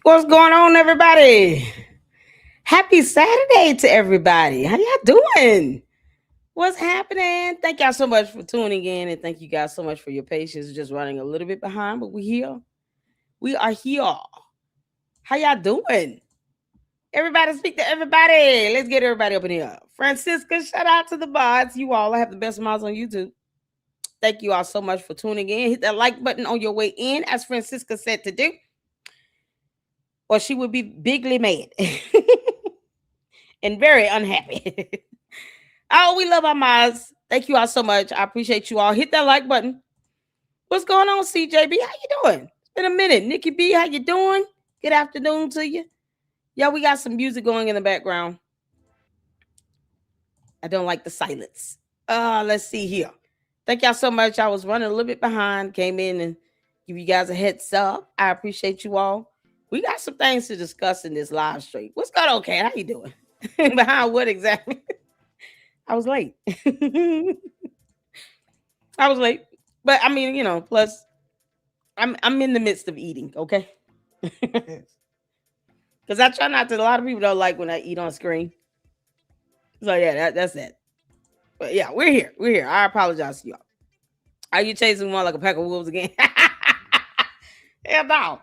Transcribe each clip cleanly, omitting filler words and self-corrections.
What's going on, everybody? Happy Saturday to everybody. How y'all doing? What's happening? Thank y'all so much for tuning in, and thank you guys so much for your patience. Just running a little bit behind, but we're here. We are here. How y'all doing? Everybody speak to everybody. Let's get everybody up in here. Francisca, shout out to the bots. You all have the best smiles on YouTube. Thank you all so much for tuning in. Hit that like button on your way in, as Francisca said to do, or she would be bigly mad and very unhappy. Oh, we love our mods. Thank you all so much. I appreciate you all. Hit that like button. What's going on, CJB? How you doing? It's been a minute. Nikki B, how you doing? Good afternoon to you. Yeah, we got some music going in the background. I don't like the silence. Let's see here. Thank y'all so much. I was running a little bit behind. Came in and give you guys a heads up. I appreciate you all. We got some things to discuss in this live stream. What's going on, Kat? How you doing? Behind what exactly? I was late. I was late. But I mean, plus I'm in the midst of eating, okay? Because I try not to. A lot of people don't like when I eat on screen. So yeah, that's it. But yeah, we're here. We're here. I apologize to y'all. Are you chasing one like a pack of wolves again? Hell no.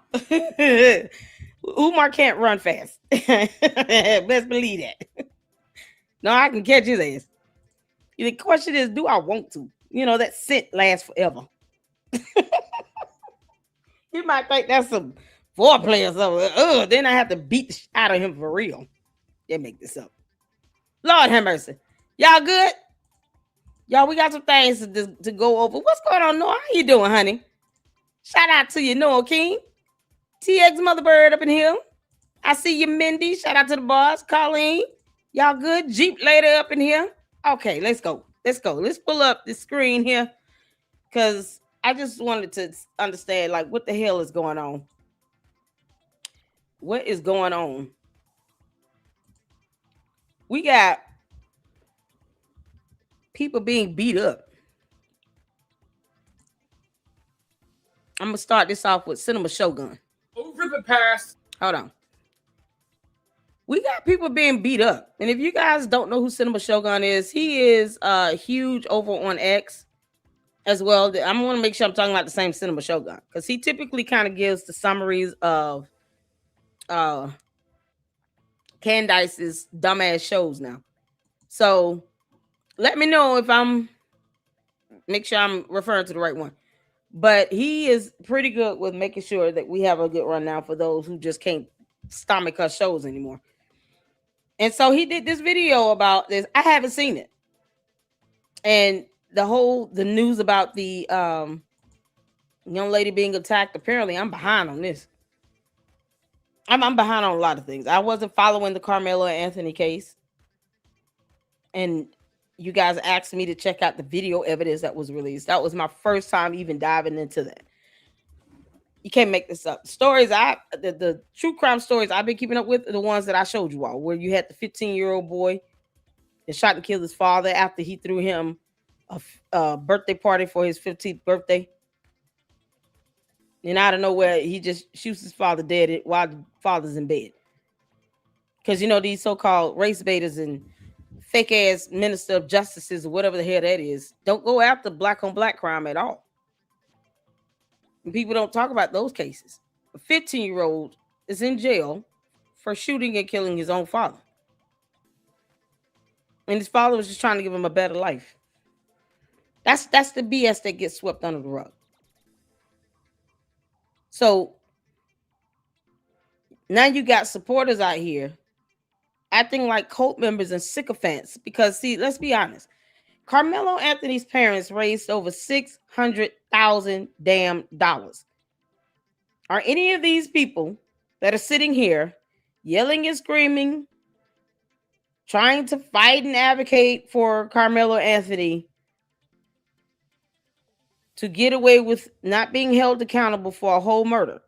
Umar can't run fast. Best believe that. No, I can catch his ass. The question is, do I want to? That scent lasts forever. You might think that's some foreplay or something. Then I have to beat the shit out of him for real. They make this up. Lord have mercy. Y'all good? Y'all, we got some things to go over. What's going on, Noah? How you doing, honey? Shout out to you, Noah King. TX Motherbird up in here. I see you, Mindy. Shout out to the boss. Colleen. Y'all good? Jeep later up in here. Okay, let's go. Let's go. Let's pull up the screen here. Because I just wanted to understand, like, what the hell is going on? What is going on? We got people being beat up. I'm going to start this off with Cinema Shogun. Over the past. Hold on. We got people being beat up. And if you guys don't know who Cinema Shogun is, he is huge over on X as well. I'm going to make sure I'm talking about the same Cinema Shogun, because he typically kind of gives the summaries of Candice's dumbass shows now. So let me know if make sure I'm referring to the right one. But he is pretty good with making sure that we have a good rundown for those who just can't stomach her shows anymore. And so he did this video about this. I haven't seen it. And the news about the young lady being attacked, apparently I'm behind on this. I'm behind on a lot of things. I wasn't following the Karmelo and Anthony case. And you guys asked me to check out the video evidence that was released. That was my first time even diving into that. You can't make this up. Stories the true crime stories I've been keeping up with are the ones that I showed you all, where you had the 15-year-old boy that shot and killed his father after he threw him a birthday party for his 15th birthday. And out of nowhere, he just shoots his father dead while the father's in bed. Because, these so-called race baiters and fake-ass minister of justices or whatever the hell that is don't go after black-on-black crime at all. And people don't talk about those cases. A 15-year-old is in jail for shooting and killing his own father. And his father was just trying to give him a better life. That's the BS that gets swept under the rug. So now you got supporters out here acting like cult members and sycophants. Because, see, let's be honest. Karmelo Anthony's parents raised over $600,000 damn dollars. Are any of these people that are sitting here yelling and screaming, trying to fight and advocate for Karmelo Anthony to get away with not being held accountable for a whole murder?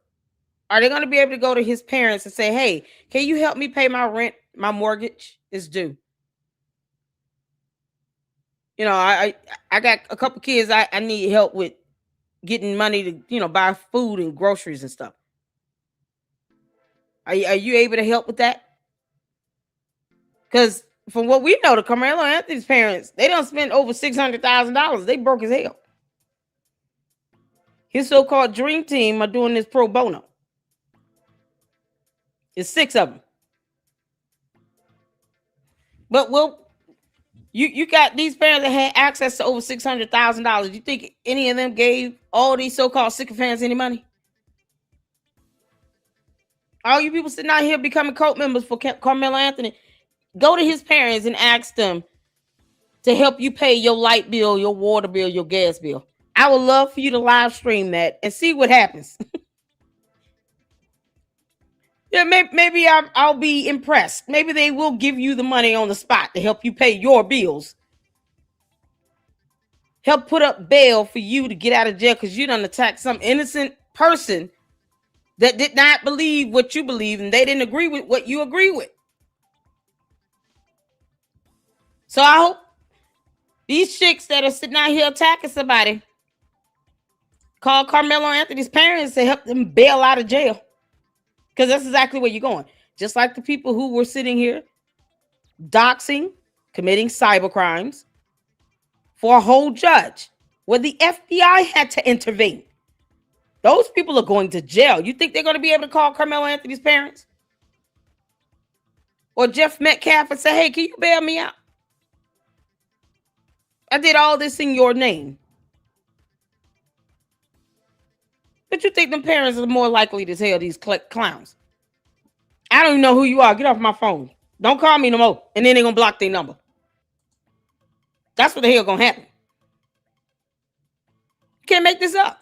Are they going to be able to go to his parents and say, hey, can you help me pay my rent? My mortgage is due. I got a couple kids I need help with getting money to, buy food and groceries and stuff. Are you able to help with that? Because from what we know, the Carmelo Anthony's parents, they don't spend over $600,000. They broke as hell. His so-called dream team are doing this pro bono. It's 6 of them. But you got these parents that had access to over $600,000. You think any of them gave all these so-called sycophants any money? All you people sitting out here becoming cult members for Carmelo Anthony, go to his parents and ask them to help you pay your light bill, your water bill, your gas bill. I would love for you to live stream that and see what happens. Yeah, maybe I'll be impressed. Maybe they will give you the money on the spot to help you pay your bills. Help put up bail for you to get out of jail because you done attacked some innocent person that did not believe what you believe and they didn't agree with what you agree with. So I hope these chicks that are sitting out here attacking somebody call Carmelo Anthony's parents to help them bail out of jail. Because that's exactly where you're going. Just like the people who were sitting here doxing, committing cyber crimes for a whole judge where the FBI had to intervene. Those people are going to jail. You think they're going to be able to call Karmelo Anthony's parents? Or Jeff Metcalf and say, hey, can you bail me out? I did all this in your name. But you think them parents are more likely to tell these clowns? I don't even know who you are. Get off my phone. Don't call me no more. And then they're going to block their number. That's what the hell going to happen. You can't make this up.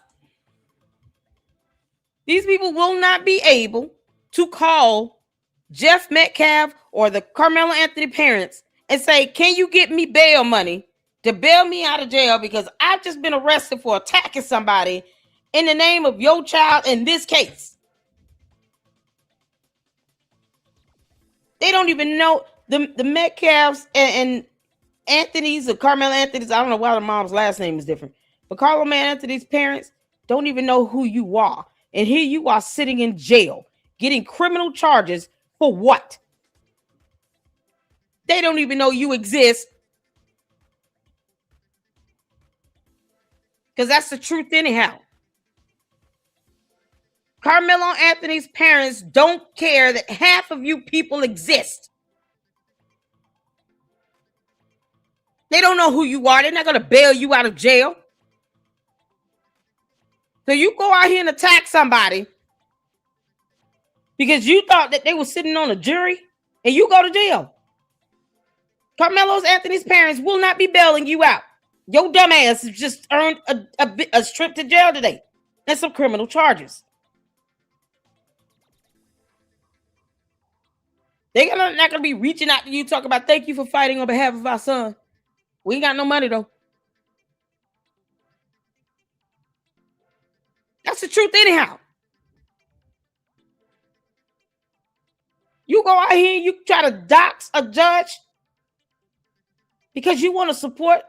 These people will not be able to call Jeff Metcalf or the Carmelo Anthony parents and say, can you get me bail money to bail me out of jail because I've just been arrested for attacking somebody in the name of your child in this case. They don't even know the Metcalfs and Anthony's or Carmelo Anthony's. I don't know why the mom's last name is different, but Carmelo Anthony's parents don't even know who you are. And here you are sitting in jail, getting criminal charges for what? They don't even know you exist. Because that's the truth anyhow. Carmelo Anthony's parents don't care that half of you people exist. They don't know who you are. They're not going to bail you out of jail. So you go out here and attack somebody because you thought that they were sitting on a jury and you go to jail. Carmelo Anthony's parents will not be bailing you out. Your dumb ass has just earned a trip to jail today and some criminal charges. They're not going to be reaching out to you talking about thank you for fighting on behalf of our son. We ain't got no money though. That's the truth anyhow. You go out here and you try to dox a judge because you want to support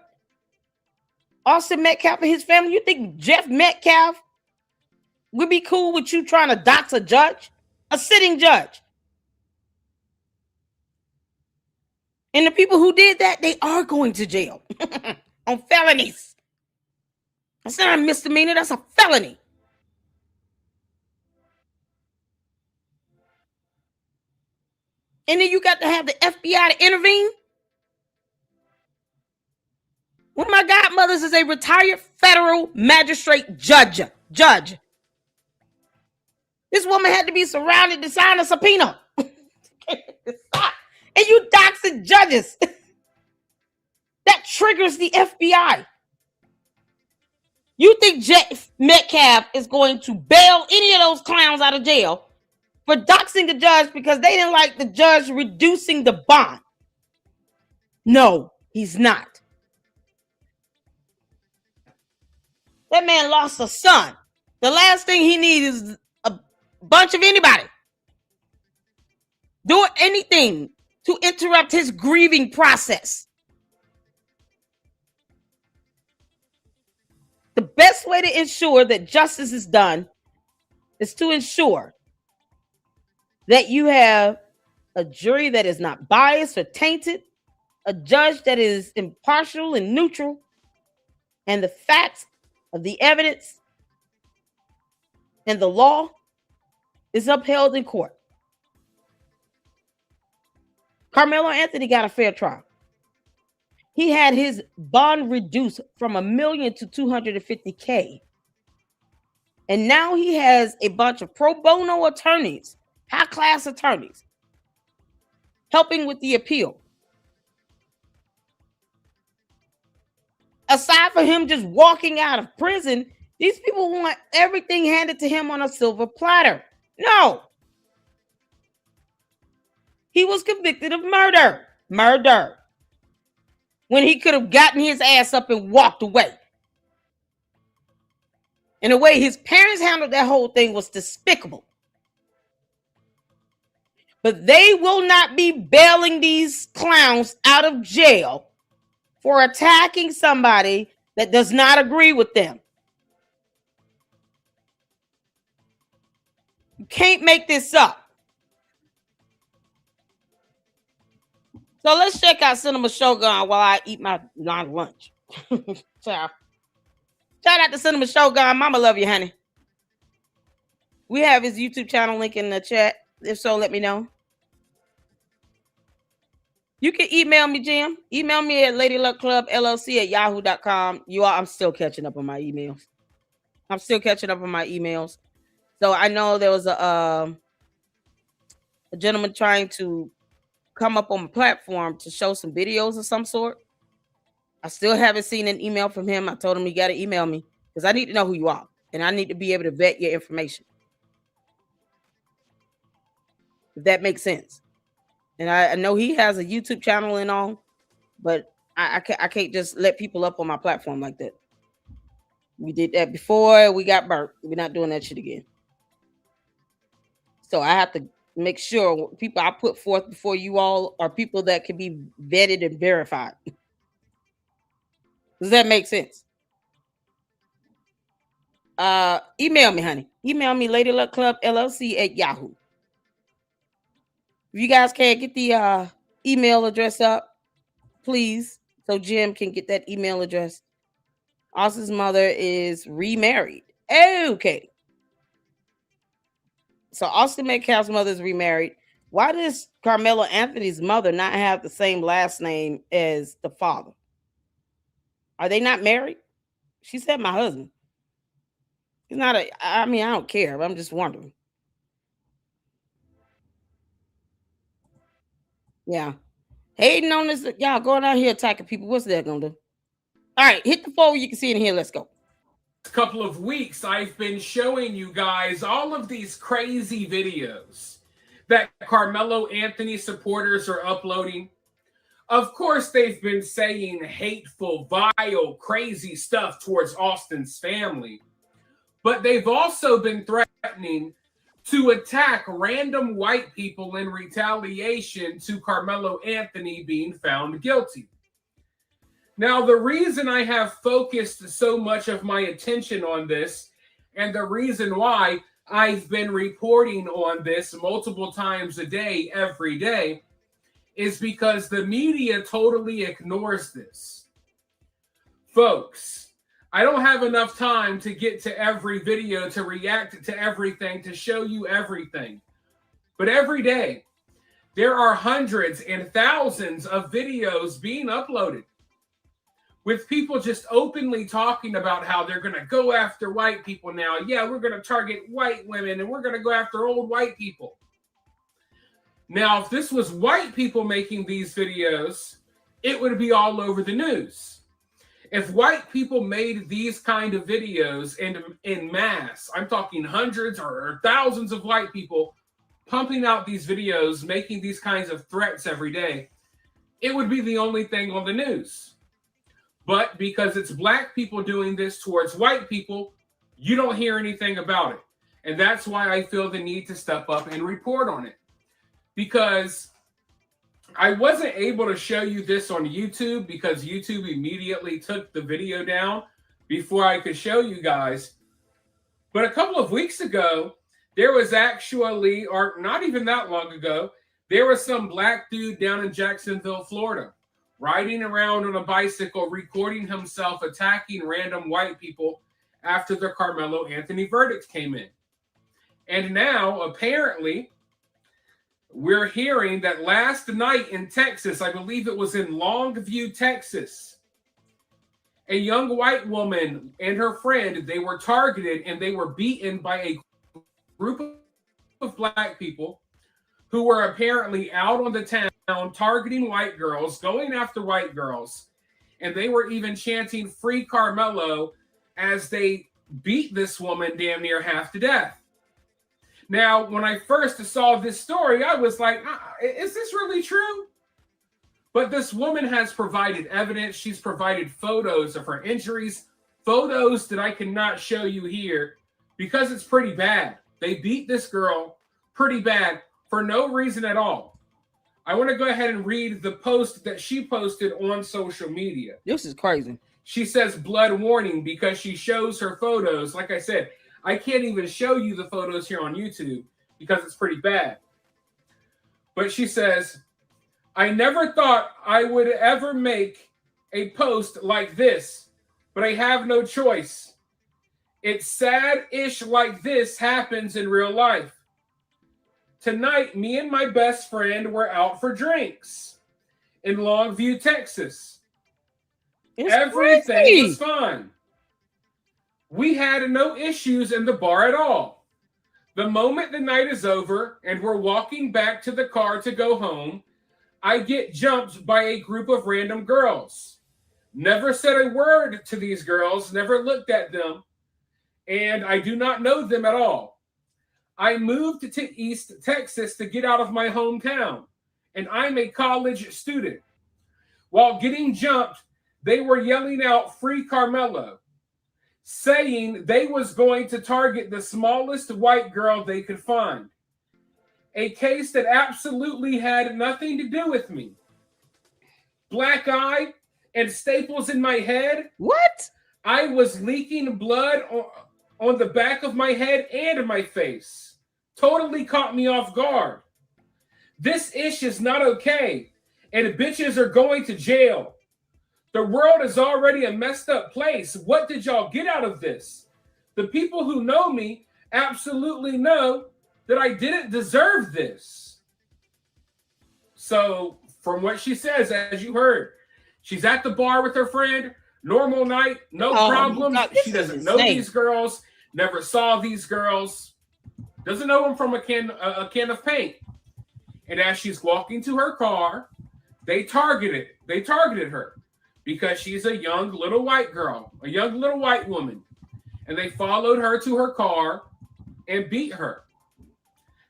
Austin Metcalf and his family. You think Jeff Metcalf would be cool with you trying to dox a judge? A sitting judge. And the people who did that, they are going to jail on felonies. That's not a misdemeanor, that's a felony. And then you got to have the FBI to intervene. One of my godmothers is a retired federal magistrate judge. This woman had to be surrounded to sign a subpoena. And you doxing judges. That triggers the FBI. You think Jeff Metcalf is going to bail any of those clowns out of jail for doxing the judge because they didn't like the judge reducing the bond? No, he's not. That man lost a son. The last thing he needs is a bunch of anybody doing anything to interrupt his grieving process. The best way to ensure that justice is done is to ensure that you have a jury that is not biased or tainted, a judge that is impartial and neutral, and the facts of the evidence and the law is upheld in court. Karmelo Anthony got a fair trial. He had his bond reduced from $1 million to $250K. And now he has a bunch of pro bono attorneys, high class attorneys, helping with the appeal. Aside from him just walking out of prison, these people want everything handed to him on a silver platter. No. He was convicted of murder. Murder. When he could have gotten his ass up and walked away. And the way his parents handled that whole thing was despicable. But they will not be bailing these clowns out of jail for attacking somebody that does not agree with them. You can't make this up. So let's check out Cinema Shogun while I eat my lunch. Ciao. Shout out to Cinema Shogun. Mama love you, honey. We have his YouTube channel link in the chat. If so, let me know. You can email me, Jim. Email me at ladyluckclubllc@yahoo.com. I'm still catching up on my emails. So I know there was a gentleman trying to come up on my platform to show some videos of some sort. I still haven't seen an email from him. I told him you got to email me because I need to know who you are and I need to be able to vet your information. If that makes sense. And I know he has a YouTube channel and all, but I can't just let people up on my platform like that. We did that before we got burnt. We're not doing that shit again. So I have to make sure people I put forth before you all are people that can be vetted and verified. Does that make sense? Email me, honey. Email me ladyluckclubllc@yahoo. If you guys can't get the email address up, please, so Jim can get that email address. Austin's mother is remarried. Okay. So Austin Metcalf's mother is remarried. Why does Karmelo Anthony's mother not have the same last name as the father? Are they not married? She said my husband. He's not I don't care. I'm just wondering. Yeah. Hating on this, y'all going out here attacking people. What's that gonna do? All right, hit the phone. You can see it in here. Let's go. Couple of weeks, I've been showing you guys all of these crazy videos that Karmelo Anthony supporters are uploading. Of course, they've been saying hateful, vile, crazy stuff towards Austin's family, but they've also been threatening to attack random white people in retaliation to Karmelo Anthony being found guilty. Now, the reason I have focused so much of my attention on this, and the reason why I've been reporting on this multiple times a day, every day, is because the media totally ignores this. Folks, I don't have enough time to get to every video, to react to everything, to show you everything. But every day, there are hundreds and thousands of videos being uploaded with people just openly talking about how they're going to go after white people now. Yeah, we're going to target white women and we're going to go after old white people. Now, if this was white people making these videos, it would be all over the news. If white people made these kind of videos in mass, I'm talking hundreds or thousands of white people pumping out these videos, making these kinds of threats every day, it would be the only thing on the news. But because it's black people doing this towards white people, you don't hear anything about it. And that's why I feel the need to step up and report on it. Because I wasn't able to show you this on YouTube because YouTube immediately took the video down before I could show you guys. But a couple of weeks ago, There was actually, or not even that long ago, there was some black dude down in Jacksonville, Florida, riding around on a bicycle, recording himself attacking random white people after the Carmelo Anthony verdict came in. And now, apparently, we're hearing that last night in Texas, I believe it was in Longview, Texas, a young white woman and her friend, they were targeted and they were beaten by a group of black people who were apparently out on the town targeting white girls, going after white girls, and they were even chanting "Free Carmelo" as they beat this woman damn near half to death. Now, when I first saw this story, I was like, is this really true? But this woman has provided evidence. She's provided photos of her injuries, photos that I cannot show you here because it's pretty bad. They beat this girl pretty bad for no reason at all. I want to go ahead and read the post that she posted on social media. This is crazy. She says blood warning because she shows her photos. Like I said, I can't even show you the photos here on YouTube because it's pretty bad. But she says, I never thought I would ever make a post like this, but I have no choice. It's sad-ish like this happens in real life. Tonight, me and my best friend were out for drinks in Longview, Texas. Everything was fine. We had no issues in the bar at all. The moment the night is over and we're walking back to the car to go home, I get jumped by a group of random girls. Never said a word to these girls, never looked at them, and I do not know them at all. I moved to East Texas to get out of my hometown, and I'm a college student. While getting jumped, they were yelling out "Free Carmelo," saying they was going to target the smallest white girl they could find. A case that absolutely had nothing to do with me. Black eye and staples in my head. What? I was leaking blood on the back of my head and my face. Totally caught me off guard. This ish is not okay, and bitches are going to jail. The world is already a messed up place. What did y'all get out of this? The people who know me absolutely know that I didn't deserve this. So, from what she says, as you heard, she's at the bar with her friend, normal night, no problems. She doesn't know these girls, never saw these girls, doesn't know them from a can of paint. And as she's walking to her car, they targeted her because she's a young little white girl, a young little white woman. And they followed her to her car and beat her.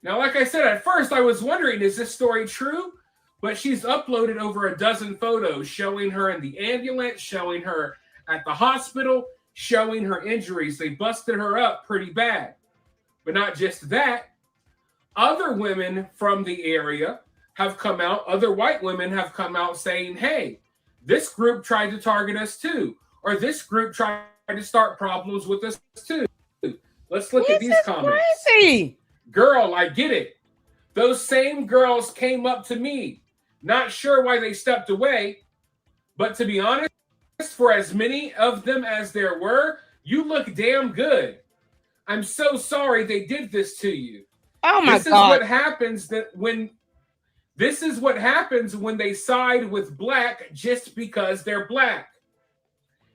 Now, like I said, at first I was wondering, is this story true? But she's uploaded over a dozen photos showing her in the ambulance, showing her at the hospital, showing her injuries. They busted her up pretty bad. But not just that. Other women from the area have come out, other white women have come out saying, hey, this group tried to target us too. Or this group tried to start problems with us too. Let's look at these comments. Crazy. Girl, I get it. Those same girls came up to me. Not sure why they stepped away. But to be honest, for as many of them as there were, you look damn good. I'm so sorry they did this to you. Oh my God. This is what happens when they side with black just because they're black.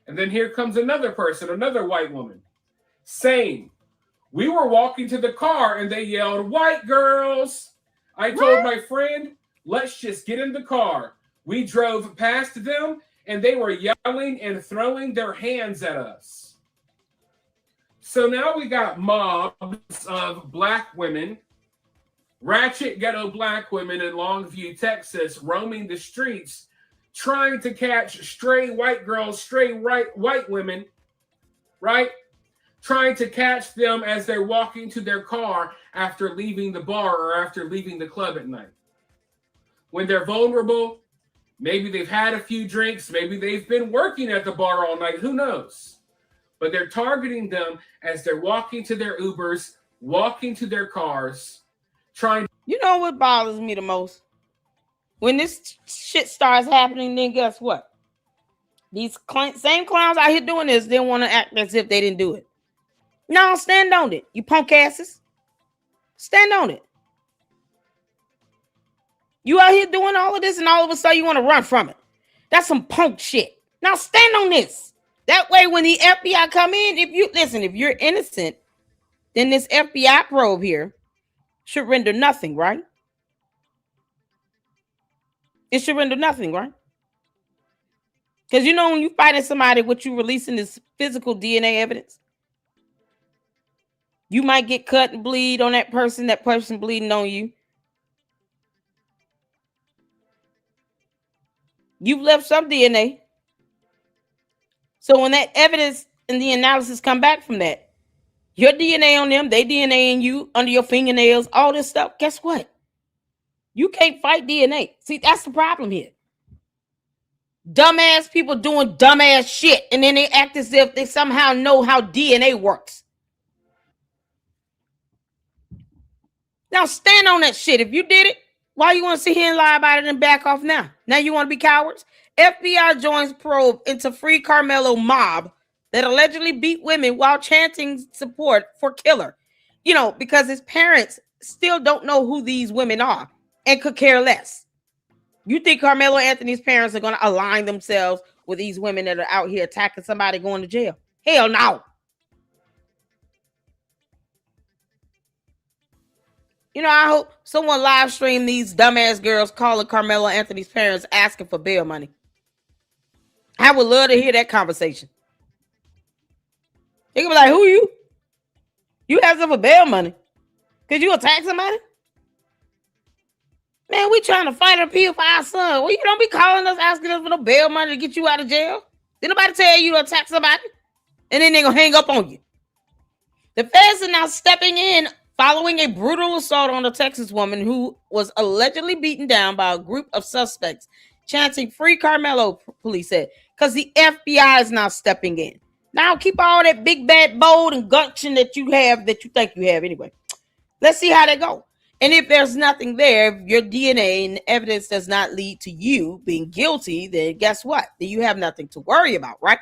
And then here comes another person, another white woman. Same. We were walking to the car and they yelled, white girls. I told my friend, let's just get in the car. We drove past them and they were yelling and throwing their hands at us. So now we got mobs of black women, ratchet ghetto black women in Longview, Texas, roaming the streets, trying to catch stray white girls, stray white women, right? Trying to catch them as they're walking to their car after leaving the bar or after leaving the club at night. When they're vulnerable, maybe they've had a few drinks, maybe they've been working at the bar all night, who knows? But they're targeting them as they're walking to their Ubers, walking to their cars, trying. You know what bothers me the most? When this shit starts happening, then guess what? These same clowns out here doing this, they want to act as if they didn't do it. No, stand on it, you punk asses. Stand on it. You out here doing all of this, and all of a sudden you want to run from it. That's some punk shit. Now stand on this. That way, when the FBI come in, if you're innocent, then this FBI probe here should render nothing, right? It should render nothing, right? Because you know when you fighting somebody, what you releasing is physical DNA evidence. You might get cut and bleed on that person bleeding on you. You've left some DNA. So when that evidence and the analysis come back from that, your DNA on them, they DNA in you, under your fingernails, all this stuff, guess what? You can't fight DNA. See, that's the problem here. Dumbass people doing dumbass shit, and then they act as if they somehow know how DNA works. Now stand on that shit. If you did it, why you want to sit here and lie about it and back off now? Now you want to be cowards? FBI joins probe into Free Karmelo mob that allegedly beat women while chanting support for killer. You know, because his parents still don't know who these women are and could care less. You think Carmelo Anthony's parents are going to align themselves with these women that are out here attacking somebody going to jail? Hell no. You know, I hope someone live stream these dumbass girls calling Carmelo Anthony's parents asking for bail money. I would love to hear that conversation. They could be like, who you? You asking for bail money? Could you attack somebody? Man, we trying to fight an appeal for our son. Well, you don't be calling us asking us for no bail money to get you out of jail. Did nobody tell you to attack somebody? And then they're going to hang up on you. The feds are now stepping in following a brutal assault on a Texas woman who was allegedly beaten down by a group of suspects chanting Free Karmelo, police said, because the FBI is now stepping in. Now keep all that big, bad, bold, and gumption that you have, that you think you have anyway. Let's see how they go. And if there's nothing there, if your DNA and evidence does not lead to you being guilty, then guess what? Then you have nothing to worry about, right?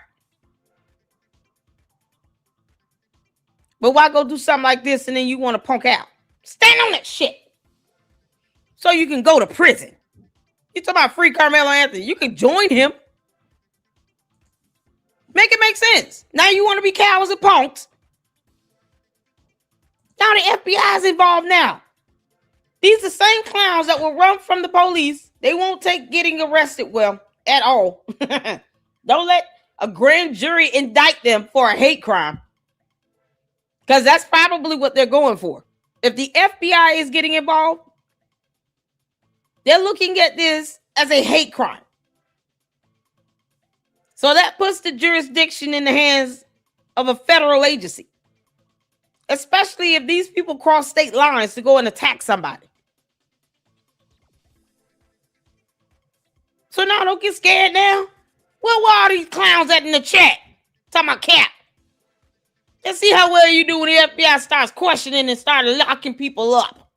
But why go do something like this and then you want to punk out? Stand on that shit. So you can go to prison. You talking about Free Carmelo Anthony. You can join him. Make it make sense. Now you want to be cowards and punks. Now the FBI is involved now. These are the same clowns that will run from the police. They won't take getting arrested well at all. Don't let a grand jury indict them for a hate crime. Because that's probably what they're going for. If the FBI is getting involved, they're looking at this as a hate crime. So that puts the jurisdiction in the hands of a federal agency. Especially if these people cross state lines to go and attack somebody. So now don't get scared now. Where were all these clowns at in the chat? Talking about Cap. Let's see how well you do when the FBI starts questioning and starts locking people up.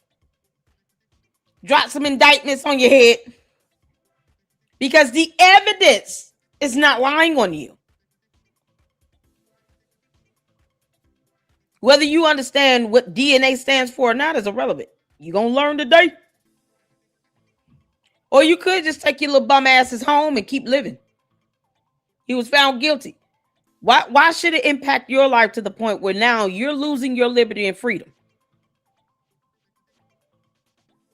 Drop some indictments on your head. Because the evidence is not lying on you. Whether you understand what DNA stands for or not is irrelevant. You're going to learn today. Or you could just take your little bum asses home and keep living. He was found guilty. Why should it impact your life to the point where now you're losing your liberty and freedom?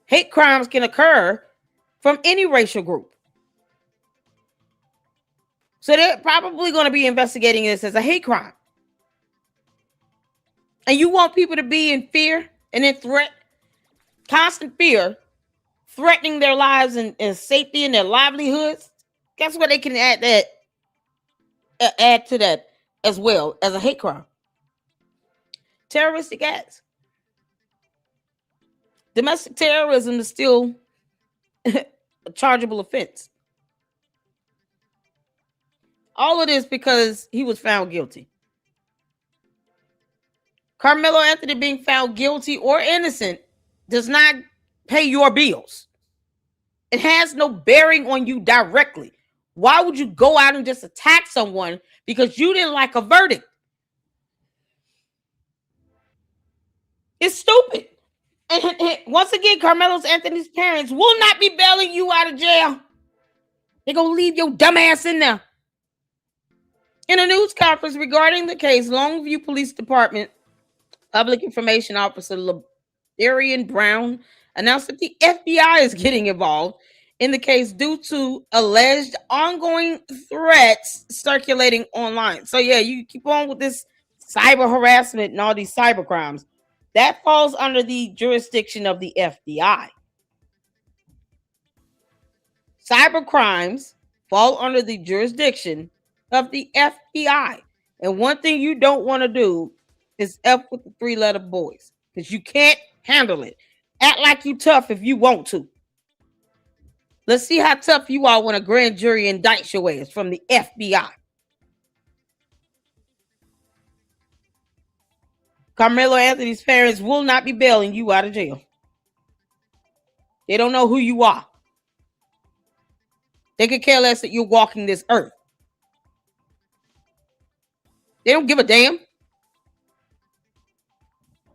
Hate crimes can occur from any racial group. So they're probably going to be investigating this as a hate crime. And you want people to be in fear and in threat, constant fear, threatening their lives and safety and their livelihoods. Guess what? They can add to that as well as a hate crime. Terroristic acts. Domestic terrorism is still a chargeable offense. All of this because he was found guilty. Carmelo Anthony being found guilty or innocent does not pay your bills. It has no bearing on you directly. Why would you go out and just attack someone because you didn't like a verdict? It's stupid. And once again, Carmelo Anthony's parents will not be bailing you out of jail. They're going to leave your dumb ass in there. In a news conference regarding the case, Longview Police Department Public Information Officer Darian Brown announced that the FBI is getting involved in the case due to alleged ongoing threats circulating online. So yeah, you keep on with this cyber harassment and all these cyber crimes. That falls under the jurisdiction of the FBI. Cyber crimes fall under the jurisdiction of the FBI. And one thing you don't want to do is F with the three-letter boys, because you can't handle it. Act like you tough if you want to. Let's see how tough you are when a grand jury indicts your ass from the FBI. Carmelo Anthony's parents will not be bailing you out of jail. They don't know who you are. They could care less that you're walking this earth. They don't give a damn.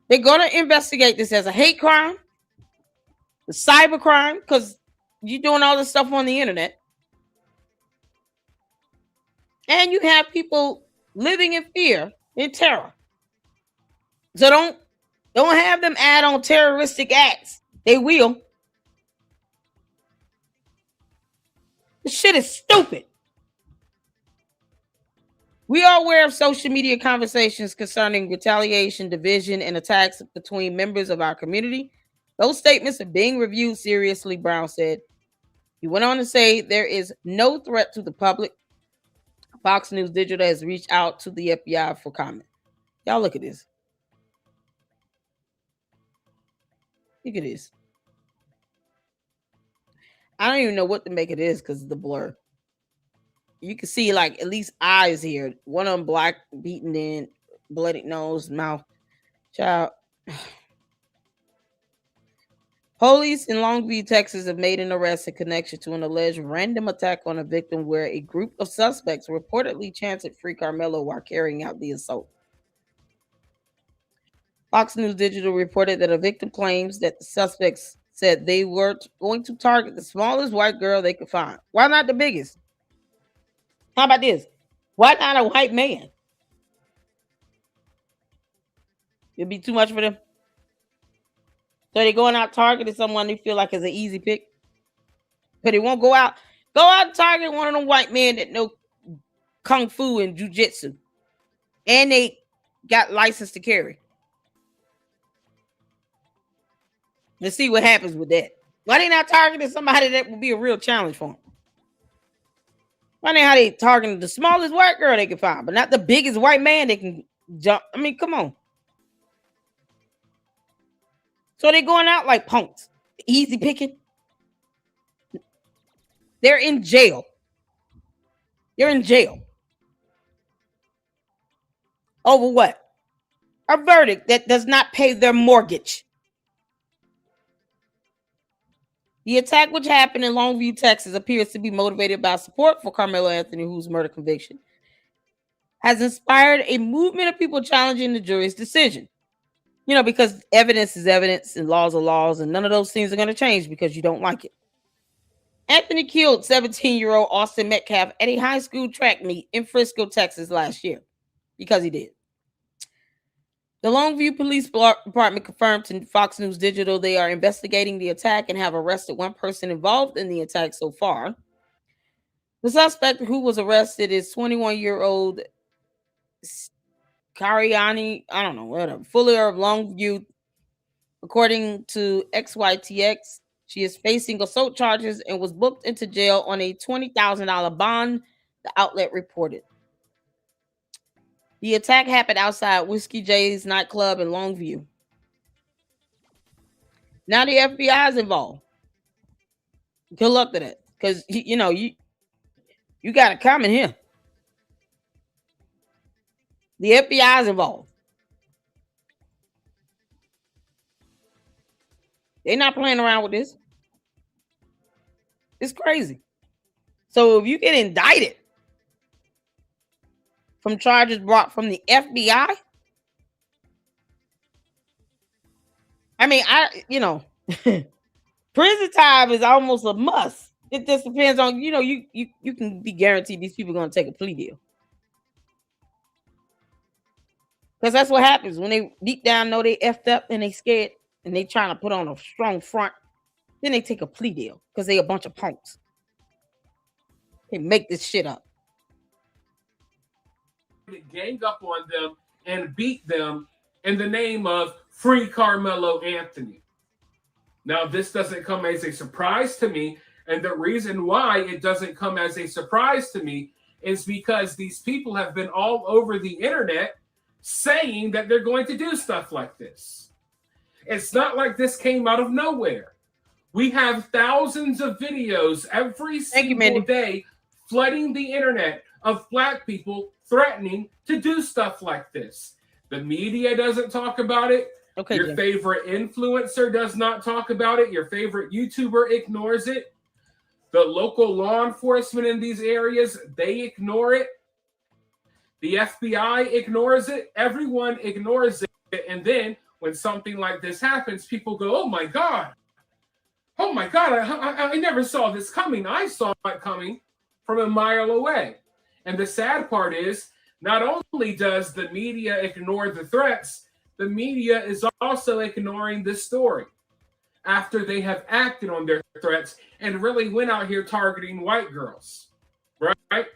They're going to investigate this as a hate crime, a cyber crime, because you're doing all this stuff on the internet. And you have people living in fear and terror. So don't have them add on terroristic acts. They will. This shit is stupid. We are aware of social media conversations concerning retaliation, division, and attacks between members of our community. Those statements are being reviewed seriously, Brown said. He went on to say there is no threat to the public. Fox News Digital has reached out to the FBI for comment. Y'all look at this. Look at this. I don't even know what to make of this because of the blur. You can see like at least eyes here. One of them black, beaten in, bloody nose, mouth. Child. Police in Longview, Texas have made an arrest in connection to an alleged random attack on a victim where a group of suspects reportedly chanted "Free Carmelo" while carrying out the assault. Fox News Digital reported that a victim claims that the suspects said they were going to target the smallest white girl they could find. Why not the biggest? How about this? Why not a white man? It'd be too much for them. So they're going out targeting someone they feel like is an easy pick. But they won't go out and target one of them white men that know kung fu and jujitsu. And they got license to carry. Let's see what happens with that. Why they not targeting somebody that would be a real challenge for them? Why they targeting the smallest white girl they can find, but not the biggest white man they can jump? I mean, come on. So they're going out like punks. Easy picking. They're in jail. You're in jail. Over what? A verdict that does not pay their mortgage. The attack, which happened in Longview, Texas, appears to be motivated by support for Carmelo Anthony, whose murder conviction has inspired a movement of people challenging the jury's decision. You know, because evidence is evidence and laws are laws, and none of those things are going to change because you don't like it. Anthony killed 17-year-old Austin Metcalf at a high school track meet in Frisco, Texas last year because he did. The Longview Police Department confirmed to Fox News Digital they are investigating the attack and have arrested one person involved in the attack so far. The suspect who was arrested is 21-year-old Kariani, I don't know, whatever, Fuller of Longview. According to XYTX, she is facing assault charges and was booked into jail on a $20,000 bond, the outlet reported. The attack happened outside Whiskey J's nightclub in Longview. Now the FBI is involved. Good luck to that, because you got to come in here. The FBI is involved. They're not playing around with this. It's crazy. So if you get indicted from charges brought from the FBI, I mean, prison time is almost a must. It just depends on, you can be guaranteed these people are going to take a plea deal. Because that's what happens when they deep down know they effed up and they scared and they trying to put on a strong front. Then they take a plea deal because they a bunch of punks. They make this shit up. Gang up on them and beat them in the name of Free Karmelo Anthony. Now, this doesn't come as a surprise to me. And the reason why it doesn't come as a surprise to me is because these people have been all over the internet saying that they're going to do stuff like this. It's not like this came out of nowhere. We have thousands of videos every single day flooding the internet of Black people threatening to do stuff like this. The media doesn't talk about it. Okay, your favorite influencer does not talk about it. Your favorite YouTuber ignores it. The local law enforcement in these areas, they ignore it. The FBI ignores it. Everyone ignores it. And then when something like this happens, people go, oh my God. Oh my God, I never saw this coming. I saw it coming from a mile away. And the sad part is, not only does the media ignore the threats, the media is also ignoring this story after they have acted on their threats and really went out here targeting white girls, right?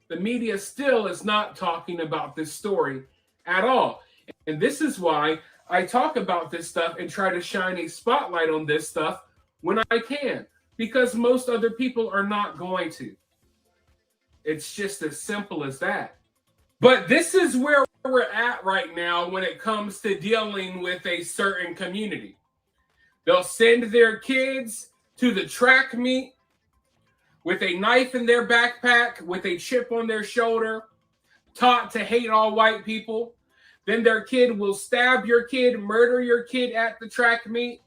The media still is not talking about this story at all. And this is why I talk about this stuff and try to shine a spotlight on this stuff when I can, because most other people are not going to. It's just as simple as that. But this is where we're at right now when it comes to dealing with a certain community. They'll send their kids to the track meet with a knife in their backpack, with a chip on their shoulder, taught to hate all white people. Then their kid will stab your kid, murder your kid at the track meet.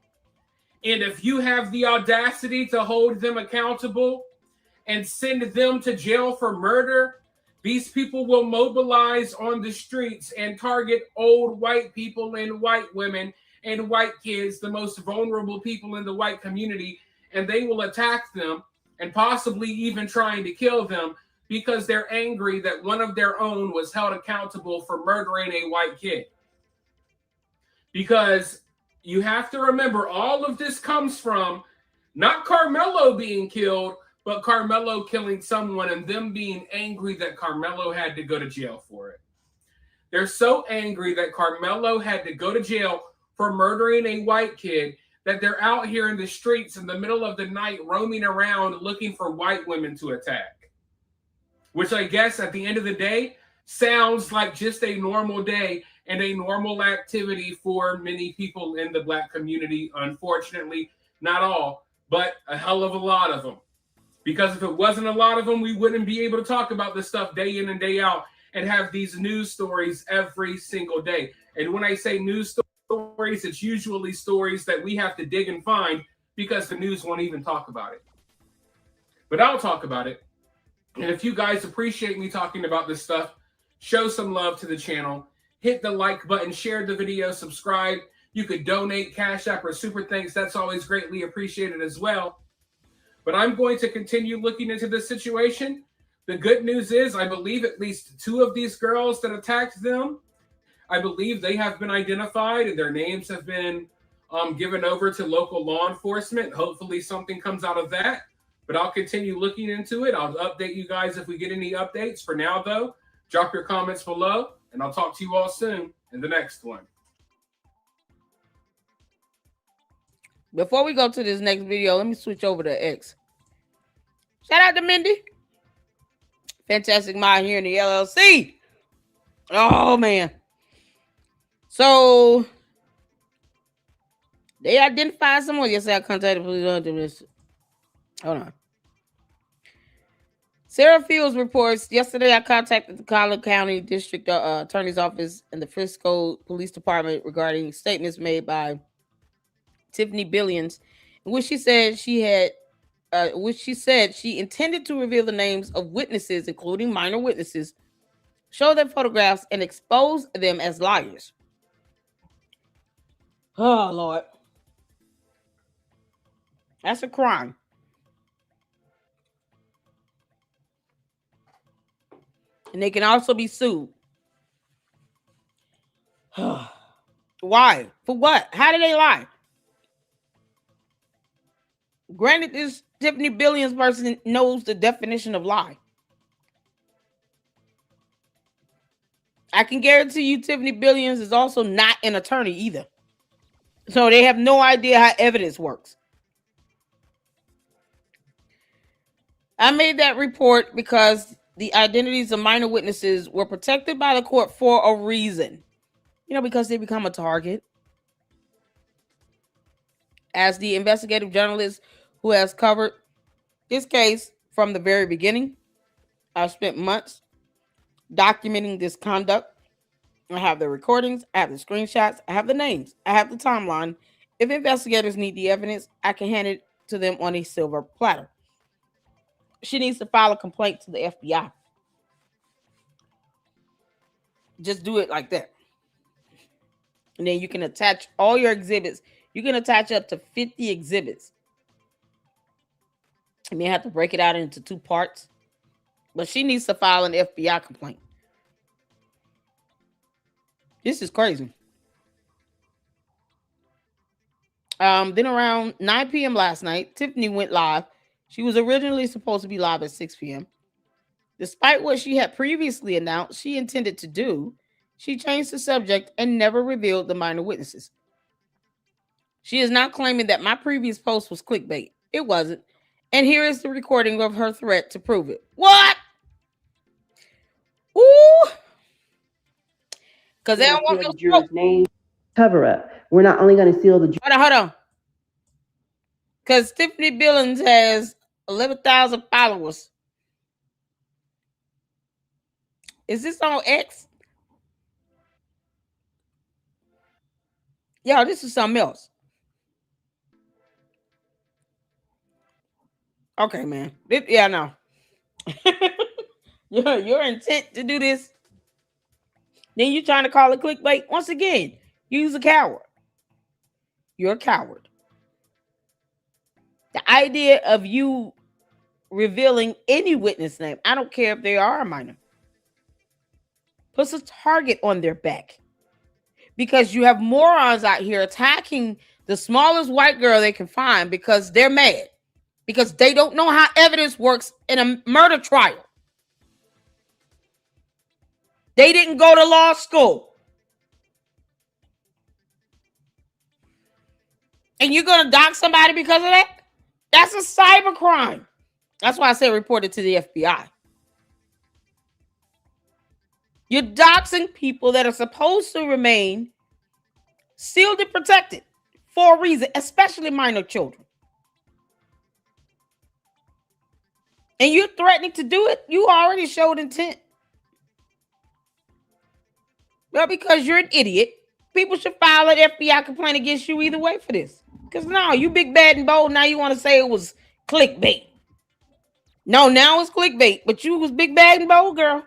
And if you have the audacity to hold them accountable and send them to jail for murder, these people will mobilize on the streets and target old white people and white women and white kids, the most vulnerable people in the white community, and they will attack them and possibly even trying to kill them because they're angry that one of their own was held accountable for murdering a white kid. Because you have to remember, all of this comes from not Karmelo being killed, but Karmelo killing someone and them being angry that Karmelo had to go to jail for it. They're so angry that Karmelo had to go to jail for murdering a white kid that they're out here in the streets in the middle of the night roaming around looking for white women to attack. Which I guess at the end of the day sounds like just a normal day and a normal activity for many people in the Black community. Unfortunately, not all, but a hell of a lot of them. Because if it wasn't a lot of them, we wouldn't be able to talk about this stuff day in and day out and have these news stories every single day. And when I say news stories, it's usually stories that we have to dig and find because the news won't even talk about it. But I'll talk about it. And if you guys appreciate me talking about this stuff, show some love to the channel. Hit the like button, share the video, subscribe. You could donate, Cash App, or Super Thanks. That's always greatly appreciated as well. But I'm going to continue looking into this situation. The good news is I believe at least 2 of these girls that attacked them, I believe they have been identified and their names have been given over to local law enforcement. Hopefully something comes out of that. But I'll continue looking into it. I'll update you guys if we get any updates. For now, though, drop your comments below, and I'll talk to you all soon in the next one. Before we go to this next video, let me switch over to X. Shout out to Mindy. Fantastic mind here in the LLC. Oh, man. So, they identified someone. Yes, I contacted police. Hold on. Sarah Fields reports, yesterday I contacted the Collin County District Attorney's Office and the Frisco Police Department regarding statements made by Tiffany Billions, in which she said she intended to reveal the names of witnesses, including minor witnesses, show their photographs, and expose them as liars. Oh Lord, that's a crime. And they can also be sued. Why? For what? How did they lie? Granted, this Tiffany Billions person knows the definition of lie. I can guarantee you Tiffany Billions is also not an attorney either. So they have no idea how evidence works. I made that report because the identities of minor witnesses were protected by the court for a reason. Because they become a target. As the investigative journalist who has covered this case from the very beginning, I've spent months documenting this conduct. I have the recordings, I have the screenshots, I have the names, I have the timeline. If investigators need the evidence, I can hand it to them on a silver platter. She needs to file a complaint to the FBI. Just do it like that. And then you can attach all your exhibits. You can attach up to 50 exhibits. You may have to break it out into 2 parts. But she needs to file an FBI complaint. This is crazy. Then around 9 p.m. last night, Tiffany went live. She was originally supposed to be live at 6 p.m. Despite what she had previously announced she intended to do, she changed the subject and never revealed the minor witnesses. She is now claiming that my previous post was clickbait. It wasn't. And here is the recording of her threat to prove it. What? Ooh. Because they don't want no jurors' name. Cover up. We're not only going to seal the. Hold on. Because Tiffany Billings has 11,000 followers. Is this on X? Yo, this is something else. Okay, man. No. Your intent to do this, then you're trying to call it clickbait. Once again, you're a coward. You're a coward. The idea of you revealing any witness name, I don't care if they are a minor, puts a target on their back. Because you have morons out here attacking the smallest white girl they can find because they're mad. Because they don't know how evidence works in a murder trial. They didn't go to law school. And you're going to dox somebody because of that? That's a cyber crime. That's why I say report it to the FBI. You're doxing people that are supposed to remain sealed and protected for a reason, especially minor children. And you're threatening to do it? You already showed intent. Well, because you're an idiot, people should file an FBI complaint against you either way for this. Because no, you big, bad, and bold. Now you want to say it was clickbait. No, now it's clickbait. But you was big, bad, and bold, girl.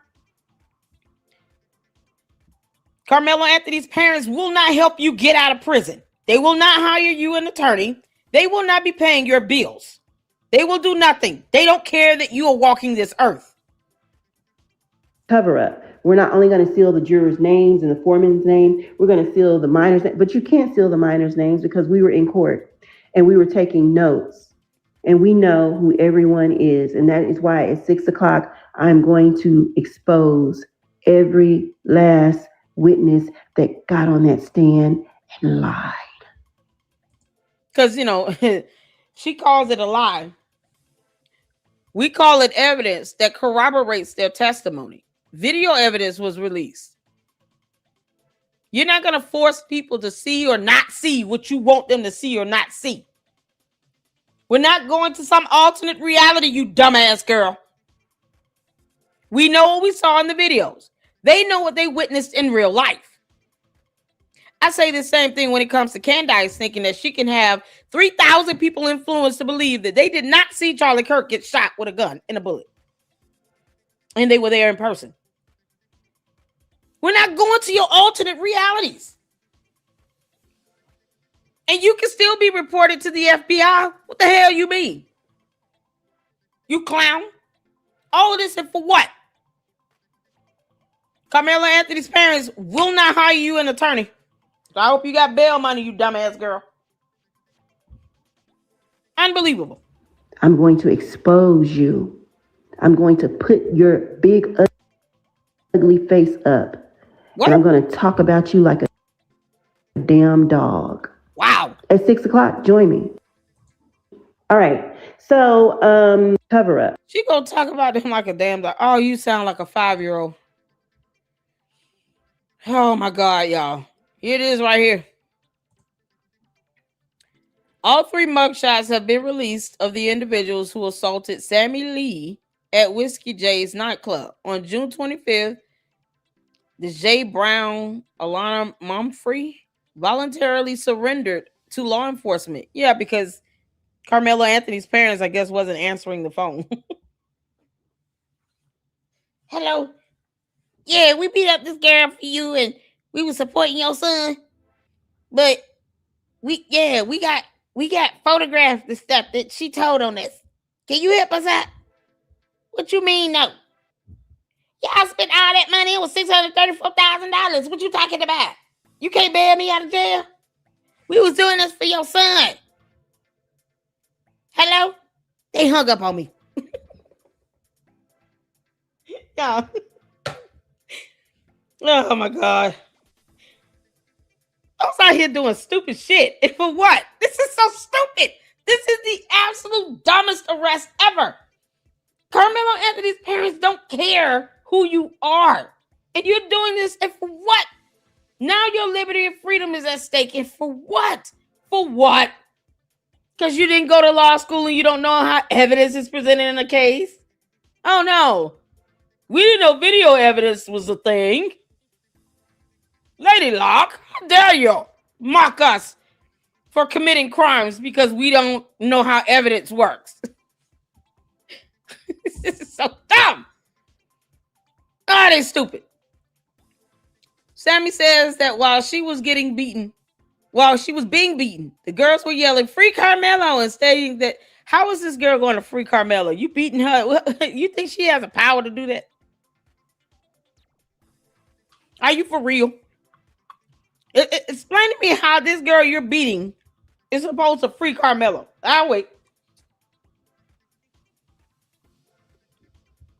Karmelo Anthony's parents will not help you get out of prison. They will not hire you an attorney. They will not be paying your bills. They will do nothing. They don't care that you are walking this earth. Cover up. We're not only going to seal the jurors' names and the foreman's name, we're going to seal the minors' names. But you can't seal the minors' names because we were in court and we were taking notes. And we know who everyone is. And that is why at 6 o'clock, I'm going to expose every last witness that got on that stand and lied. Because, she calls it a lie. We call it evidence that corroborates their testimony. Video evidence was released. You're not going to force people to see or not see what you want them to see or not see. We're not going to some alternate reality, you dumbass girl. We know what we saw in the videos. They know what they witnessed in real life. I say the same thing when it comes to Candice thinking that she can have 3,000 people influenced to believe that they did not see Charlie Kirk get shot with a gun and a bullet. And they were there in person. We're not going to your alternate realities. And you can still be reported to the FBI. What the hell you mean? You clown. All of this and for what? Carmelo Anthony's parents will not hire you an attorney. So I hope you got bail money, you dumbass girl. Unbelievable. I'm going to expose you. I'm going to put your big, ugly face up. What? And I'm going to talk about you like a damn dog. Wow. At 6 o'clock, join me. All right. So, cover up. She gonna talk about him like a damn dog. Oh, you sound like a 5-year-old. Oh my God, y'all. Here it is right here. All 3 mugshots have been released of the individuals who assaulted Sammy Lee at Whiskey J's nightclub. On June 25th, the J. Brown, Alana Mumfree voluntarily surrendered to law enforcement. Yeah, because Carmelo Anthony's parents, I guess, wasn't answering the phone. Hello. Yeah, we beat up this girl for you and we were supporting your son. But we got photographed the stuff that she told on us. Can you help us out? What you mean, no? Y'all spent all that money. It was $634,000. What you talking about? You can't bail me out of jail? We was doing this for your son. Hello? They hung up on me. Y'all. Oh my God. I was out here doing stupid shit. And for what? This is so stupid. This is the absolute dumbest arrest ever. Carmelo Anthony's parents don't care who you are. And you're doing this, and for what? Now your liberty and freedom is at stake. And for what? For what? Because you didn't go to law school and you don't know how evidence is presented in a case? Oh no. We didn't know video evidence was a thing. Lady Locke, how dare you mock us for committing crimes because we don't know how evidence works? This is so dumb. Oh, they stupid. Sammy says that while she was being beaten, the girls were yelling, "Free Carmelo," and stating that, how is this girl going to free Carmelo? You beating her? You think she has the power to do that? Are you for real? Explain to me how this girl you're beating is supposed to free Carmelo. I'll wait.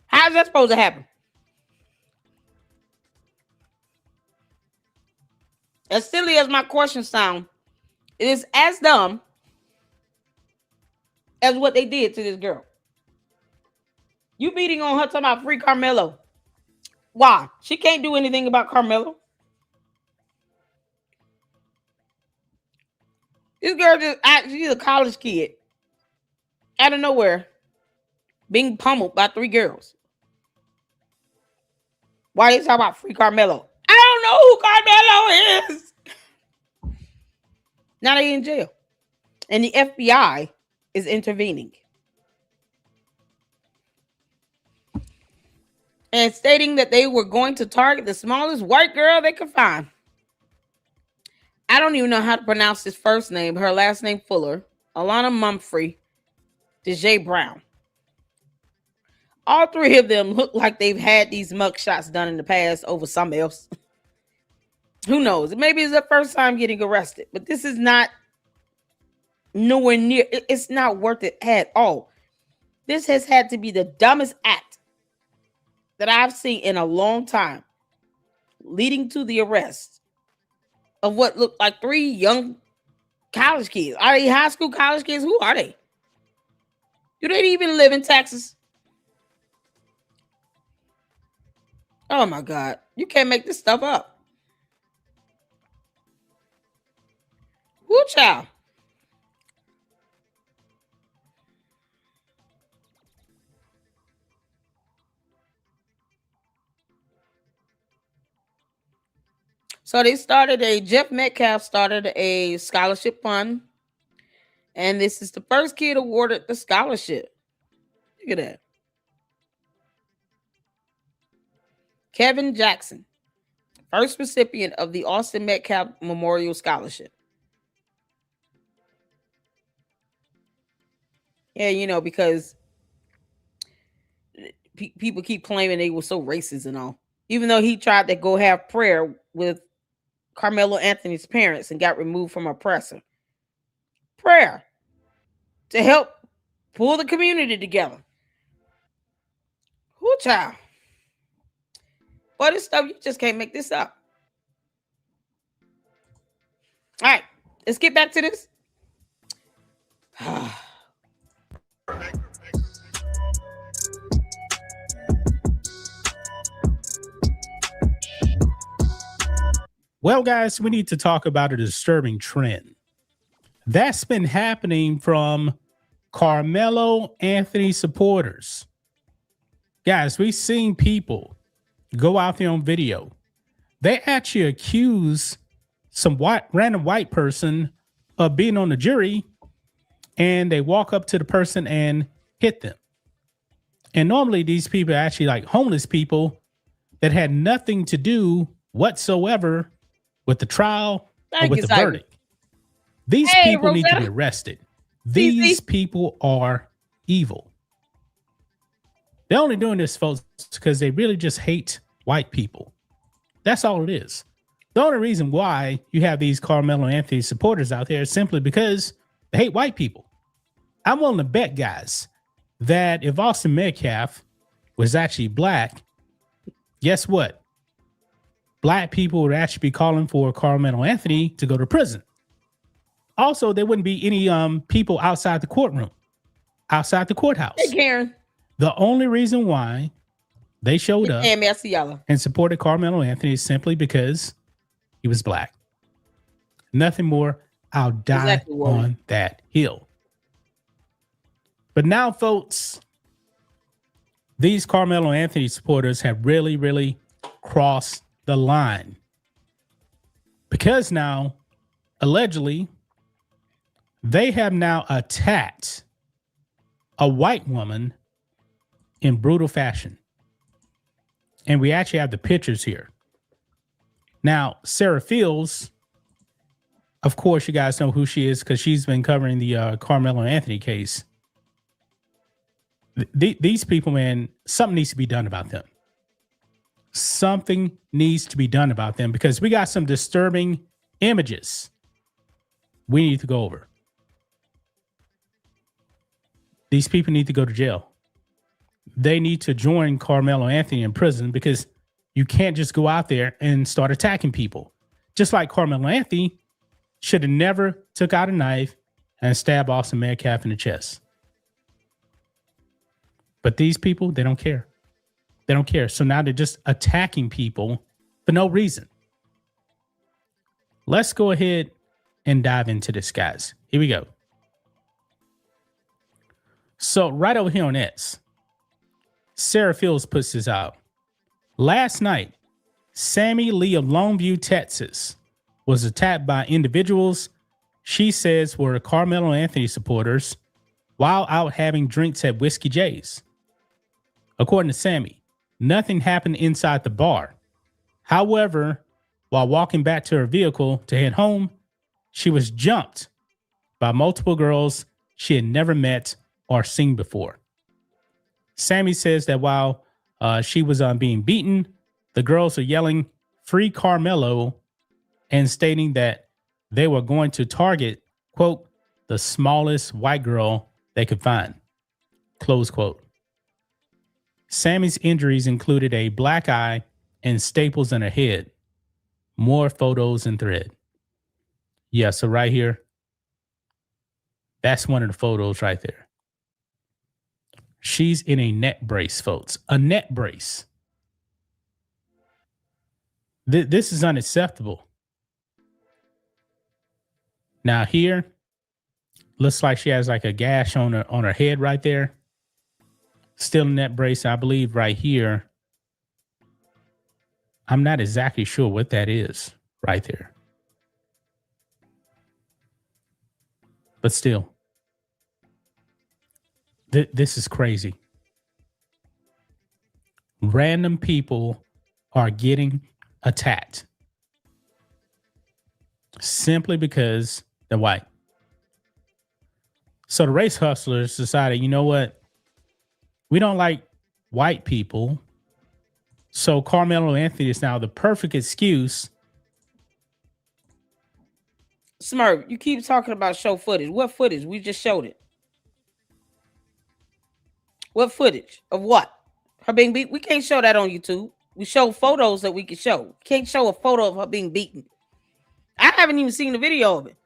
How's that supposed to happen? As silly as my questions sound, it is as dumb as what they did to this girl. You beating on her talking about free Carmelo. Why? She can't do anything about Carmelo. This girl she's a college kid. Out of nowhere. Being pummeled by 3 girls. Why are you talking about free Carmelo? I don't know who Carmelo is. Now they in jail. And the FBI is intervening. And stating that they were going to target the smallest white girl they could find. I don't even know how to pronounce his first name. Her last name Fuller. Alana Mumfree. DJ Brown. All 3 of them look like they've had these mugshots done in the past over something else. Who knows? Maybe it's the first time getting arrested. But this is not nowhere near. It's not worth it at all. This has had to be the dumbest act that I've seen in a long time, leading to the arrest of what looked like 3 young college kids. Are they high school college kids? Who are they? Do they even live in Texas? Oh my God. You can't make this stuff up. Woo child. So Jeff Metcalf started a scholarship fund, and this is the first kid awarded the scholarship. Look at that. Kevin Jackson, first recipient of the Austin Metcalf Memorial Scholarship. Yeah, because people keep claiming they were so racist and all. Even though he tried to go have prayer with Carmelo Anthony's parents and got removed from oppressor. Prayer to help pull the community together. Who child? But this stuff, you just can't make this up. All right, let's get back to this. Well, guys, we need to talk about a disturbing trend that's been happening from Carmelo Anthony supporters. Guys, we've seen people go out there on video. They actually accuse some random white person of being on the jury, and they walk up to the person and hit them. And normally these people are actually like homeless people that had nothing to do whatsoever with the trial or with the verdict. These people need to be arrested. These people are evil. They're only doing this, folks, because they really just hate white people. That's all it is. The only reason why you have these Carmelo Anthony supporters out there is simply because they hate white people. I'm willing to bet, guys, that if Austin Metcalf was actually black, guess what? Black people would actually be calling for Carmelo Anthony to go to prison. Also, there wouldn't be any people outside the courtroom, outside the courthouse. Hey, Karen. The only reason why they showed up and supported Carmelo Anthony is simply because he was black. Nothing more. I'll die on that hill. But now, folks, these Carmelo Anthony supporters have really, really crossed the line, because now, allegedly, they have now attacked a white woman in brutal fashion. And we actually have the pictures here. Now, Sarah Fields, of course, you guys know who she is because she's been covering the Carmelo Anthony case. These people, man, something needs to be done about them. Something needs to be done about them because we got some disturbing images we need to go over. These people need to go to jail. They need to join Carmelo Anthony in prison because you can't just go out there and start attacking people. Just like Carmelo Anthony should have never took out a knife and stabbed Austin Metcalf in the chest. But these people, they don't care. They don't care. So now they're just attacking people for no reason. Let's go ahead and dive into this, guys. Here we go. So right over here on X, Sarah Fields puts this out. Last night, Sammy Lee of Longview, Texas, was attacked by individuals she says were Carmelo Anthony supporters while out having drinks at Whiskey J's. According to Sammy, nothing happened inside the bar. However, while walking back to her vehicle to head home, she was jumped by multiple girls she had never met or seen before. Sammy says that while she was being beaten, the girls are yelling, "Free Carmelo," and stating that they were going to target, quote, the smallest white girl they could find, close quote. Sammy's injuries included a black eye and staples in her head. More photos in thread. Yeah, so right here, that's one of the photos right there. She's in a neck brace, folks. A neck brace. This is unacceptable. Now here, looks like she has like a gash on her head right there. Still in that brace, I believe right here. I'm not exactly sure what that is. right there. But still, this is crazy. Random people are getting attacked simply because they're white. So the race hustlers decided, you know what? We don't like white people. So Carmelo Anthony is now the perfect excuse. Smurf, you keep talking about show footage. What footage? We just showed it. What footage of what? Her being beat? We can't show that on YouTube. We show photos that we can show. Can't show a photo of her being beaten. I haven't even seen the video of it.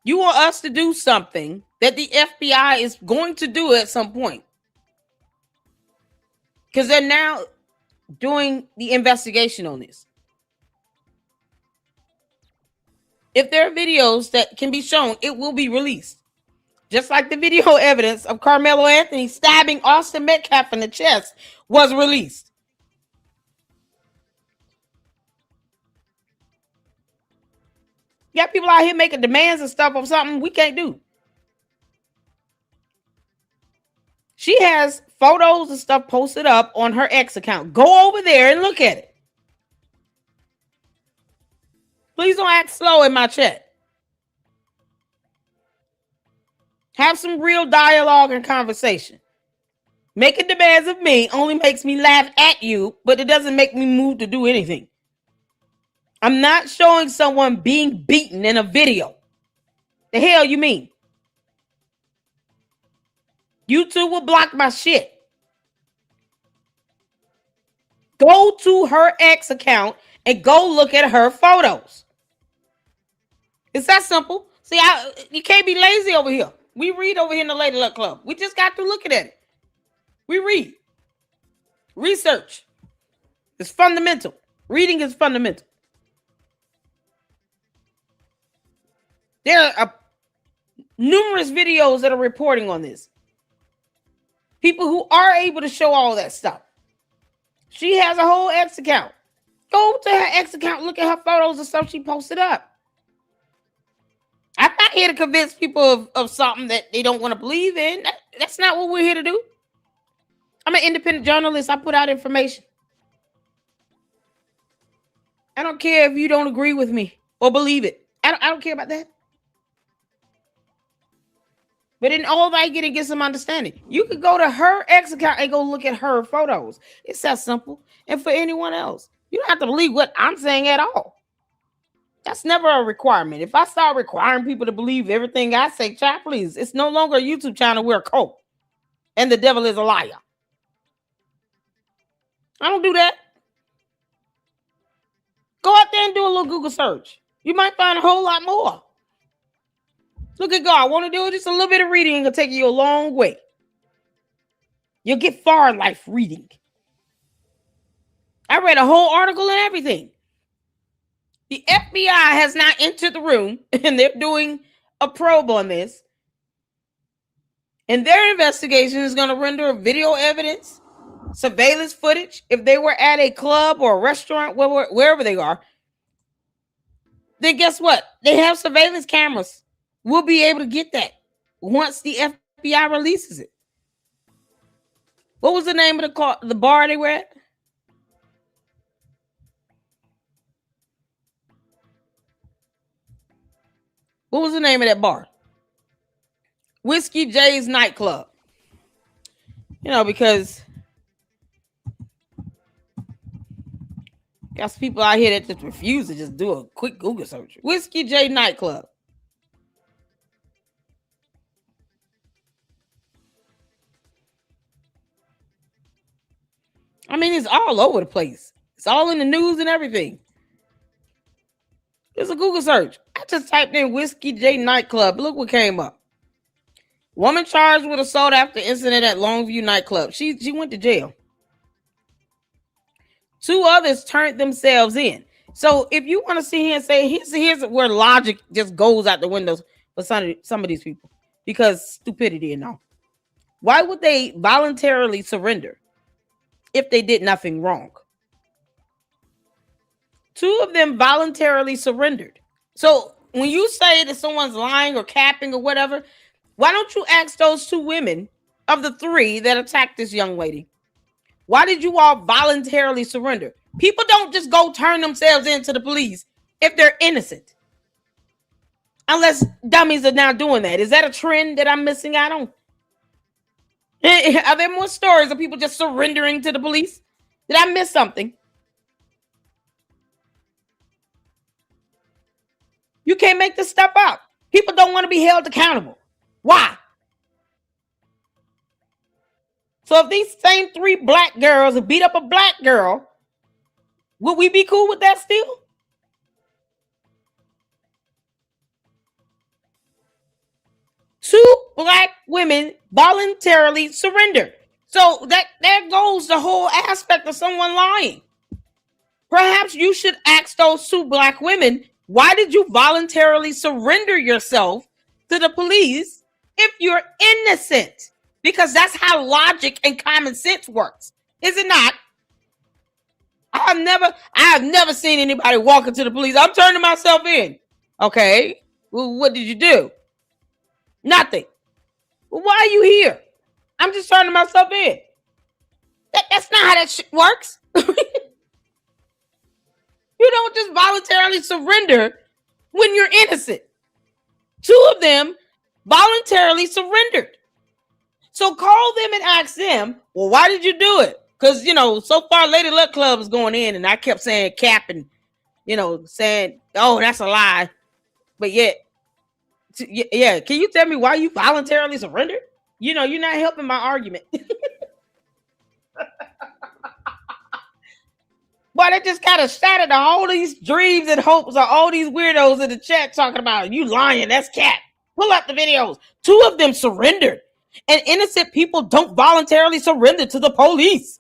You want us to do something that the FBI is going to do at some point. Because they're now doing the investigation on this. If there are videos that can be shown, it will be released. Just like the video evidence of Carmelo Anthony stabbing Austin Metcalf in the chest was released. You got people out here making demands and stuff of something we can't do. She has photos and stuff posted up on her X account. Go over there and look at it. Please don't act slow in my chat. Have some real dialogue and conversation. Making demands of me only makes me laugh at you, but it doesn't make me move to do anything. I'm not showing someone being beaten in a video. The hell you mean? YouTube will block my shit. Go to her X account and go look at her photos. It's that simple. See, you can't be lazy over here. We read over here in the Lady Luck Club. We just got to looking at it. We read. Research. It's fundamental. Reading is fundamental. There are numerous videos that are reporting on this. People who are able to show all that stuff. She has a whole X account. Go to her X account, look at her photos and stuff she posted up. I'm not here to convince people of something that they don't want to believe in. That's not what we're here to do. I'm an independent journalist. I put out information. I don't care if you don't agree with me or believe it. I don't care about that. But in all that, get some understanding. You could go to her X account and go look at her photos. It's that simple. And for anyone else, you don't have to believe what I'm saying at all. That's never a requirement. If I start requiring people to believe everything I say, child, please, it's no longer a YouTube channel. We're a cult. And the devil is a liar. I don't do that. Go out there and do a little Google search. You might find a whole lot more. Look at God. Want to do just a little bit of reading and it'll take you a long way. You'll get far in life reading. I read a whole article and everything. The FBI has now entered the room and they're doing a probe on this. And their investigation is going to render video evidence, surveillance footage. If they were at a club or a restaurant, wherever they are, then guess what? They have surveillance cameras. We'll be able to get that once the FBI releases it. What was the name of the bar they were at? What was the name of that bar? Whiskey J's nightclub. You know, because got some people out here that just refuse to just do a quick Google search. Whiskey J nightclub. I mean, it's all over the place. It's all in the news and everything. It's a Google search. I just typed in Whiskey J nightclub. Look what came up. Woman charged with assault after incident at Longview nightclub. She went to jail. 2 others turned themselves in. So if you want to sit here and say, here's where logic just goes out the windows for some of these people, because stupidity and all. Why would they voluntarily surrender? if they did nothing wrong. 2 of them voluntarily surrendered. So when you say that someone's lying or capping or whatever, why don't you ask those 2 women of the 3 that attacked this young lady? Why did you all voluntarily surrender? People don't just go turn themselves into the police if they're innocent. Unless dummies are now doing that. Is that a trend that I'm missing out on? Are there more stories of people just surrendering to the police? Did I miss something? You can't make this stuff up. People don't want to be held accountable. Why? So if these same 3 black girls beat up a black girl, would we be cool with that still? Two black women voluntarily surrendered. So there goes the whole aspect of someone lying. Perhaps you should ask those 2 black women, why did you voluntarily surrender yourself to the police if you're innocent? Because that's how logic and common sense works. Is it not? I have never seen anybody walk into the police. I'm turning myself in. Okay. Well, what did you do? Nothing. Well, why are you here? I'm just turning myself in. That's not how that shit works. You don't just voluntarily surrender when you're innocent. 2 of them voluntarily surrendered. So call them and ask them, well, why did you do it? Because, so far Lady Luck Club is going in and I kept saying cap and, saying, oh, that's a lie. But yet, yeah, can you tell me why you voluntarily surrendered? You're not helping my argument. Boy, that just kind of shattered all these dreams and hopes of all these weirdos in the chat talking about you lying. That's cat. Pull up the videos. 2 of them surrendered. And innocent people don't voluntarily surrender to the police.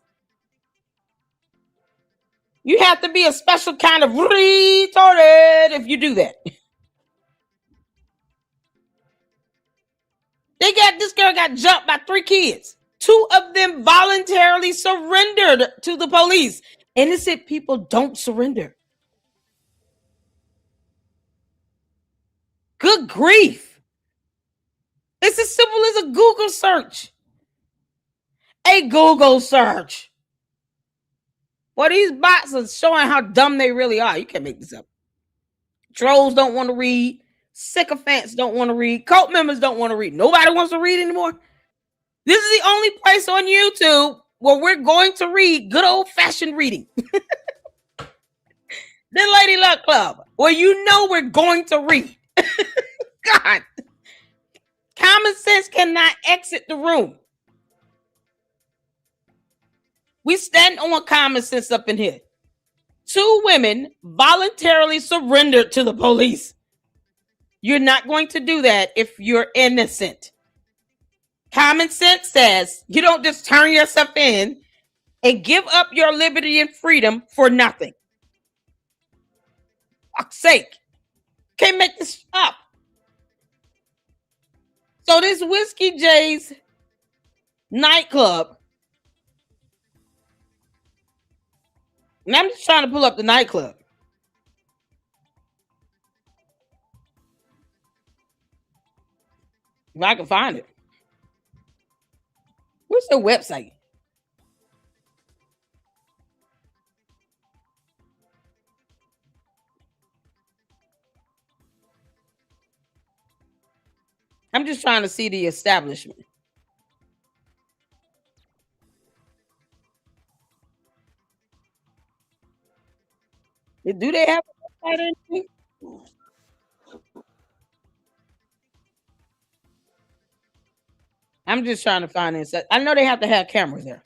You have to be a special kind of retarded if you do that. This girl got jumped by 3 kids. 2 of them voluntarily surrendered to the police. Innocent people don't surrender. Good grief. It's as simple as a Google search. A Google search. Well, these bots are showing how dumb they really are. You can't make this up. Trolls don't want to read. Sycophants don't want to read. Cult members don't want to read. Nobody wants to read anymore. This is the only place on YouTube where we're going to read good old-fashioned reading. The Lady Luck Club, where we're going to read. God. Common sense cannot exit the room. We stand on common sense up in here. 2 women voluntarily surrendered to the police. You're not going to do that if you're innocent. Common sense says you don't just turn yourself in and give up your liberty and freedom for nothing. For fuck's sake. Can't make this up. So this Whiskey J's nightclub, and I'm just trying to pull up the nightclub. If I can find it. Where's the website? I'm just trying to see the establishment. Do they have a website or anything? I'm just trying to find this. I know they have to have cameras there.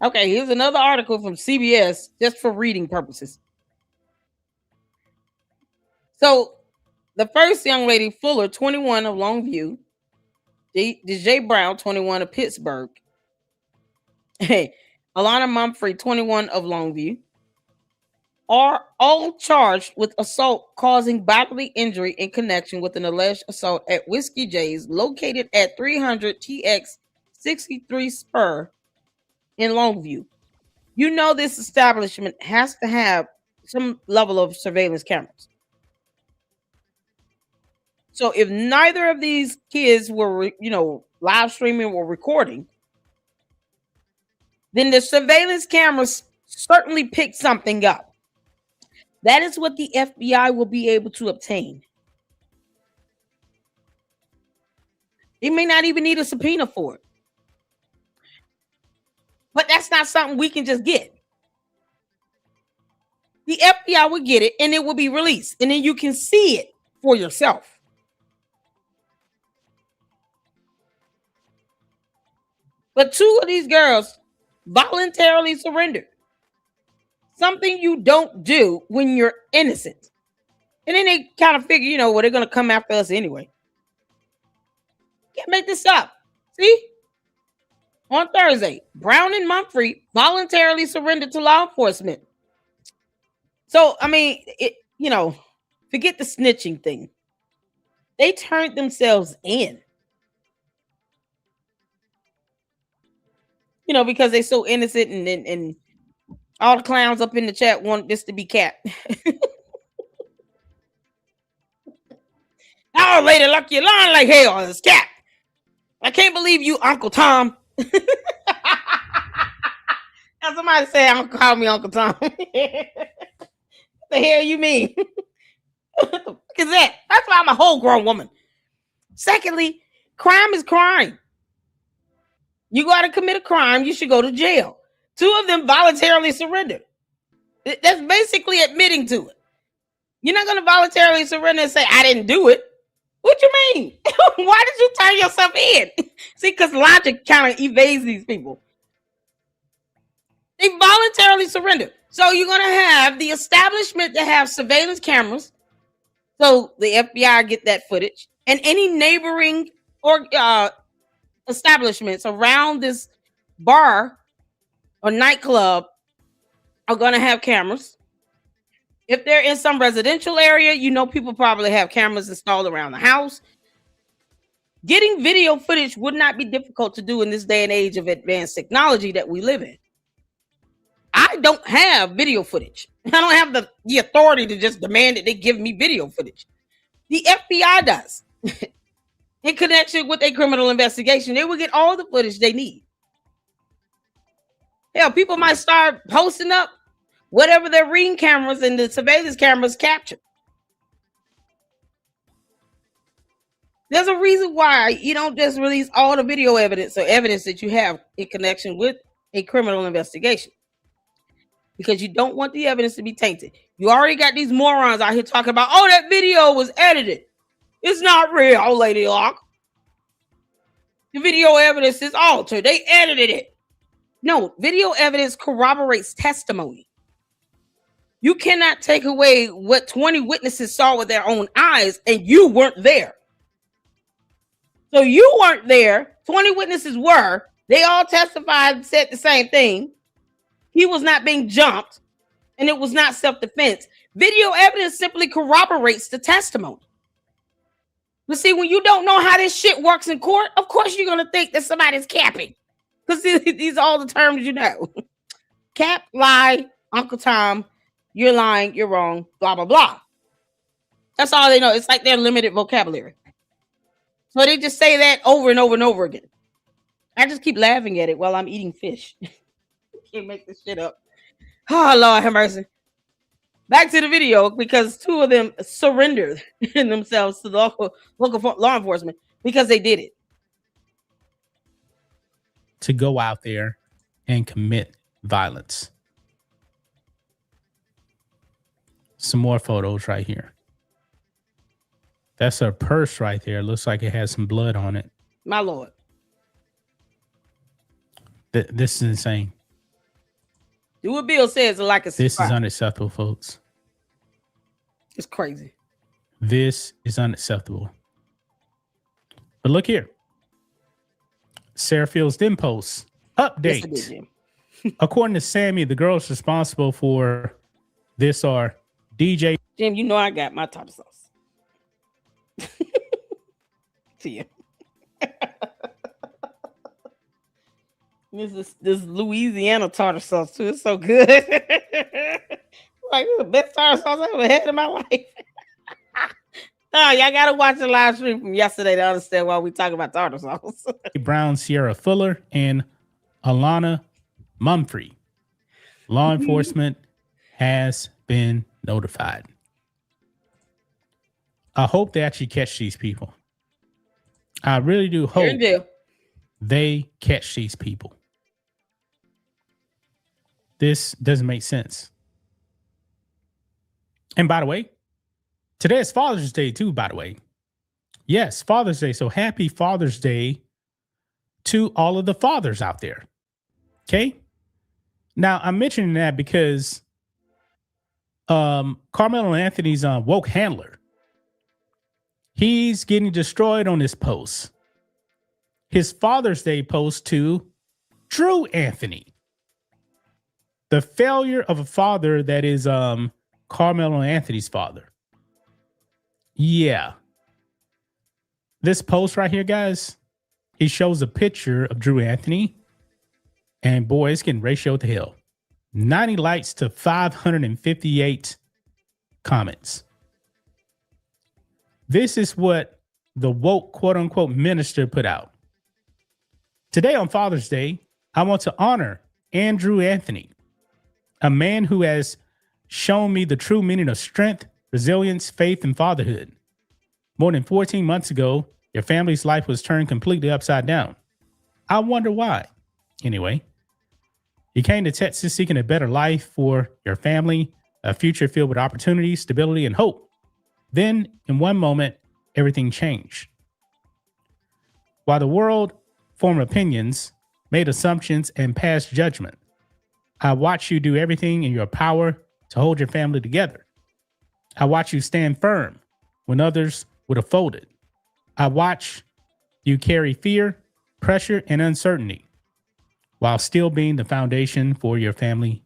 Okay, here's another article from CBS just for reading purposes. So the first young lady, Fuller, 21 of Longview, DJ Brown, 21 of Pittsburgh, hey, Alana Mumphrey, 21 of Longview, are all charged with assault causing bodily injury in connection with an alleged assault at Whiskey J's located at 300 TX 63 Spur in Longview. You know this establishment has to have some level of surveillance cameras. So if neither of these kids were, live streaming or recording, then the surveillance cameras certainly picked something up. That is what the FBI will be able to obtain. They may not even need a subpoena for it. But that's not something we can just get. The FBI will get it and it will be released. And then you can see it for yourself. But two of these girls voluntarily surrendered. Something you don't do when you're innocent. And then they kind of figure, they're going to come after us anyway. Can't make this up. See? On Thursday, Brown and Mumphrey voluntarily surrendered to law enforcement. So, forget the snitching thing. They turned themselves in. Because they're so innocent and all the clowns up in the chat want this to be Cap. Oh, lady, look, you're lying like hell. It's Cap. I can't believe you, Uncle Tom. Now somebody say, call me Uncle Tom. What the hell you mean? What the fuck is that? That's why I'm a whole grown woman. Secondly, crime is crime. You got to commit a crime, you should go to jail. Two of them voluntarily surrendered. That's basically admitting to it. You're not going to voluntarily surrender and say, I didn't do it. What you mean? Why did you turn yourself in? See, because logic kind of evades these people. They voluntarily surrendered. So you're going to have the establishment that have surveillance cameras. So the FBI get that footage. And any neighboring or establishments around this bar or nightclub are going to have cameras. If they're in some residential area, people probably have cameras installed around the house. Getting video footage would not be difficult to do in this day and age of advanced technology that we live in. I don't have video footage. I don't have the authority to just demand that they give me video footage. The FBI does. In connection with a criminal investigation, they will get all the footage they need. Hell, people might start posting up whatever their ring cameras and the surveillance cameras capture. There's a reason why you don't just release all the video evidence or evidence that you have in connection with a criminal investigation. Because you don't want the evidence to be tainted. You already got these morons out here talking about, oh, that video was edited. It's not real, Lady Locke. The video evidence is altered. They edited it. No, video evidence corroborates testimony. You cannot take away what 20 witnesses saw with their own eyes and you weren't there. So you weren't there. 20 witnesses were. They all testified and said the same thing. He was not being jumped and it was not self-defense. Video evidence simply corroborates the testimony. But see, when you don't know how this shit works in court, of course you're going to think that somebody's capping. Because these are all the terms you know. Cap, lie, Uncle Tom, you're lying, you're wrong, blah, blah, blah. That's all they know. It's like their limited vocabulary. So they just say that over and over and over again. I just keep laughing at it while I'm eating fish. Can't make this shit up. Oh, Lord have mercy. Back to the video, because two of them surrendered themselves to the local law enforcement because they did it. To go out there and commit violence. Some more photos right here. That's her purse right there. Looks like it has some blood on it. My Lord. This is insane. Do what Bill says, like a This is unacceptable, folks. It's crazy. This is unacceptable. But look here. Sarah Fields then posts update. Yes, According to Sammy, the girls responsible for This are DJ Jim, you know I got my tartar sauce. To you. This Louisiana tartar sauce too. It's so good. Like the best tartar sauce I ever had in my life. Oh, y'all gotta watch the live stream from yesterday to understand why we talking about tartar sauce. Brown, Sierra Fuller, and Alana Mumphrey. Law enforcement has been notified. I hope they actually catch these people. I really do hope they catch these people. This doesn't make sense. And by the way, today is Father's Day too, by the way. Yes, Father's Day. So happy Father's Day to all of the fathers out there. Okay? Now, I'm mentioning that because Karmelo Anthony's woke handler, he's getting destroyed on this post. His Father's Day post to Drew Anthony. The failure of a father that is Karmelo Anthony's father. Yeah. This post right here, guys, he shows a picture of Drew Anthony. And boy, it's getting ratioed to hell. 90 likes to 558 comments. This is what the woke quote unquote minister put out. Today on Father's Day, I want to honor Andrew Anthony, a man who has shown me the true meaning of strength, resilience, faith, and fatherhood. More than 14 months ago, your family's life was turned completely upside down. I wonder why. Anyway, you came to Texas seeking a better life for your family, a future filled with opportunity, stability, and hope. Then, in one moment, everything changed. While the world formed opinions, made assumptions, and passed judgment, I watched you do everything in your power to hold your family together. I watched you stand firm when others would have folded. I watched you carry fear, pressure, and uncertainty while still being the foundation for your family,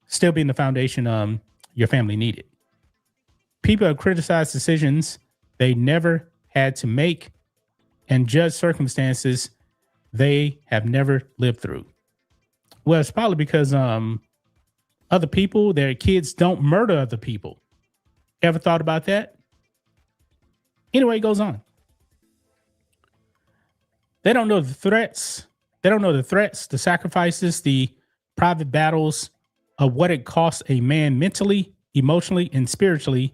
still being the foundation your family needed. People have criticized decisions they never had to make and judge circumstances they have never lived through. Well, it's probably because other people, their kids don't murder other people. Ever thought about that? Anyway, it goes on. They don't know the threats. They don't know the threats, the sacrifices, the private battles of what it costs a man mentally, emotionally, and spiritually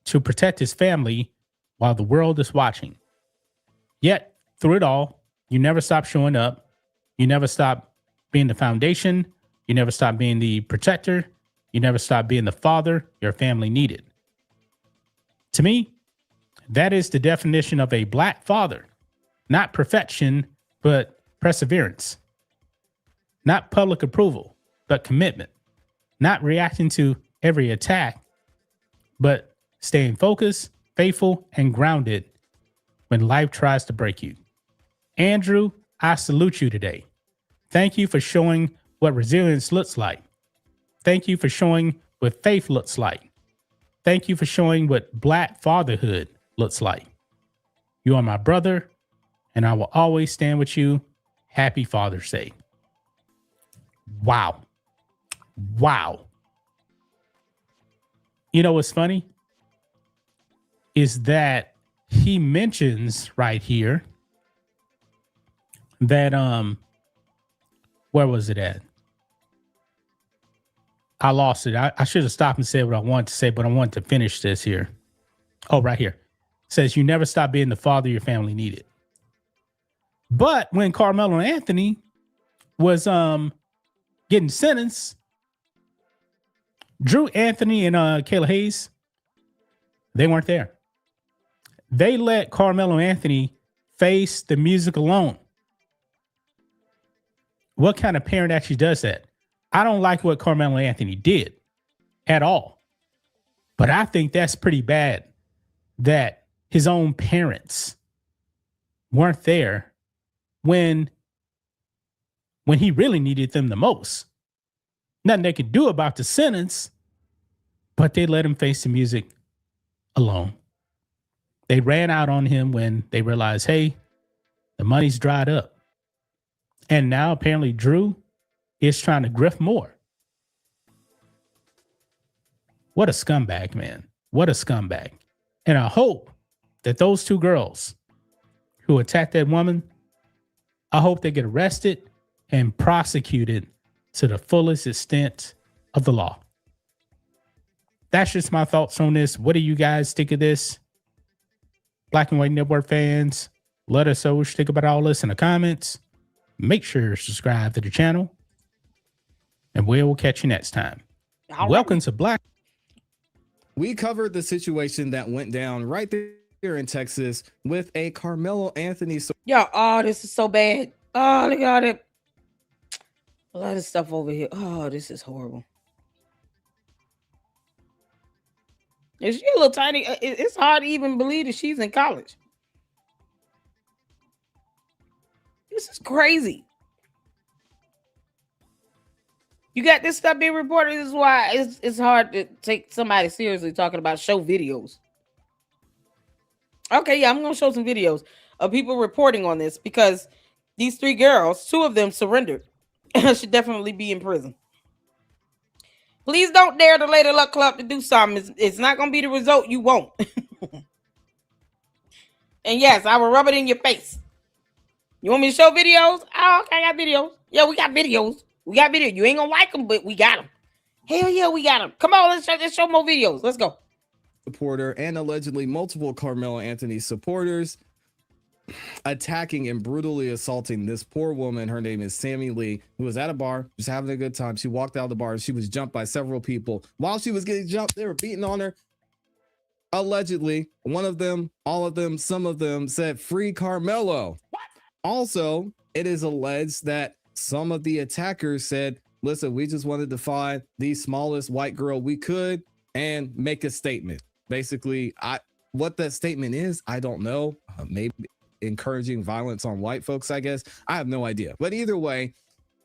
to protect his family while the world is watching. Yet, through it all, you never stop showing up. You never stop being the foundation. You never stop being the protector. You never stop being the father your family needed. To me, that is the definition of a Black father. Not perfection, but perseverance. Not public approval, but commitment. Not reacting to every attack, but staying focused, faithful, and grounded when life tries to break you. Andrew, I salute you today. Thank you for showing what resilience looks like. Thank you for showing what faith looks like. Thank you for showing what Black fatherhood looks like. You are my brother, and I will always stand with you. Happy Father's Day. Wow. Wow. You know what's funny? Is that he mentions right here that, where was it at? I lost it. I should have stopped and said what I wanted to say, but I wanted to finish this here. Oh, right here. It says, you never stop being the father your family needed. But when Karmelo Anthony was getting sentenced, Drew Anthony and Kayla Hayes, they weren't there. They let Karmelo Anthony face the music alone. What kind of parent actually does that? I don't like what Karmelo Anthony did at all. But I think that's pretty bad that his own parents weren't there when he really needed them the most. Nothing they could do about the sentence, but they let him face the music alone. They ran out on him when they realized, hey, the money's dried up. And now apparently Drew is trying to grift more. What a scumbag, man. What a scumbag. And I hope that those two girls who attacked that woman, I hope they get arrested and prosecuted to the fullest extent of the law. That's just my thoughts on this. What do you guys think of this? Black and White Network fans, let us know what you think about all this in the comments. Make sure to subscribe to the channel. And we will catch you next time. Welcome to Black. We covered the situation that went down right there in Texas with a Karmelo Anthony. Yo, oh, this is so bad. Oh, look at it. A lot of stuff over here. Oh, this is horrible. Is she a little tiny? It's hard to even believe that she's in college. This is crazy. You got this stuff being reported. This is why it's hard to take somebody seriously talking about show videos. Okay, yeah, I'm going to show some videos of people reporting on this because these three girls, two of them surrendered. Should definitely be in prison. Please don't dare the Lady Luck Club to do something. It's not going to be the result you want. And yes, I will rub it in your face. You want me to show videos? Oh, okay, I got videos. Yeah, we got videos. We got videos. You ain't going to like them, but we got them. Hell yeah, we got them. Come on, let's show more videos. Let's go. Supporter and allegedly multiple Karmelo Anthony supporters attacking and brutally assaulting this poor woman. Her name is Sammy Lee, who was at a bar, just having a good time. She walked out of the bar and she was jumped by several people. While she was getting jumped, they were beating on her. Allegedly, one of them, all of them, some of them said, "Free Karmelo." What? Also, it is alleged that some of the attackers said, listen, we just wanted to find the smallest white girl we could and make a statement. Basically, what that statement is, I don't know. Maybe encouraging violence on white folks, I guess. I have no idea. But either way,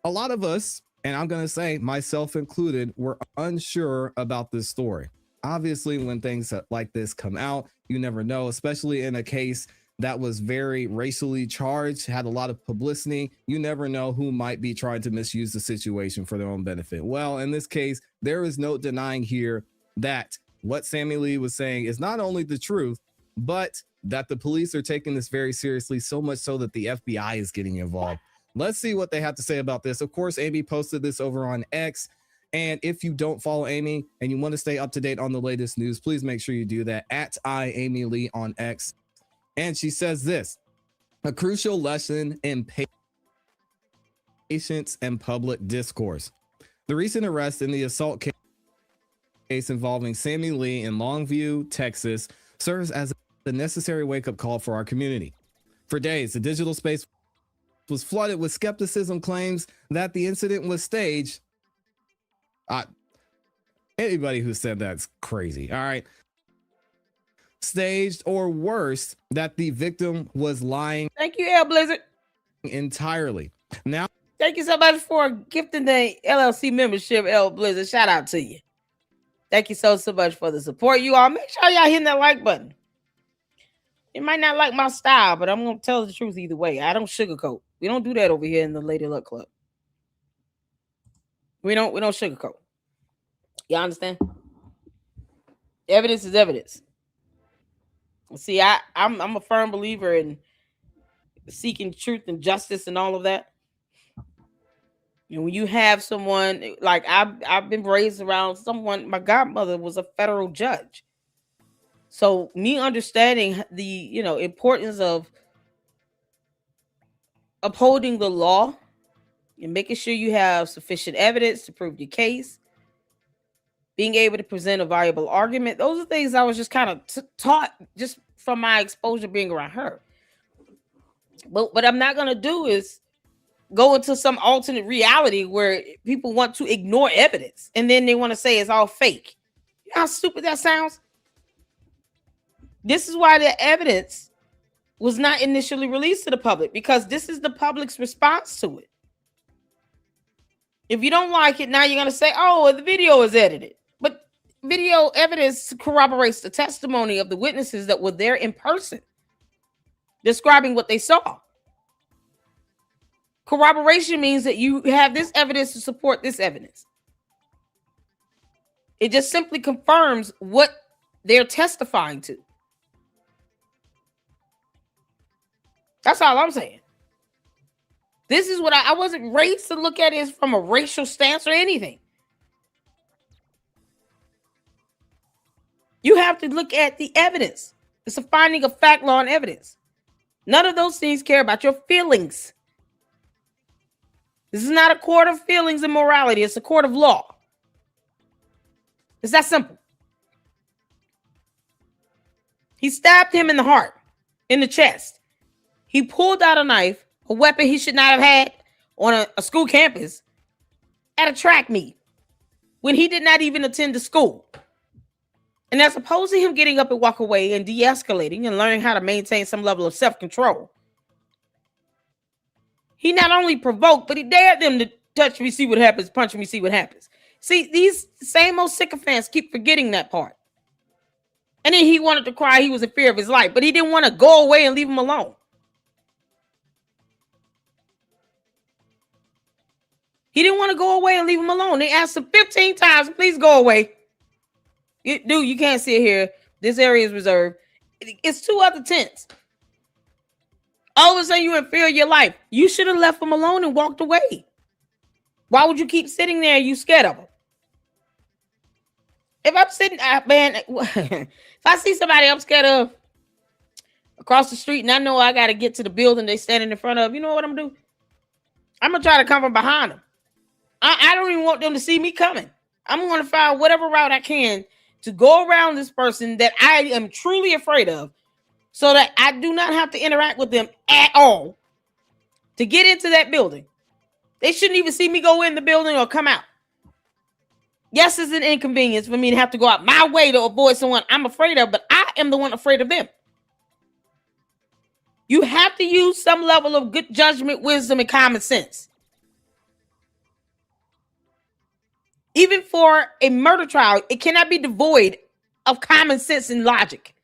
a lot of us, and I'm going to say myself included, were unsure about this story. Obviously, when things like this come out, you never know, especially in a case that was very racially charged, had a lot of publicity. You never know who might be trying to misuse the situation for their own benefit. Well, in this case, there is no denying here that what Sammy Lee was saying is not only the truth, but that the police are taking this very seriously, so much so that the FBI is getting involved. Let's see what they have to say about this. Of course, Amy posted this over on X. And if you don't follow Amy and you want to stay up to date on the latest news, please make sure you do that at @IamyLee on X. And she says this: a crucial lesson in patience and public discourse. The recent arrest in the assault case involving Sammy Lee in Longview, Texas, serves as the necessary wake-up call for our community. For days, the digital space was flooded with skepticism claims that the incident was staged. Anybody who said that's crazy. All right. Staged, or worse, that the victim was lying. Thank you, L Blizzard. Entirely. Now, thank you so much for gifting the LLC membership, L Blizzard. Shout out to you. Thank you so much for the support, you all. Make sure y'all hitting that like button. You might not like my style, but I'm gonna tell the truth either way. I don't sugarcoat. We don't do that over here in the Lady Luck Club. We don't sugarcoat. You understand? Evidence is evidence. See, I'm a firm believer in seeking truth and justice and all of that. And when you have someone like I've been raised around someone, my godmother was a federal judge. So me understanding the, importance of upholding the law and making sure you have sufficient evidence to prove your case, being able to present a viable argument, those are things I was just kind of taught just from my exposure being around her. But what I'm not going to do is go into some alternate reality where people want to ignore evidence and then they want to say it's all fake. You know how stupid that sounds? This is why the evidence was not initially released to the public, because this is the public's response to it. If you don't like it, now you're going to say, oh, the video is edited. But video evidence corroborates the testimony of the witnesses that were there in person, describing what they saw. Corroboration means that you have this evidence to support this evidence. It just simply confirms what they're testifying to. That's all I'm saying. This is what I wasn't raised to look at it from a racial stance or anything. You have to look at the evidence. It's a finding of fact, law, and evidence. None of those things care about your feelings. This is not a court of feelings and morality. It's a court of law. It's that simple. He stabbed him in the heart, in the chest. He pulled out a knife, a weapon he should not have had on a school campus, at a track meet when he did not even attend the school. And as opposed to him getting up and walk away and de-escalating and learning how to maintain some level of self-control, he not only provoked, but he dared them to touch me, see what happens, punch me, see what happens. See, these same old sycophants keep forgetting that part. And then he wanted to cry. He was in fear of his life, but he didn't want to go away and leave him alone. He didn't want to go away and leave him alone. They asked him 15 times, please go away. Dude, you can't sit here. This area is reserved. It's 2 other tents. All of a sudden, you're in fear of your life. You should have left him alone and walked away. Why would you keep sitting there? You scared of him? If I'm sitting, man, if I see somebody I'm scared of across the street and I know I got to get to the building they standing in front of, you know what I'm going to do? I'm going to try to come from behind them. I don't even want them to see me coming. I'm going to find whatever route I can to go around this person that I am truly afraid of so that I do not have to interact with them at all to get into that building. They shouldn't even see me go in the building or come out. Yes, it's an inconvenience for me to have to go out my way to avoid someone I'm afraid of, but I am the one afraid of them. You have to use some level of good judgment, wisdom, and common sense. Even for a murder trial, it cannot be devoid of common sense and logic.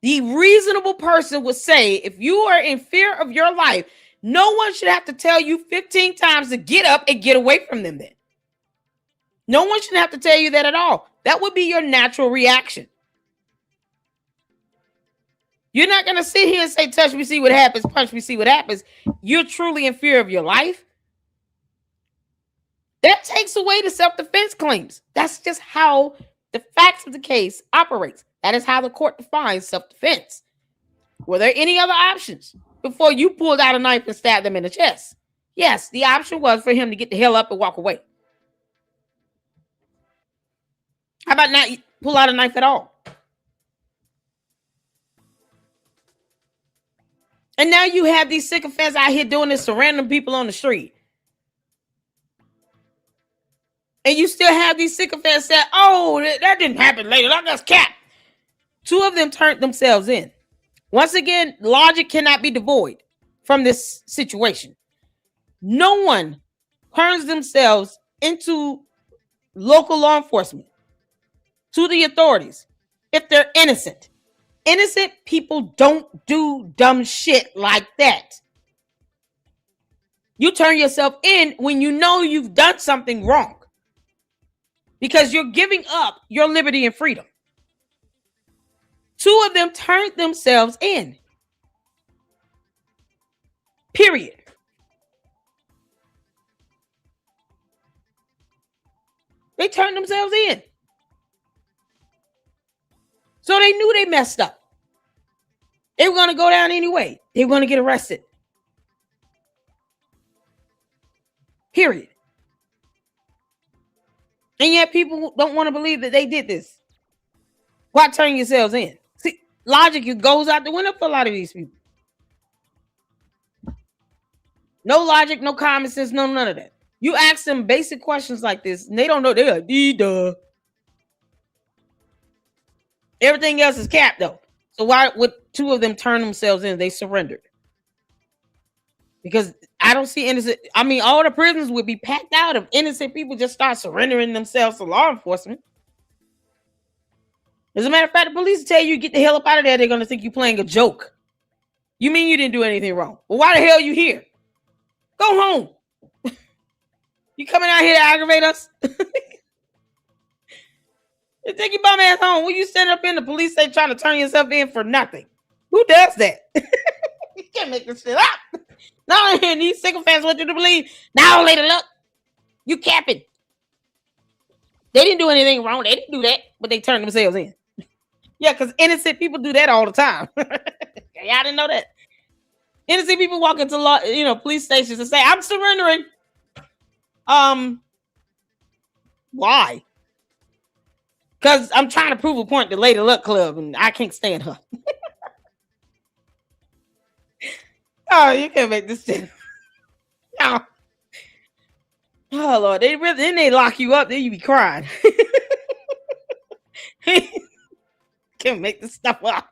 The reasonable person would say, if you are in fear of your life, no one should have to tell you 15 times to get up and get away from them then. No one should have to tell you that at all. That would be your natural reaction. You're not going to sit here and say, touch me, see what happens, punch me, see what happens. You're truly in fear of your life. That takes away the self-defense claims. That's just how the facts of the case operates. That is how the court defines self-defense. Were there any other options before you pulled out a knife and stabbed them in the chest? Yes, the option was for him to get the hell up and walk away. How about not pull out a knife at all? And now you have these sycophants out here doing this to random people on the street. And you still have these sycophants say, oh, that didn't happen later. That's cap. 2 of them turned themselves in. Once again, logic cannot be devoid from this situation. No one turns themselves into local law enforcement, to the authorities, if they're innocent. Innocent people don't do dumb shit like that. You turn yourself in when you know you've done something wrong, because you're giving up your liberty and freedom. 2 of them turned themselves in. Period. They turned themselves in. So they knew they messed up. They were going to go down anyway. They were going to get arrested. Period. And yet people don't want to believe that they did this. Why turn yourselves in? See, logic goes out the window for a lot of these people. No logic, no common sense, no none of that. You ask them basic questions like this, and they don't know. They're like, duh. Everything else is capped, though. So why would 2 of them turn themselves in? They surrendered. because I don't see innocent. I mean, all the prisons would be packed out if innocent people just start surrendering themselves to law enforcement. As a matter of fact, the police tell you get the hell up out of there. They're gonna think you're playing a joke. You mean you didn't do anything wrong? Well, why the hell are you here? Go home. You coming out here to aggravate us? You take your bum ass home. When you stand up in the police station trying to turn yourself in for nothing? Who does that? You can't make this shit up. Now these sycophants want you to believe. Now later, look, you capping. They didn't do anything wrong. They didn't do that, but they turned themselves in. Yeah, because innocent people do that all the time. Y'all didn't know that. Innocent people walk into law, police stations and say, "I'm surrendering." Why? Because I'm trying to prove a point to Lady Luck Club, and I can't stand her. Oh, you can't make this shit. Oh. Oh Lord, then they lock you up, then you be crying. Can't make this stuff up.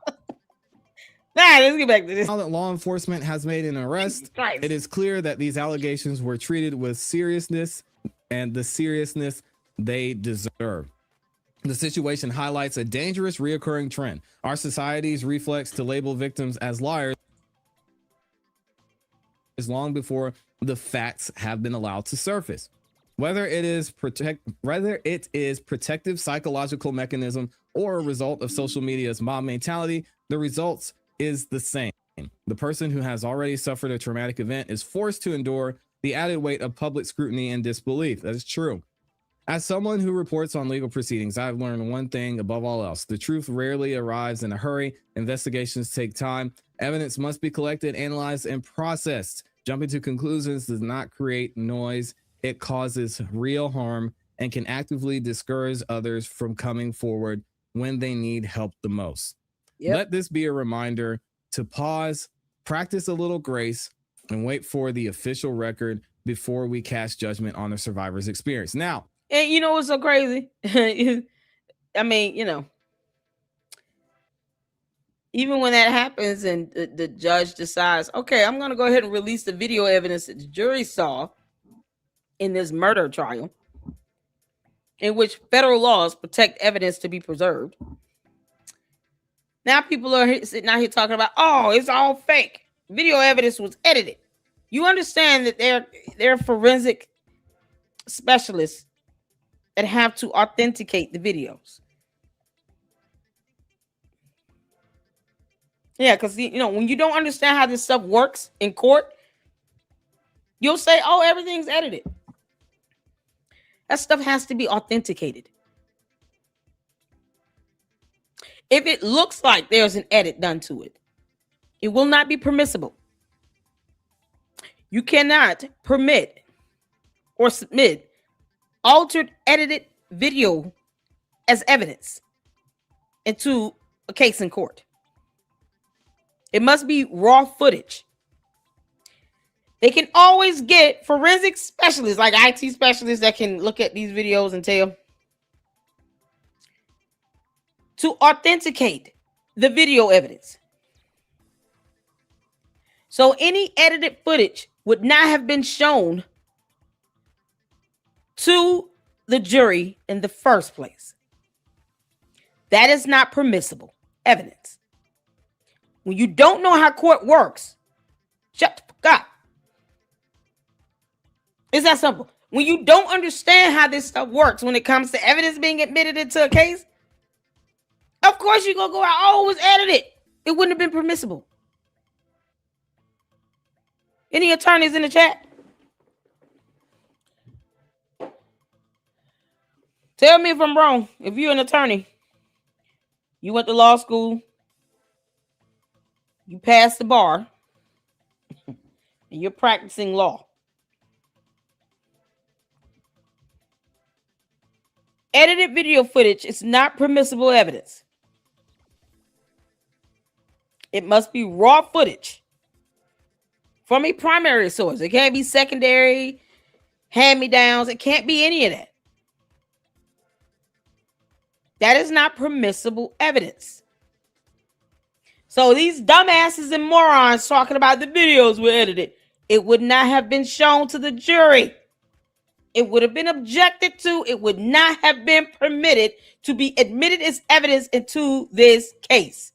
Nah, let's get back to this. Now that law enforcement has made an arrest, it is clear that these allegations were treated with seriousness and the seriousness they deserve. The situation highlights a dangerous reoccurring trend. Our society's reflex to label victims as liars is long before the facts have been allowed to surface. Whether it is protective psychological mechanism or a result of social media's mob mentality, the results is the same. The person who has already suffered a traumatic event is forced to endure the added weight of public scrutiny and disbelief. That is true. As someone who reports on legal proceedings, I've learned one thing above all else. The truth rarely arrives in a hurry. Investigations take time. Evidence must be collected, analyzed, and processed. Jumping to conclusions does not create noise. It causes real harm and can actively discourage others from coming forward when they need help the most. Yep. Let this be a reminder to pause, practice a little grace, and wait for the official record before we cast judgment on the survivor's experience. Now, and you know what's so crazy? I mean, even when that happens and the judge decides, okay, I'm going to go ahead and release the video evidence that the jury saw in this murder trial, in which federal laws protect evidence to be preserved. Now people are sitting out here talking about, oh, it's all fake. Video evidence was edited. You understand that they're forensic specialists that have to authenticate the videos. Yeah, because when you don't understand how this stuff works in court, you'll say, oh, everything's edited. That stuff has to be authenticated. If it looks like there's an edit done to it, it will not be permissible. You cannot permit or submit altered, edited video as evidence into a case in court. It must be raw footage. They can always get forensic specialists, like IT specialists, that can look at these videos and tell to authenticate the video evidence. So any edited footage would not have been shown to the jury in the first place. That is not permissible evidence. When you don't know how court works, shut the fuck up. It's that simple. When you don't understand how this stuff works when it comes to evidence being admitted into a case, of course you're going to go out, oh, it was edited. It wouldn't have been permissible. Any attorneys in the chat? Tell me if I'm wrong. If you're an attorney, you went to law school, you passed the bar, and you're practicing law. Edited video footage is not permissible evidence. It must be raw footage from a primary source. It can't be secondary, hand-me-downs. It can't be any of that. That is not permissible evidence. So these dumbasses and morons talking about the videos were edited. it would not have been shown to the jury. It would have been objected to. It would not have been permitted to be admitted as evidence into this case.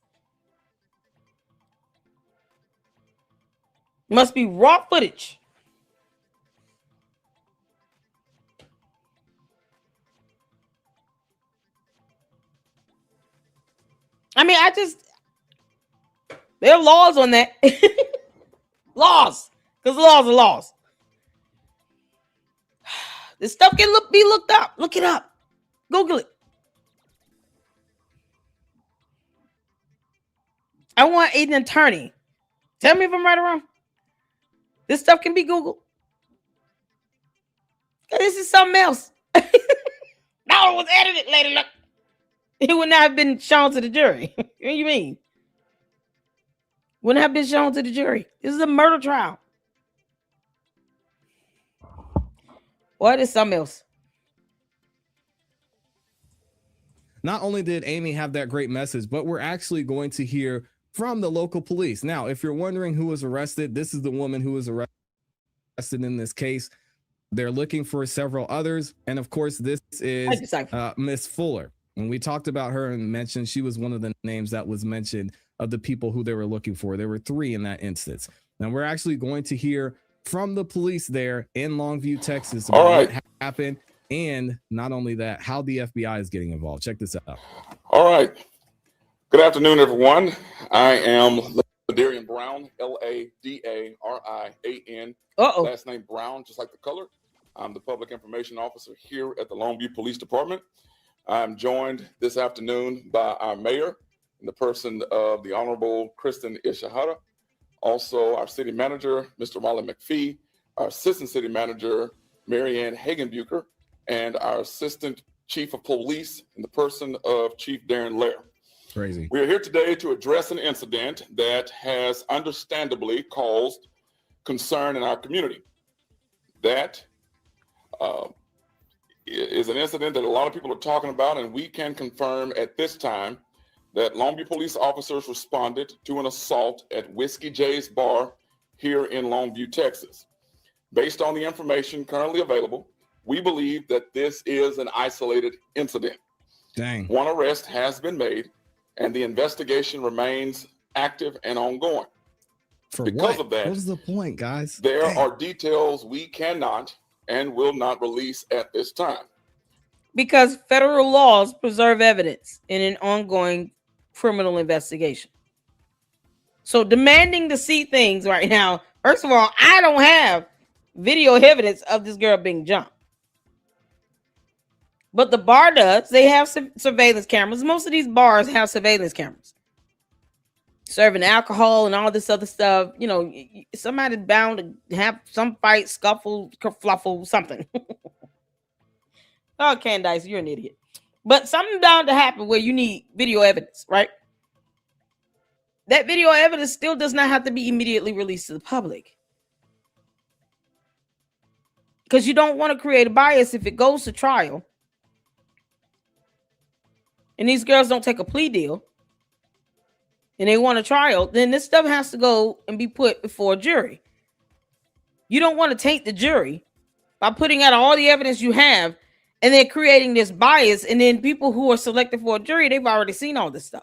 Must be raw footage. I mean, there are laws on that. Laws. Because laws are laws. This stuff can be looked up. Look it up. Google it. I want an attorney. Tell me if I'm right or wrong. This stuff can be Googled. This is something else. No, it was edited later. Look. It would not have been shown to the jury. What do you mean? Wouldn't have been shown to the jury. This is a murder trial. What is something else? Not only did Amy have that great message, but we're actually going to hear from the local police. Now, if you're wondering who was arrested, this is the woman who was arrested in this case. They're looking for several others. And of course, this is Miss Fuller. When we talked about her and mentioned she was one of the names that was mentioned of the people who they were looking for. There were 3 in that instance. Now we're actually going to hear from the police there in Longview, Texas about what happened. And not only that, how the FBI is getting involved. Check this out. All right. Good afternoon, everyone. I am Ladarian Brown, Ladarian. Last name Brown, just like the color. I'm the public information officer here at the Longview Police Department. I'm joined this afternoon by our mayor in the person of the Honorable Kristen Ishihara. Also, our city manager, Mr. Molly McPhee, our assistant city manager, Marianne Hagenbucher, and our assistant chief of police in the person of Chief Darren Lair. Crazy. We are here today to address an incident that has understandably caused concern in our community. That is an incident that a lot of people are talking about, and we can confirm at this time that Longview police officers responded to an assault at Whiskey J's Bar here in Longview, Texas. Based on the information currently available, we believe that this is an isolated incident. Dang. One arrest has been made, and the investigation remains active and ongoing. Because of that, what is the point, guys? There are details we cannot and will not release at this time. Because federal laws preserve evidence in an ongoing criminal investigation. So demanding to see things right now, first of all, I don't have video evidence of this girl being jumped. But the bar does. They have surveillance cameras. Most of these bars have surveillance cameras. Serving alcohol and all this other stuff. You know, somebody's bound to have some fight, scuffle, kerfluffle, something. Oh, Candice, you're an idiot. But something bound to happen where you need video evidence, right? That video evidence still does not have to be immediately released to the public. Because you don't want to create a bias if it goes to trial. And these girls don't take a plea deal. And they want a trial, then this stuff has to go and be put before a jury. You don't want to taint the jury by putting out all the evidence you have and then creating this bias. And then people who are selected for a jury, they've already seen all this stuff.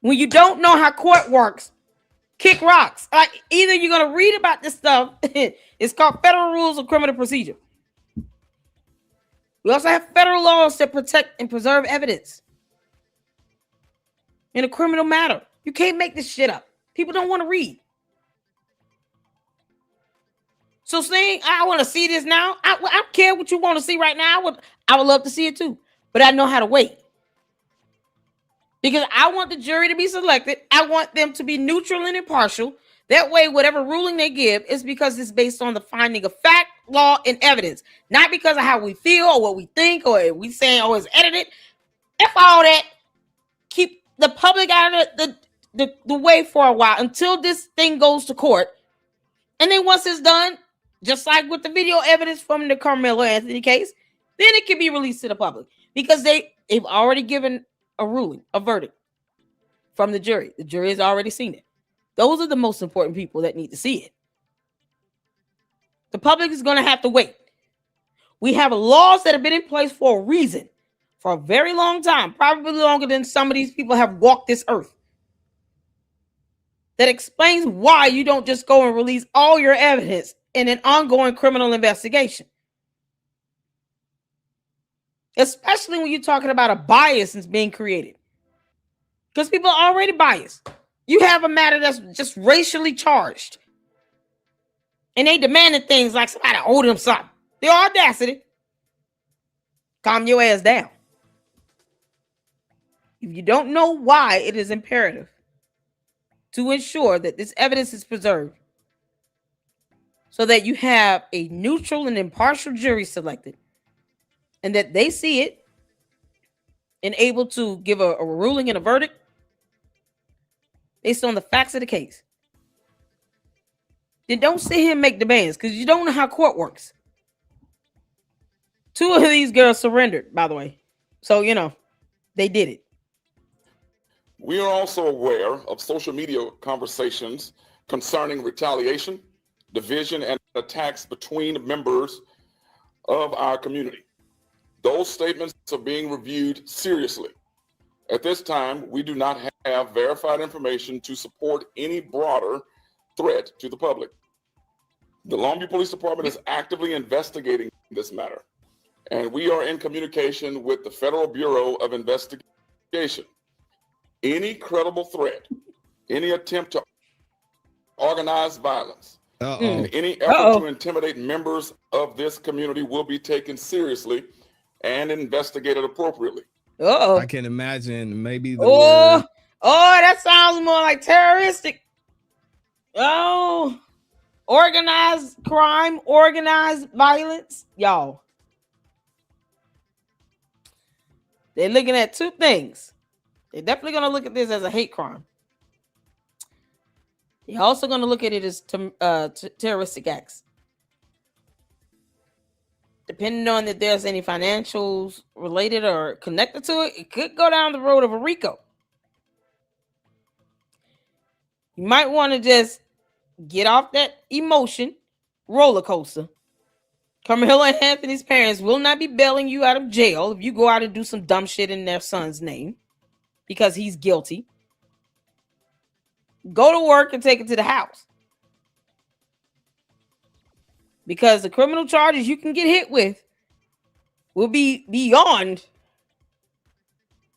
When you don't know how court works, kick rocks. Like either you're going to read about this stuff. It's called Federal Rules of Criminal Procedure. We also have federal laws that protect and preserve evidence in a criminal matter. You can't make this shit up. People don't want to read. So saying, I want to see this now, I don't care what you want to see right now. I would love to see it too. But I know how to wait. Because I want the jury to be selected. I want them to be neutral and impartial. That way, whatever ruling they give is because it's based on the finding of fact, law, and evidence. Not because of how we feel or what we think or we saying, oh, it's edited. If all that, keep the public out of the way for a while until this thing goes to court. And then once it's done, just like with the video evidence from the Karmelo Anthony case, then it can be released to the public because they've already given a ruling, a verdict from the jury. The jury has already seen it. Those are the most important people that need to see it. The public is going to have to wait. We have laws that have been in place for a reason, for a very long time, probably longer than some of these people have walked this earth, that explains why you don't just go and release all your evidence in an ongoing criminal investigation. Especially when you're talking about a bias that's being created. Because people are already biased. You have a matter that's just racially charged. And they demanded things like somebody owe them something. The audacity. Calm your ass down. If you don't know why it is imperative to ensure that this evidence is preserved so that you have a neutral and impartial jury selected and that they see it and able to give a ruling and a verdict based on the facts of the case, then don't sit here and make demands because you don't know how court works. 2 of these girls surrendered, by the way. So, they did it. We are also aware of social media conversations concerning retaliation, division, and attacks between members of our community. Those statements are being reviewed seriously. At this time, we do not have verified information to support any broader threat to the public. The Longview Police Department is actively investigating this matter, and we are in communication with the Federal Bureau of Investigation. Any credible threat, any attempt to organize violence, and any effort to intimidate members of this community will be taken seriously and investigated appropriately. I can imagine maybe the word. That sounds more like terroristic. Organized crime, organized violence. Y'all. They're looking at 2 things. They're definitely going to look at this as a hate crime. They're also going to look at it as terroristic acts. Depending on if there's any financials related or connected to it, it could go down the road of a RICO. You might want to just get off that emotion roller coaster. Karmelo and Anthony's parents will not be bailing you out of jail if you go out and do some dumb shit in their son's name because he's guilty. Go to work and take it to the house. Because the criminal charges you can get hit with will be beyond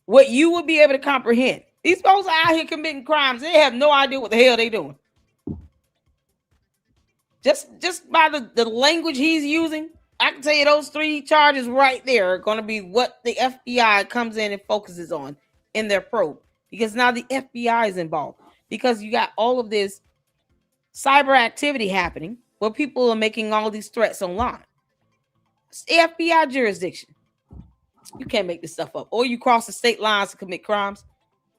what you will be able to comprehend. These folks are out here committing crimes. They have no idea what the hell they're doing. Just by the language he's using, I can tell you those 3 charges right there are going to be what the FBI comes in and focuses on in their probe. Because now the FBI is involved. Because you got all of this cyber activity happening where people are making all these threats online. It's the FBI jurisdiction. You can't make this stuff up. Or you cross the state lines to commit crimes.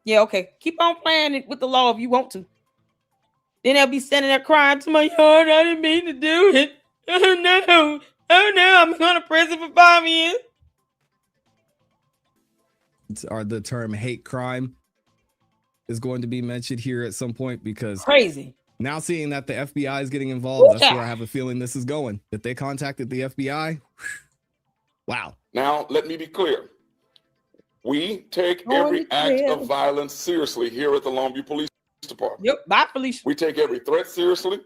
Yeah, okay. Keep on playing with the law if you want to. Then they'll be standing there crying to my yard. I didn't mean to do it. Oh no. I'm going to prison for 5 years. Or the term hate crime is going to be mentioned here at some point because crazy. Now seeing that the FBI is getting involved, that's where I have a feeling this is going. If they contacted the FBI, wow. Now, let me be clear. We take every act of violence seriously here at the Longview Police Department. Yep, bye, Felicia. We take every threat seriously.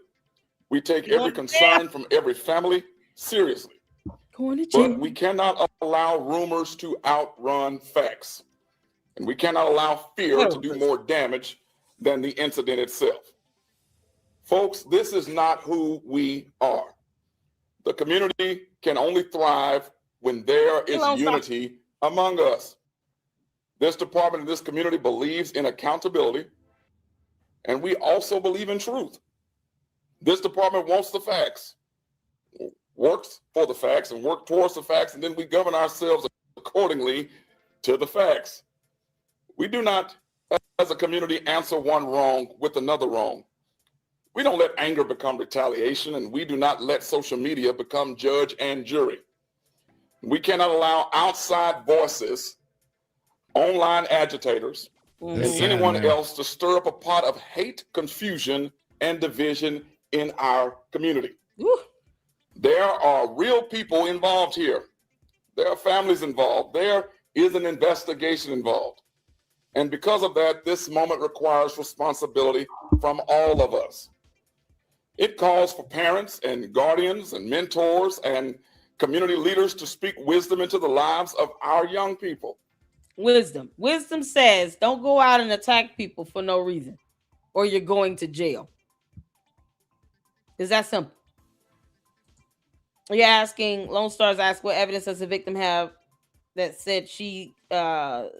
We take every concern from every family seriously. But we cannot allow rumors to outrun facts. And we cannot allow fear to do more damage than the incident itself. Folks, this is not who we are. The community can only thrive when there is unity among us. This department and this community believes in accountability, and we also believe in truth. This department wants the facts, works for the facts, and works towards the facts, and then we govern ourselves accordingly to the facts. We do not, as a community, answer one wrong with another wrong. We don't let anger become retaliation, and we do not let social media become judge and jury. We cannot allow outside voices, online agitators, and It's sad, anyone man. else to stir up a pot of hate, confusion, and division in our community. Woo. There are real people involved here. There are families involved. There is an investigation involved. And because of that, this moment requires responsibility from all of us. It calls for parents and guardians and mentors and community leaders to speak wisdom into the lives of our young people. Wisdom. Wisdom says don't go out and attack people for no reason, or you're going to jail. Is that simple? You're asking, Lone Star's asked what evidence does the victim have that said she have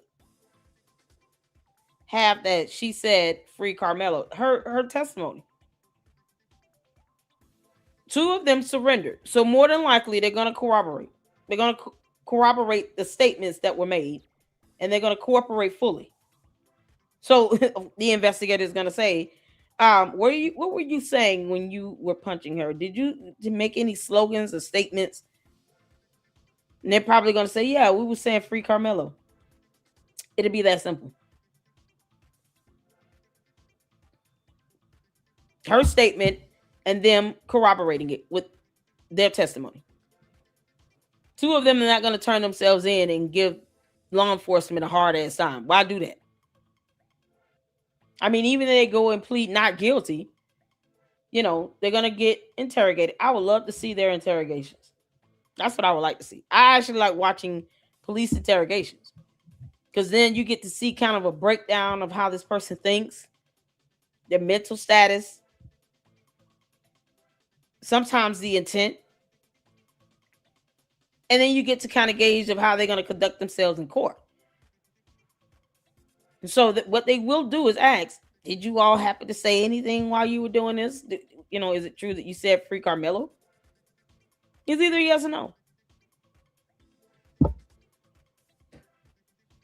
that she said free Karmelo. Her testimony. 2 of them surrendered. So more than likely they're going to corroborate. They're going to corroborate the statements that were made, and they're going to cooperate fully. So the investigator is going to say, what were you saying when you were punching her? Did you make any slogans or statements? And they're probably going to say, yeah, we were saying free Karmelo. It'll be that simple. Her statement and them corroborating it with their testimony. 2 of them are not going to turn themselves in and give law enforcement a hard ass time. Why do that? I mean, even if they go and plead not guilty, they're going to get interrogated. I would love to see their interrogations. That's what I would like to see. I actually like watching police interrogations, because then you get to see kind of a breakdown of how this person thinks, their mental status, sometimes the intent, and then you get to kind of gauge of how they're going to conduct themselves in court. And so what they will do is ask, did you all happen to say anything while you were doing this? Is it true that you said free Karmelo? It's either yes or no.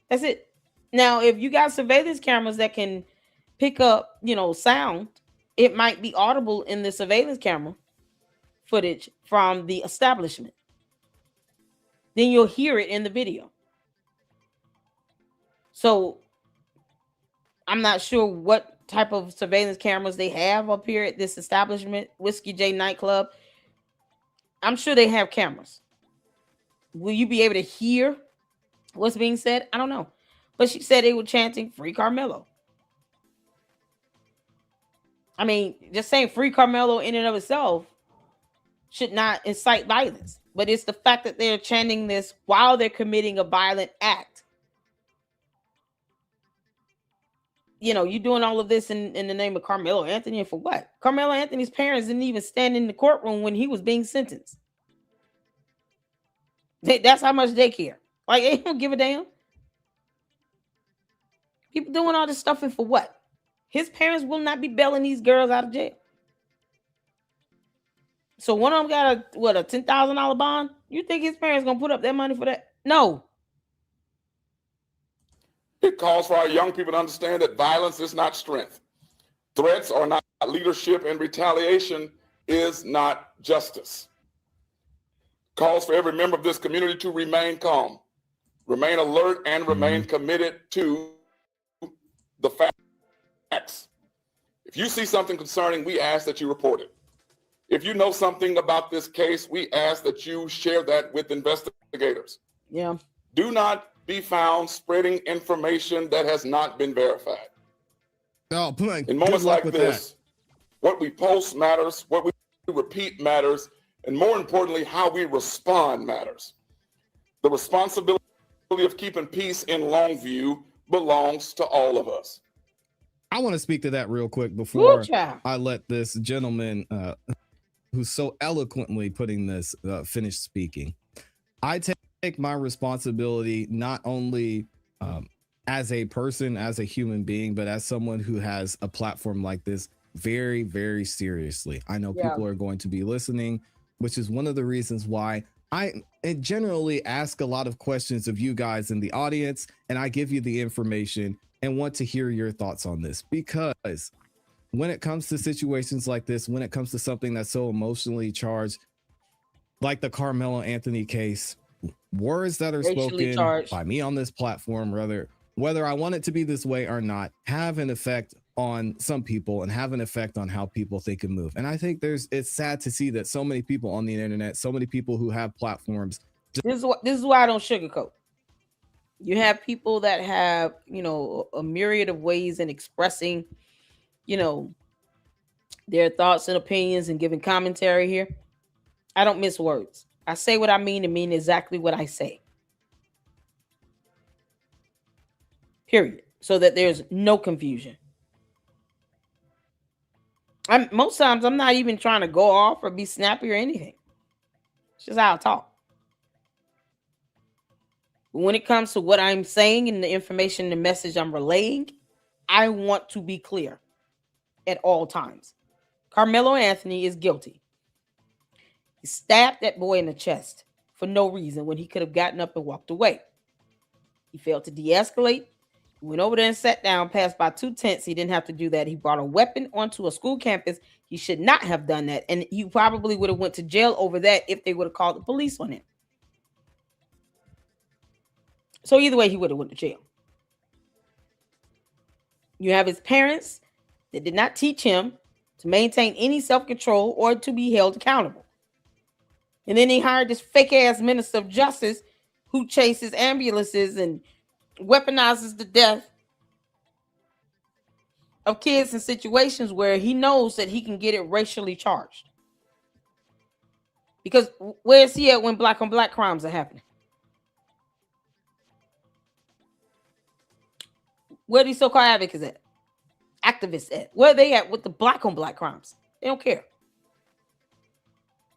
That's it. Now, if you got surveillance cameras that can pick up, sound, it might be audible in the surveillance camera footage from the establishment. Then you'll hear it in the video. So I'm not sure what type of surveillance cameras they have up here at this establishment, Whiskey J nightclub. I'm sure they have cameras. Will you be able to hear what's being said? I don't know. But she said they were chanting free Karmelo. I mean, just saying free Karmelo in and of itself should not incite violence. But it's the fact that they're chanting this while they're committing a violent act. You're doing all of this in the name of Karmelo Anthony, and for what? Karmelo Anthony's parents didn't even stand in the courtroom when he was being sentenced. That's how much they care. Like, they don't give a damn. People doing all this stuff, and for what? His parents will not be bailing these girls out of jail. So one of them got a $10,000 bond? You think his parents gonna put up their money for that? No. It calls for our young people to understand that violence is not strength. Threats are not leadership, and retaliation is not justice. Calls for every member of this community to remain calm, remain alert, and remain committed to the facts. If you see something concerning, we ask that you report it. If you know something about this case, we ask that you share that with investigators. Yeah. Do not be found spreading information that has not been verified. Oh, in moments like this, what we post matters, what we repeat matters, and more importantly, how we respond matters. The responsibility of keeping peace in Longview belongs to all of us. I want to speak to that real quick before Ooh, child. I let this gentleman who's so eloquently putting this finish speaking. I take my responsibility not only as a person, as a human being, but as someone who has a platform like this very, very seriously. I know people are going to be listening, which is one of the reasons why I generally ask a lot of questions of you guys in the audience, and I give you the information and want to hear your thoughts on this, because when it comes to situations like this, when it comes to something that's so emotionally charged, like the Karmelo Anthony case, words that are spoken by me on this platform, whether I want it to be this way or not, have an effect on some people and have an effect on how people think and move. And I think it's sad to see that so many people on the internet, so many people who have platforms. This is why I don't sugarcoat. You have people that have, a myriad of ways in expressing, their thoughts and opinions and giving commentary here. I don't miss words. I say what I mean and mean exactly what I say. Period. So that there's no confusion. Most times I'm not even trying to go off or be snappy or anything. It's just how I talk. But when it comes to what I'm saying and the information, the message I'm relaying, I want to be clear at all times. Karmelo Anthony is guilty. He stabbed that boy in the chest for no reason when he could have gotten up and walked away. He failed to de-escalate. He went over there and sat down, passed by 2 tents. He didn't have to do that. He brought a weapon onto a school campus. He should not have done that. And he probably would have went to jail over that if they would have called the police on him. So either way, he would have went to jail. You have his parents that did not teach him to maintain any self-control or to be held accountable. And then he hired this fake-ass minister of justice who chases ambulances and weaponizes the death of kids in situations where he knows that he can get it racially charged. Because where is he at when black on black crimes are happening? Where are these so-called advocates at? Activists at? Where are they at with the black on black crimes? They don't care.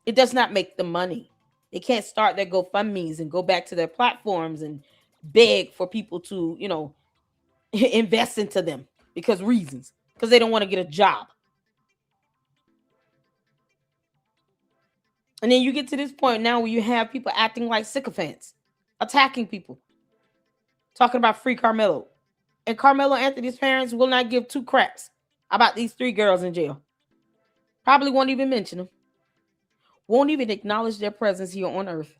It does not make them money. They can't start their GoFundMes and go back to their platforms and beg for people to, invest into them because they don't want to get a job. And then you get to this point now where you have people acting like sycophants, attacking people, talking about free Karmelo. And Karmelo Anthony's parents will not give 2 craps about these 3 girls in jail. Probably won't even mention them. Won't even acknowledge their presence here on earth.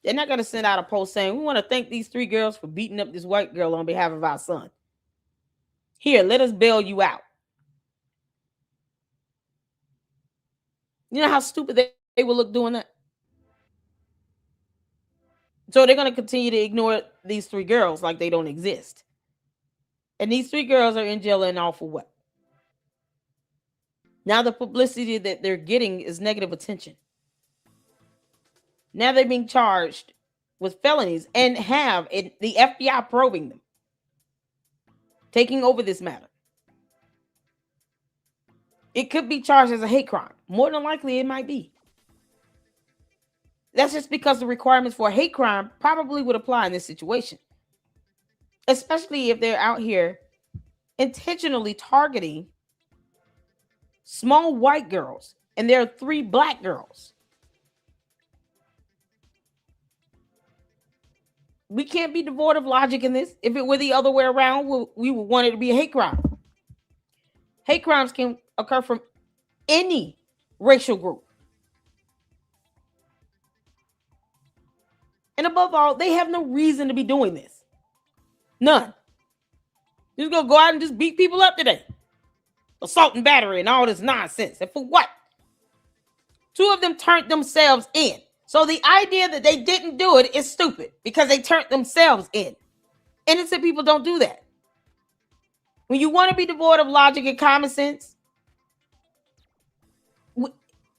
They're not going to send out a post saying, we want to thank these 3 girls for beating up this white girl on behalf of our son. Here, let us bail you out. You know how stupid they will look doing that? So they're going to continue to ignore these 3 girls like they don't exist. And these 3 girls are in jail and all for what? Now the publicity that they're getting is negative attention. Now they're being charged with felonies and have the FBI probing them, taking over this matter. It could be charged as a hate crime. More than likely, it might be. That's just because the requirements for a hate crime probably would apply in this situation, especially if they're out here intentionally targeting small white girls and there are 3 black girls. We can't be devoid of logic in this. If it were the other way around, we would want it to be a hate crime. Hate crimes can occur from any racial group. And above all, they have no reason to be doing this. None. You're just going to go out and just beat people up today. Assault and battery and all this nonsense. And for what? 2 of them turned themselves in. So the idea that they didn't do it is stupid because they turned themselves in. Innocent people don't do that. When you want to be devoid of logic and common sense,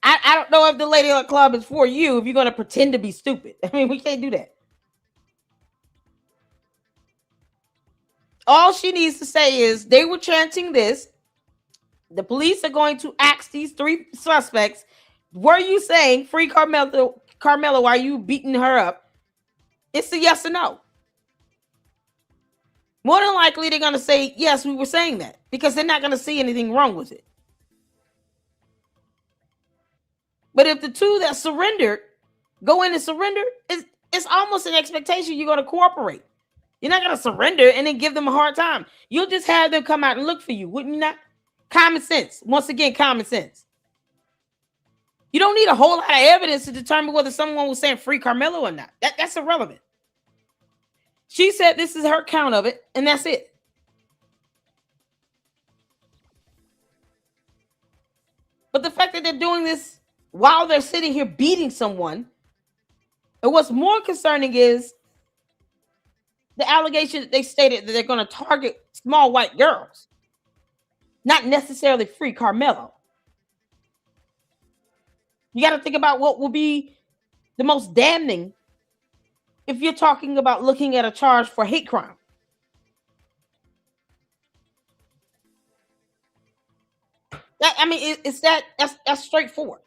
I don't know if the Lady Luck Club is for you if you're going to pretend to be stupid. I mean, we can't do that. All she needs to say is they were chanting this. The police are going to ask these 3 suspects, were you saying free Karmelo, are you beating her up? It's a yes or no. More than likely, they're going to say, yes, we were saying that because they're not going to see anything wrong with it. But if the 2 that surrendered go in and surrender, it's almost an expectation you're going to cooperate. You're not going to surrender and then give them a hard time. You'll just have them come out and look for you, wouldn't you not? Common sense. Once again, common sense. You don't need a whole lot of evidence to determine whether someone was saying free Karmelo or not. That's irrelevant. She said this is her count of it, and that's it. But the fact that they're doing this while they're sitting here beating someone, and what's more concerning is the allegation that they stated that they're going to target small white girls, not necessarily free Karmelo. You got to think about what will be the most damning if you're talking about looking at a charge for hate crime. That's straightforward.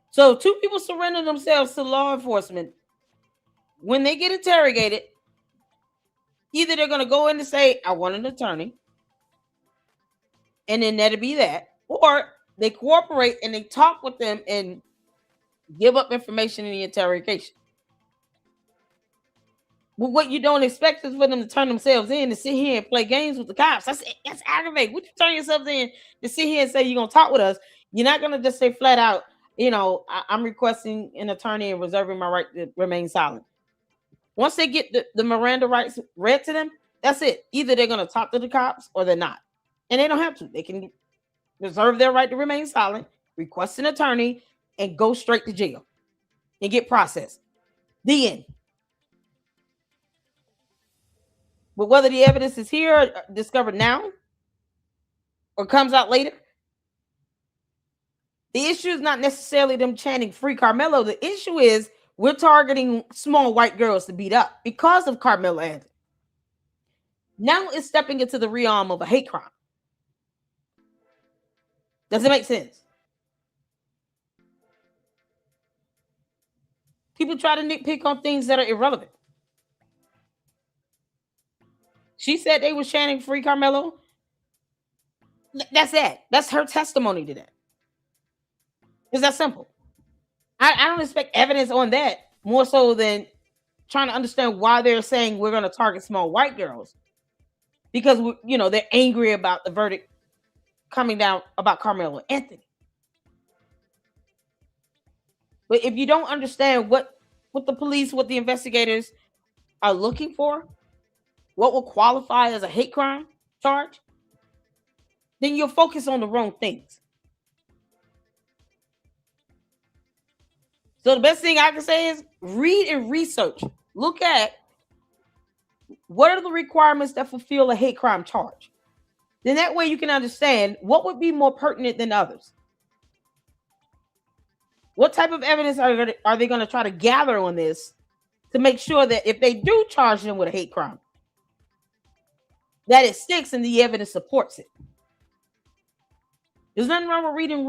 So 2 people surrender themselves to law enforcement. When they get interrogated, either they're going to go in and say, I want an attorney, and then that'll be that, or they cooperate and they talk with them and give up information in the interrogation. But what you don't expect is for them to turn themselves in to sit here and play games with the cops. That's aggravating. Would you turn yourself in to sit here and say you're going to talk with us? You're not going to just say flat out, I'm requesting an attorney and reserving my right to remain silent. Once they get the Miranda rights read to them, that's it. Either they're going to talk to the cops or they're not. And they don't have to. They can reserve their right to remain silent, request an attorney, and go straight to jail and get processed. The end. But whether the evidence is here, or discovered now, or comes out later, the issue is not necessarily them chanting free Karmelo. The issue is we're targeting small white girls to beat up because of Karmelo Anthony. Now it's stepping into the realm of a hate crime. Does it make sense? People try to nitpick on things that are irrelevant. She said they were chanting free Karmelo. That's it. That's her testimony to that. It's that simple. I don't expect evidence on that more so than trying to understand why they're saying we're going to target small white girls, because they're angry about the verdict coming down about Karmelo Anthony. But if you don't understand what the police, what the investigators are looking for, what will qualify as a hate crime charge, then you'll focus on the wrong things. So the best thing I can say is read and research. Look at what are the requirements that fulfill a hate crime charge. Then that way you can understand what would be more pertinent than others. What type of evidence are they going to try to gather on this to make sure that if they do charge them with a hate crime, that it sticks and the evidence supports it. There's nothing wrong with reading,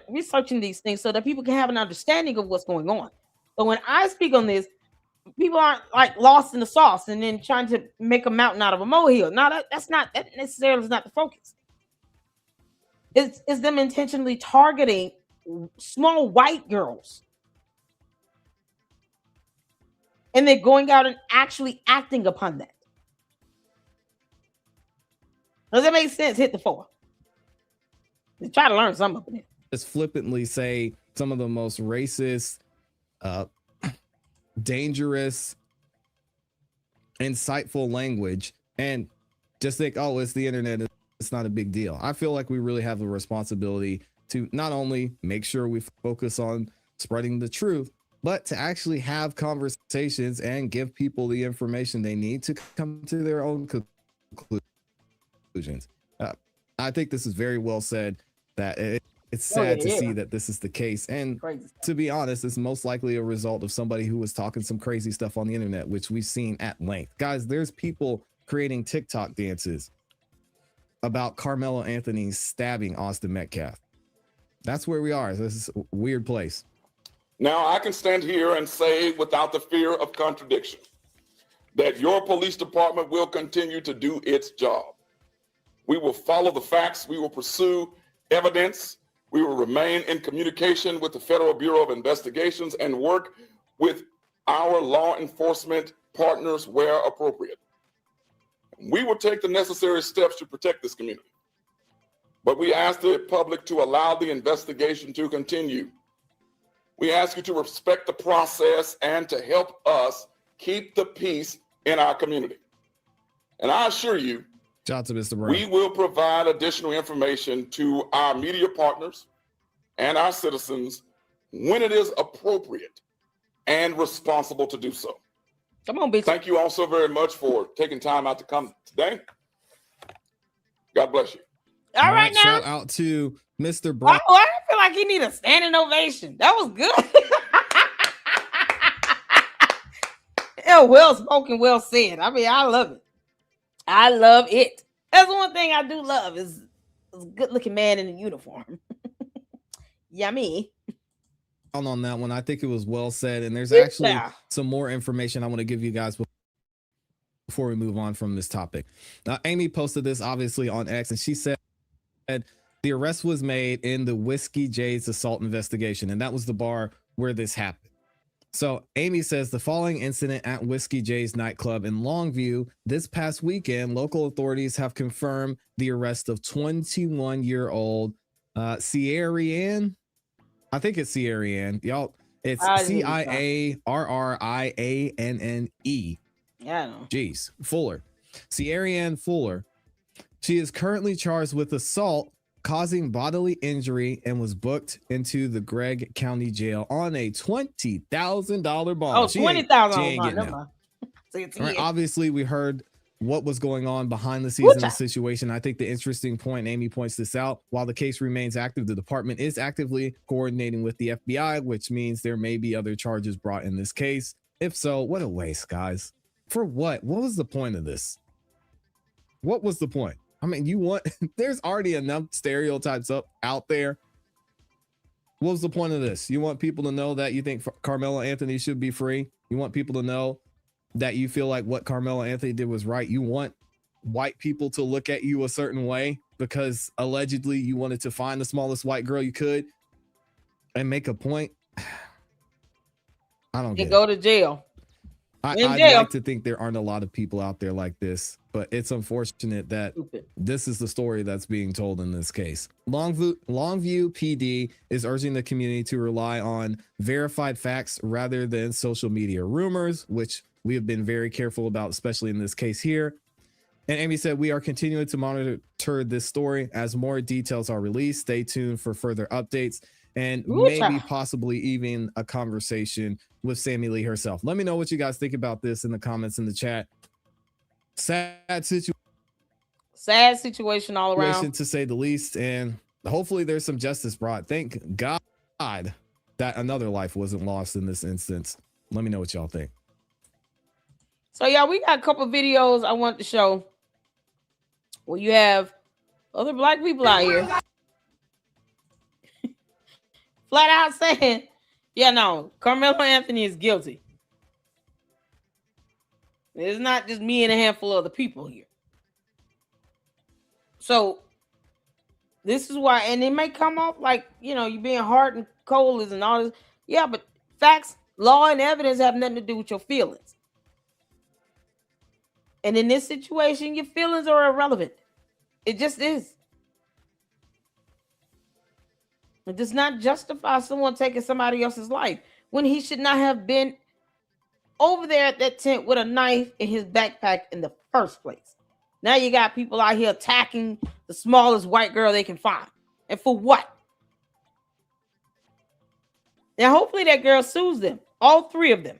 researching these things so that people can have an understanding of what's going on. But when I speak on this, people aren't like lost in the sauce and then trying to make a mountain out of a molehill. No, that necessarily is not the focus. It's them intentionally targeting small white girls. And they're going out and actually acting upon that. Does that make sense? Hit the 4. They try to learn something up in it. Just flippantly say some of the most racist, dangerous, insightful language and just think, oh, it's the internet, it's not a big deal. I feel like we really have a responsibility to not only make sure we focus on spreading the truth, but to actually have conversations and give people the information they need to come to their own conclusions. I think this is very well said, that it's sad to see that this is the case. And to be honest, it's most likely a result of somebody who was talking some crazy stuff on the internet, which we've seen at length. Guys, there's people creating TikTok dances about Karmelo Anthony stabbing Austin Metcalf. That's where we are. This is a weird place. Now, I can stand here and say without the fear of contradiction that your police department will continue to do its job. We will follow the facts. We will pursue evidence. We will remain in communication with the Federal Bureau of Investigations and work with our law enforcement partners where appropriate. We will take the necessary steps to protect this community. But we ask the public to allow the investigation to continue. We ask you to respect the process and to help us keep the peace in our community. And I assure you, Shout out to Mr. Brown. we will provide additional information to our media partners and our citizens when it is appropriate and responsible to do so. Come on, bitch. Thank you all so very much for taking time out to come today. God bless you. All right now. Shout out to Mr. Brown. Oh, I feel like he need a standing ovation. That was good. Yeah, well spoken, well said. I mean, I love it. I love it. That's one thing I do love is a good-looking man in a uniform. Yummy. On that one, I think it was well said, and there's Yeah. actually some more information I want to give you guys before we move on from this topic. Now, Amy posted this obviously on X, and she said the arrest was made in the Whiskey J's assault investigation, and that was the bar where this happened. So Amy says the following incident at Whiskey J's nightclub in Longview this past weekend, local authorities have confirmed the arrest of 21-year-old Ciarrianne. I think it's Ciarrianne. Y'all, it's Ciarrianne. Yeah, I know. Jeez, Fuller. Ciarrianne Fuller. She is currently charged with assault causing bodily injury and was booked into the Gregg County Jail on a $20,000 bond. Oh, $20,000. She ain't getting Never out. mind. So it's All right, yeah. obviously, we heard what was going on behind the scenes in the Woocha. situation. I think the interesting point, Amy points this out, while the case remains active, the department is actively coordinating with the FBI, which means there may be other charges brought in this case. If so, what a waste, guys. For what? What was the point of this? What was the point? I mean, you want, there's already enough stereotypes out there. What was the point of this? You want people to know that you think Karmelo Anthony should be free? You want people to know that you feel like what Karmelo Anthony did was right? You want white people to look at you a certain way because allegedly you wanted to find the smallest white girl you could and make a point? I don't get And go to jail. I'd jail. like to think there aren't a lot of people out there like this, but it's unfortunate that Stupid. this is the story that's being told in this case. Longview PD is urging the community to rely on verified facts rather than social media rumors, which we have been very careful about, especially in this case here. And Amy said, we are continuing to monitor this story as more details are released. Stay tuned for further updates and maybe possibly even a conversation with Sammy Lee herself. Let me know what you guys think about this in the comments in the chat. Sad situation all around, to say the least, and hopefully there's some justice brought. Thank God that another life wasn't lost in this instance. Let me know what y'all think. So yeah, we got a couple videos I want to show where you have other black people out here flat out saying, yeah, no, Karmelo Anthony is guilty. It's not just me and a handful of other people here. So this is why, and it may come off like, you know, you being hard and cold and all this. Yeah, but facts, law, and evidence have nothing to do with your feelings. And in this situation, your feelings are irrelevant. It just is. It does not justify someone taking somebody else's life when he should not have been over there at that tent with a knife in his backpack in the first place. Now you got people out here attacking the smallest white girl they can find. And for what? Now, hopefully that girl sues them. All three of them.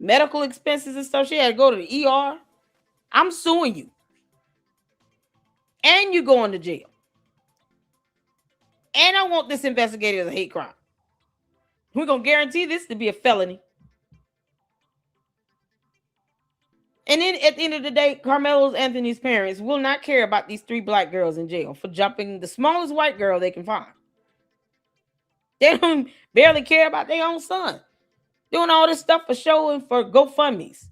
Medical expenses and stuff. She had to go to the ER. I'm suing you. And you going to jail. And I want this investigated as a hate crime. We're going to guarantee this to be a felony. And then at the end of the day, Karmelo Anthony's parents will not care about these three black girls in jail for jumping the smallest white girl they can find. They don't barely care about their own son. Doing all this stuff for show and for GoFundMes.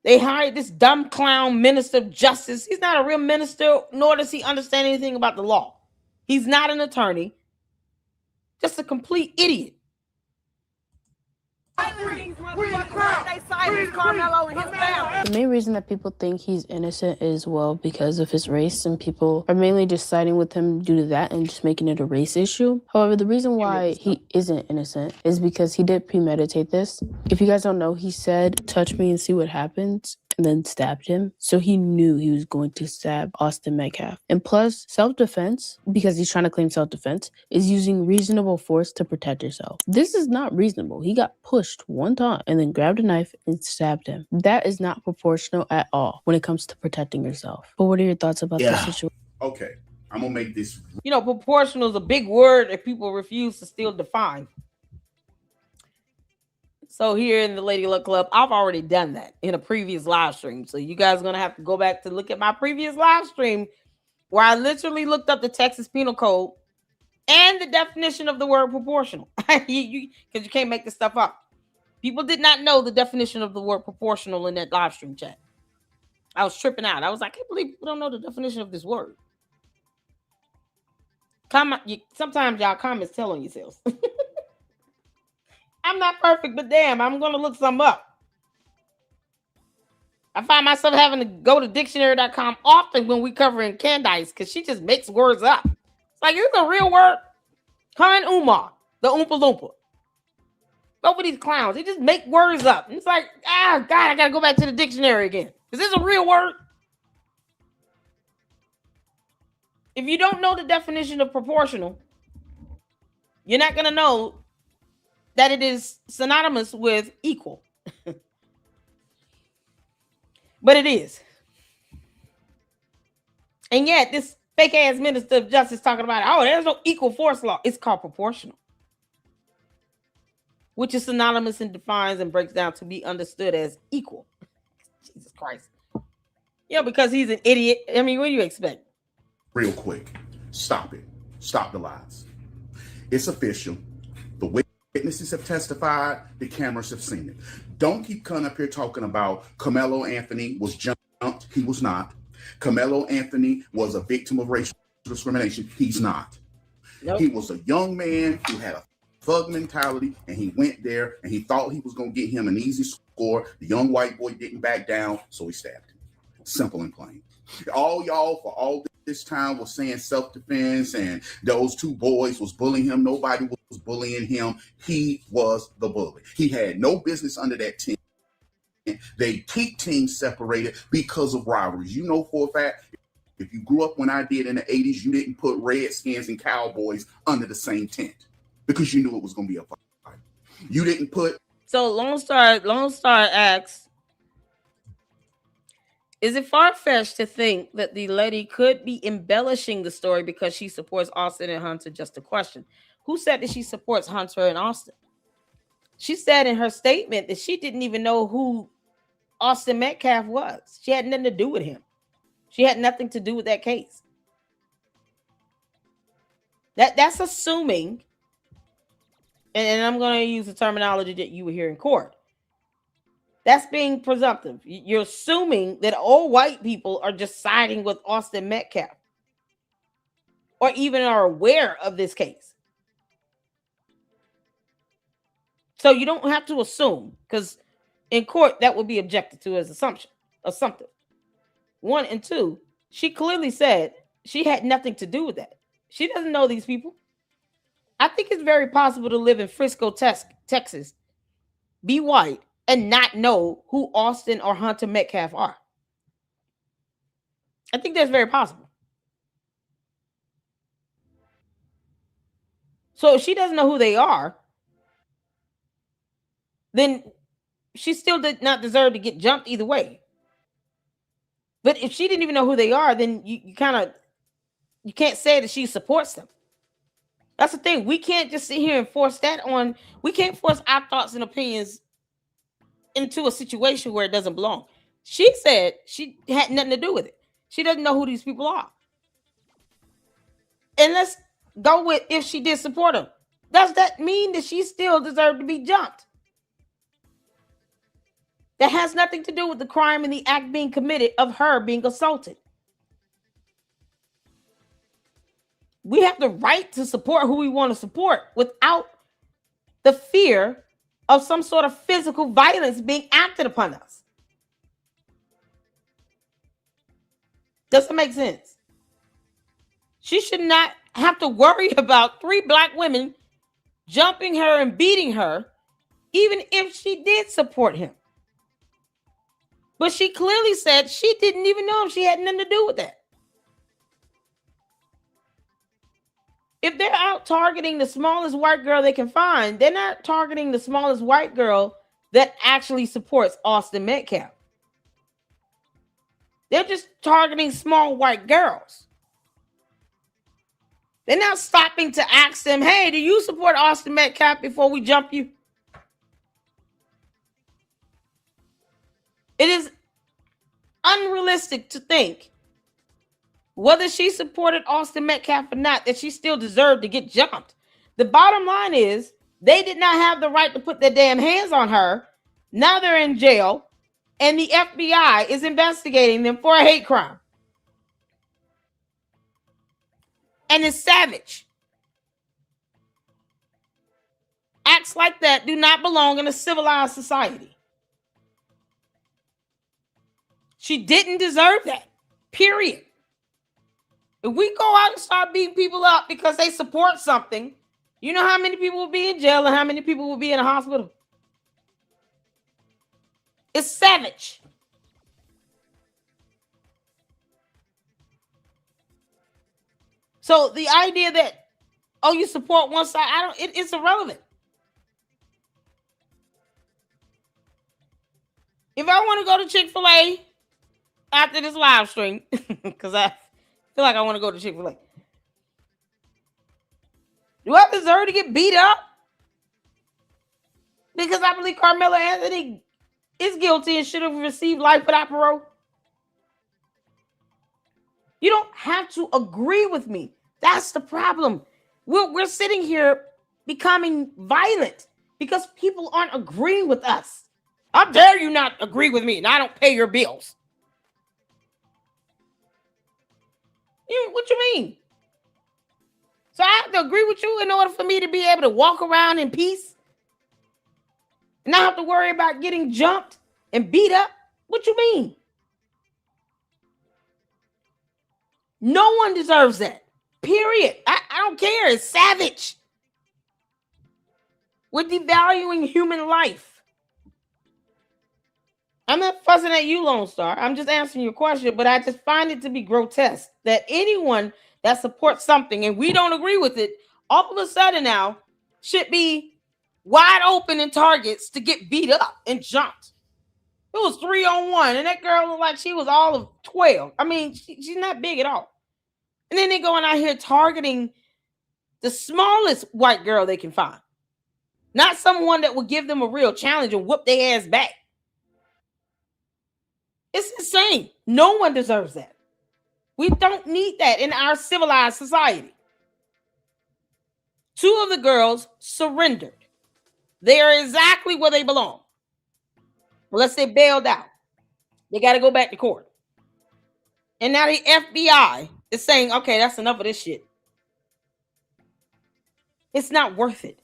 They hired this dumb clown minister of justice. He's not a real minister, nor does he understand anything about the law. He's not an attorney. Just a complete idiot. Karmelo and his family. The main reason that people think he's innocent is, well, because of his race, and people are mainly just siding with him due to that and just making it a race issue. However, the reason why he isn't innocent is because he did premeditate this. If you guys don't know, he said, "Touch me and see what happens," and then stabbed him. So he knew he was going to stab Austin Metcalf. And plus, self-defense, because he's trying to claim self-defense, is using reasonable force to protect yourself. This is not reasonable. He got pushed one time and then grabbed a knife and stabbed him. That is not proportional at all when it comes to protecting yourself. But what are your thoughts about this situation? Okay, I'm gonna make this. You know, proportional is a big word that people refuse to still define. So here in the Lady Luck Club, I've already done that in a previous live stream. So you guys are going to have to go back to look at my previous live stream where I literally looked up the Texas Penal Code and the definition of the word proportional. Because you can't make this stuff up. People did not know the definition of the word proportional in that live stream chat. I was tripping out. I was like, I can't believe people don't know the definition of this word. Sometimes y'all comments tell on yourselves. I'm not perfect, but damn, I'm going to look some up. I find myself having to go to dictionary.com often when we covering Candice because she just makes words up. It's like, is this a real word? Her and Umar, the Oompa Loompa. Both of these clowns, they just make words up. And it's like, God, I got to go back to the dictionary again. Is this a real word? If you don't know the definition of proportional, you're not going to know that it is synonymous with equal. But it is. And yet, this fake ass minister of justice talking about, oh, there's no equal force law. It's called proportional, which is synonymous and defines and breaks down to be understood as equal. Jesus Christ. You know, because he's an idiot. I mean, what do you expect? Real quick. Stop it. Stop the lies. It's official. The witnesses have testified. The cameras have seen it. Don't keep coming up here talking about Karmelo Anthony was jumped. He was not. Karmelo Anthony was a victim of racial discrimination. He's not. Nope. He was a young man who had a thug mentality, and he went there and he thought he was going to get him an easy score. The young white boy didn't back down, so he stabbed him. Simple and plain. All y'all for all this time was saying self-defense and those two boys was bullying him. Nobody was bullying him. He was the bully. He had no business under that tent. They keep teams separated because of rivalries. You know for a fact, if you grew up when I did in the 80s, you didn't put Redskins and Cowboys under the same tent because you knew it was going to be a fight. You didn't put. So Lone Star asks, is it far-fetched to think that the lady could be embellishing the story because she supports Austin and Hunter? Just a question. Who said that she supports Hunter and Austin? She said in her statement that she didn't even know who Austin Metcalf was. She had nothing to do with him. She had nothing to do with that case. That's assuming, and I'm going to use the terminology that you would hear in court. That's being presumptive. You're assuming that all white people are just siding with Austin Metcalf or even are aware of this case. So you don't have to assume, because in court, that would be objected to as assumptive. 1 and 2, she clearly said she had nothing to do with that. She doesn't know these people. I think it's very possible to live in Frisco, Texas, be white, and not know who Austin or Hunter Metcalf are. I think that's very possible. So if she doesn't know who they are, then she still did not deserve to get jumped either way. But if she didn't even know who they are, then you can't say that she supports them. That's the thing. We can't just sit here and force that on. We can't force our thoughts and opinions into a situation where it doesn't belong. She said she had nothing to do with it. She doesn't know who these people are. And let's go with if she did support them. Does that mean that she still deserved to be jumped? That has nothing to do with the crime and the act being committed of her being assaulted. We have the right to support who we want to support without the fear of some sort of physical violence being acted upon us. Doesn't make sense. She should not have to worry about 3 black women jumping her and beating her, even if she did support him. But she clearly said she didn't even know him. She had nothing to do with that. If they're out targeting the smallest white girl they can find, they're not targeting the smallest white girl that actually supports Austin Metcalf. They're just targeting small white girls. They're not stopping to ask them, hey, do you support Austin Metcalf before we jump you? It is unrealistic to think, whether she supported Austin Metcalf or not, that she still deserved to get jumped. The bottom line is they did not have the right to put their damn hands on her. Now they're in jail, and the FBI is investigating them for a hate crime. And it's savage. Acts like that do not belong in a civilized society. She didn't deserve that, period. If we go out and start beating people up because they support something, you know how many people will be in jail and how many people will be in a hospital? It's savage. So the idea that, oh, you support one side, it's irrelevant. If I want to go to Chick-fil-A after this live stream, because I feel like I want to go to Chick-fil-A, do I deserve to get beat up? Because I believe Karmelo Anthony is guilty and should have received life without parole. You don't have to agree with me. That's the problem. We're sitting here becoming violent because people aren't agreeing with us. How dare you not agree with me and I don't pay your bills? What you mean? So I have to agree with you in order for me to be able to walk around in peace and not have to worry about getting jumped and beat up? What you mean? No one deserves that. Period. I don't care. It's savage. We're devaluing human life. I'm not fussing at you, Lone Star. I'm just answering your question, but I just find it to be grotesque that anyone that supports something and we don't agree with it, all of a sudden now should be wide open in targets to get beat up and jumped. It was 3-on-1, and that girl looked like she was all of 12. I mean, she's not big at all. And then they're going out here targeting the smallest white girl they can find. Not someone that will give them a real challenge and whoop their ass back. It's insane. No one deserves that. We don't need that in our civilized society. 2 of the girls surrendered. They are exactly where they belong. Unless they bailed out. They got to go back to court. And now the FBI is saying, okay, that's enough of this shit. It's not worth it.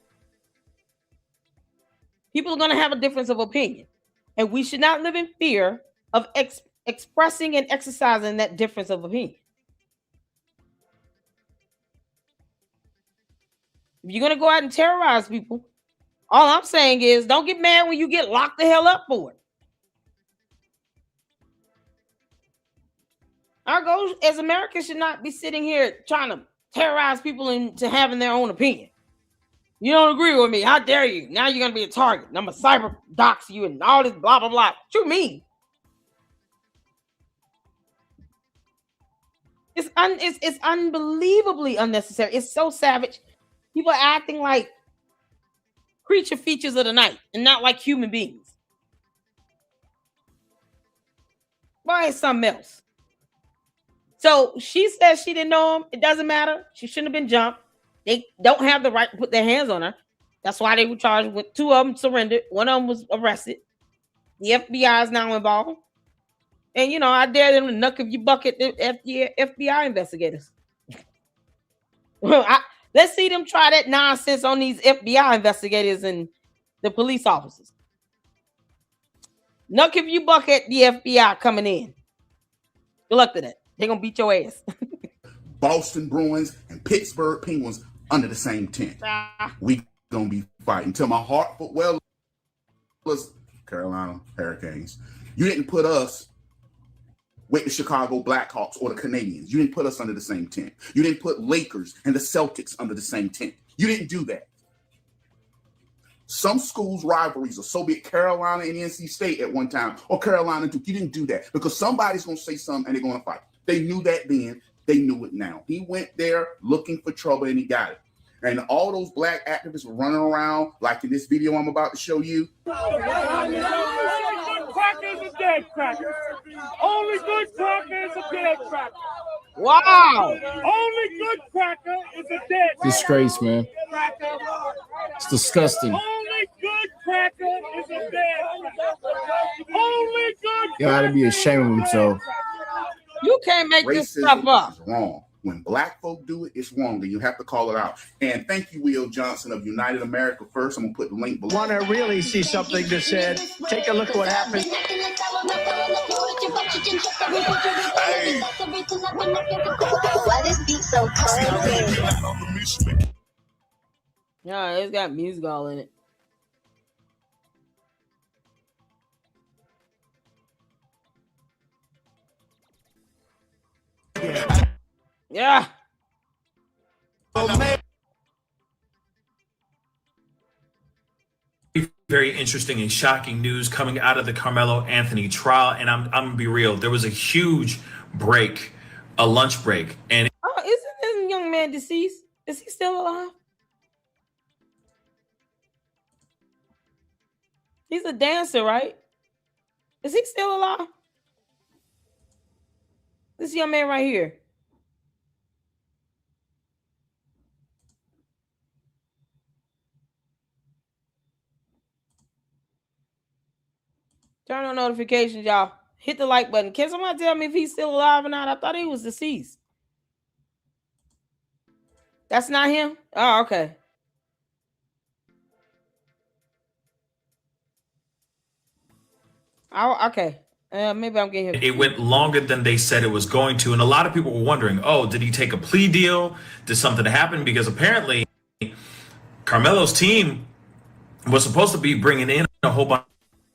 People are going to have a difference of opinion. And we should not live in fear of expressing and exercising that difference of opinion. If you're going to go out and terrorize people, all I'm saying is don't get mad when you get locked the hell up for it. Our goal as Americans should not be sitting here trying to terrorize people into having their own opinion. You don't agree with me. How dare you? Now you're going to be a target. And I'm going to cyber dox you and all this blah, blah, blah. What you mean? It's unbelievably unnecessary. It's so savage. People are acting like creature features of the night and not like human beings. Why is something else? So she says she didn't know him. It doesn't matter. She shouldn't have been jumped. They don't have the right to put their hands on her. That's why they were charged with 2 of them surrendered. One of them was arrested. The FBI is now involved. And, you know, I dare them to knuck if you bucket the FBI investigators. Let's see them try that nonsense on these FBI investigators and the police officers. Nuck if you buck at the FBI coming in. Good luck to that. They're going to beat your ass. Boston Bruins and Pittsburgh Penguins under the same tent. We gonna be fighting till my heart. Well, Carolina Hurricanes. You didn't put us with the Chicago Blackhawks or the Canadiens. You didn't put us under the same tent. You didn't put Lakers and the Celtics under the same tent. You didn't do that. Some schools' rivalries are so big, Carolina and NC State at one time, or Carolina and Duke. You didn't do that because somebody's gonna say something and they're gonna fight. They knew that then. They knew it now. He went there looking for trouble and he got it. And all those black activists were running around, like in this video I'm about to show you. Only good cracker is a dead cracker. Only good cracker is a dead cracker. Wow. Only good cracker is a dead Disgrace, man. cracker. It's disgusting. Only good cracker is a dead cracker. Only good You gotta be ashamed of himself. You can't make this stuff Racism up. is wrong. When black folk do it, it's wrong. Then you have to call it out. And thank you, Will Johnson of United America First. I'm gonna put the link below. Want to really see something that said, take a look at what happened. Why this beat so crazy? Yeah, it's got music all in it. Yeah. Very interesting and shocking news coming out of the Karmelo Anthony trial. And I'm gonna be real. There was a huge break, a lunch break. And Oh, isn't this young man deceased? Is he still alive? He's a dancer, right? Is he still alive? This young man right here. Turn on notifications, y'all. Hit the like button. Can somebody tell me if he's still alive or not? I thought he was deceased. That's not him? Oh, okay. Oh, okay. Maybe I'm getting him. it went longer than they said it was going to. And a lot of people were wondering, oh, did he take a plea deal? Did something happen? Because apparently Carmelo's team was supposed to be bringing in a whole bunch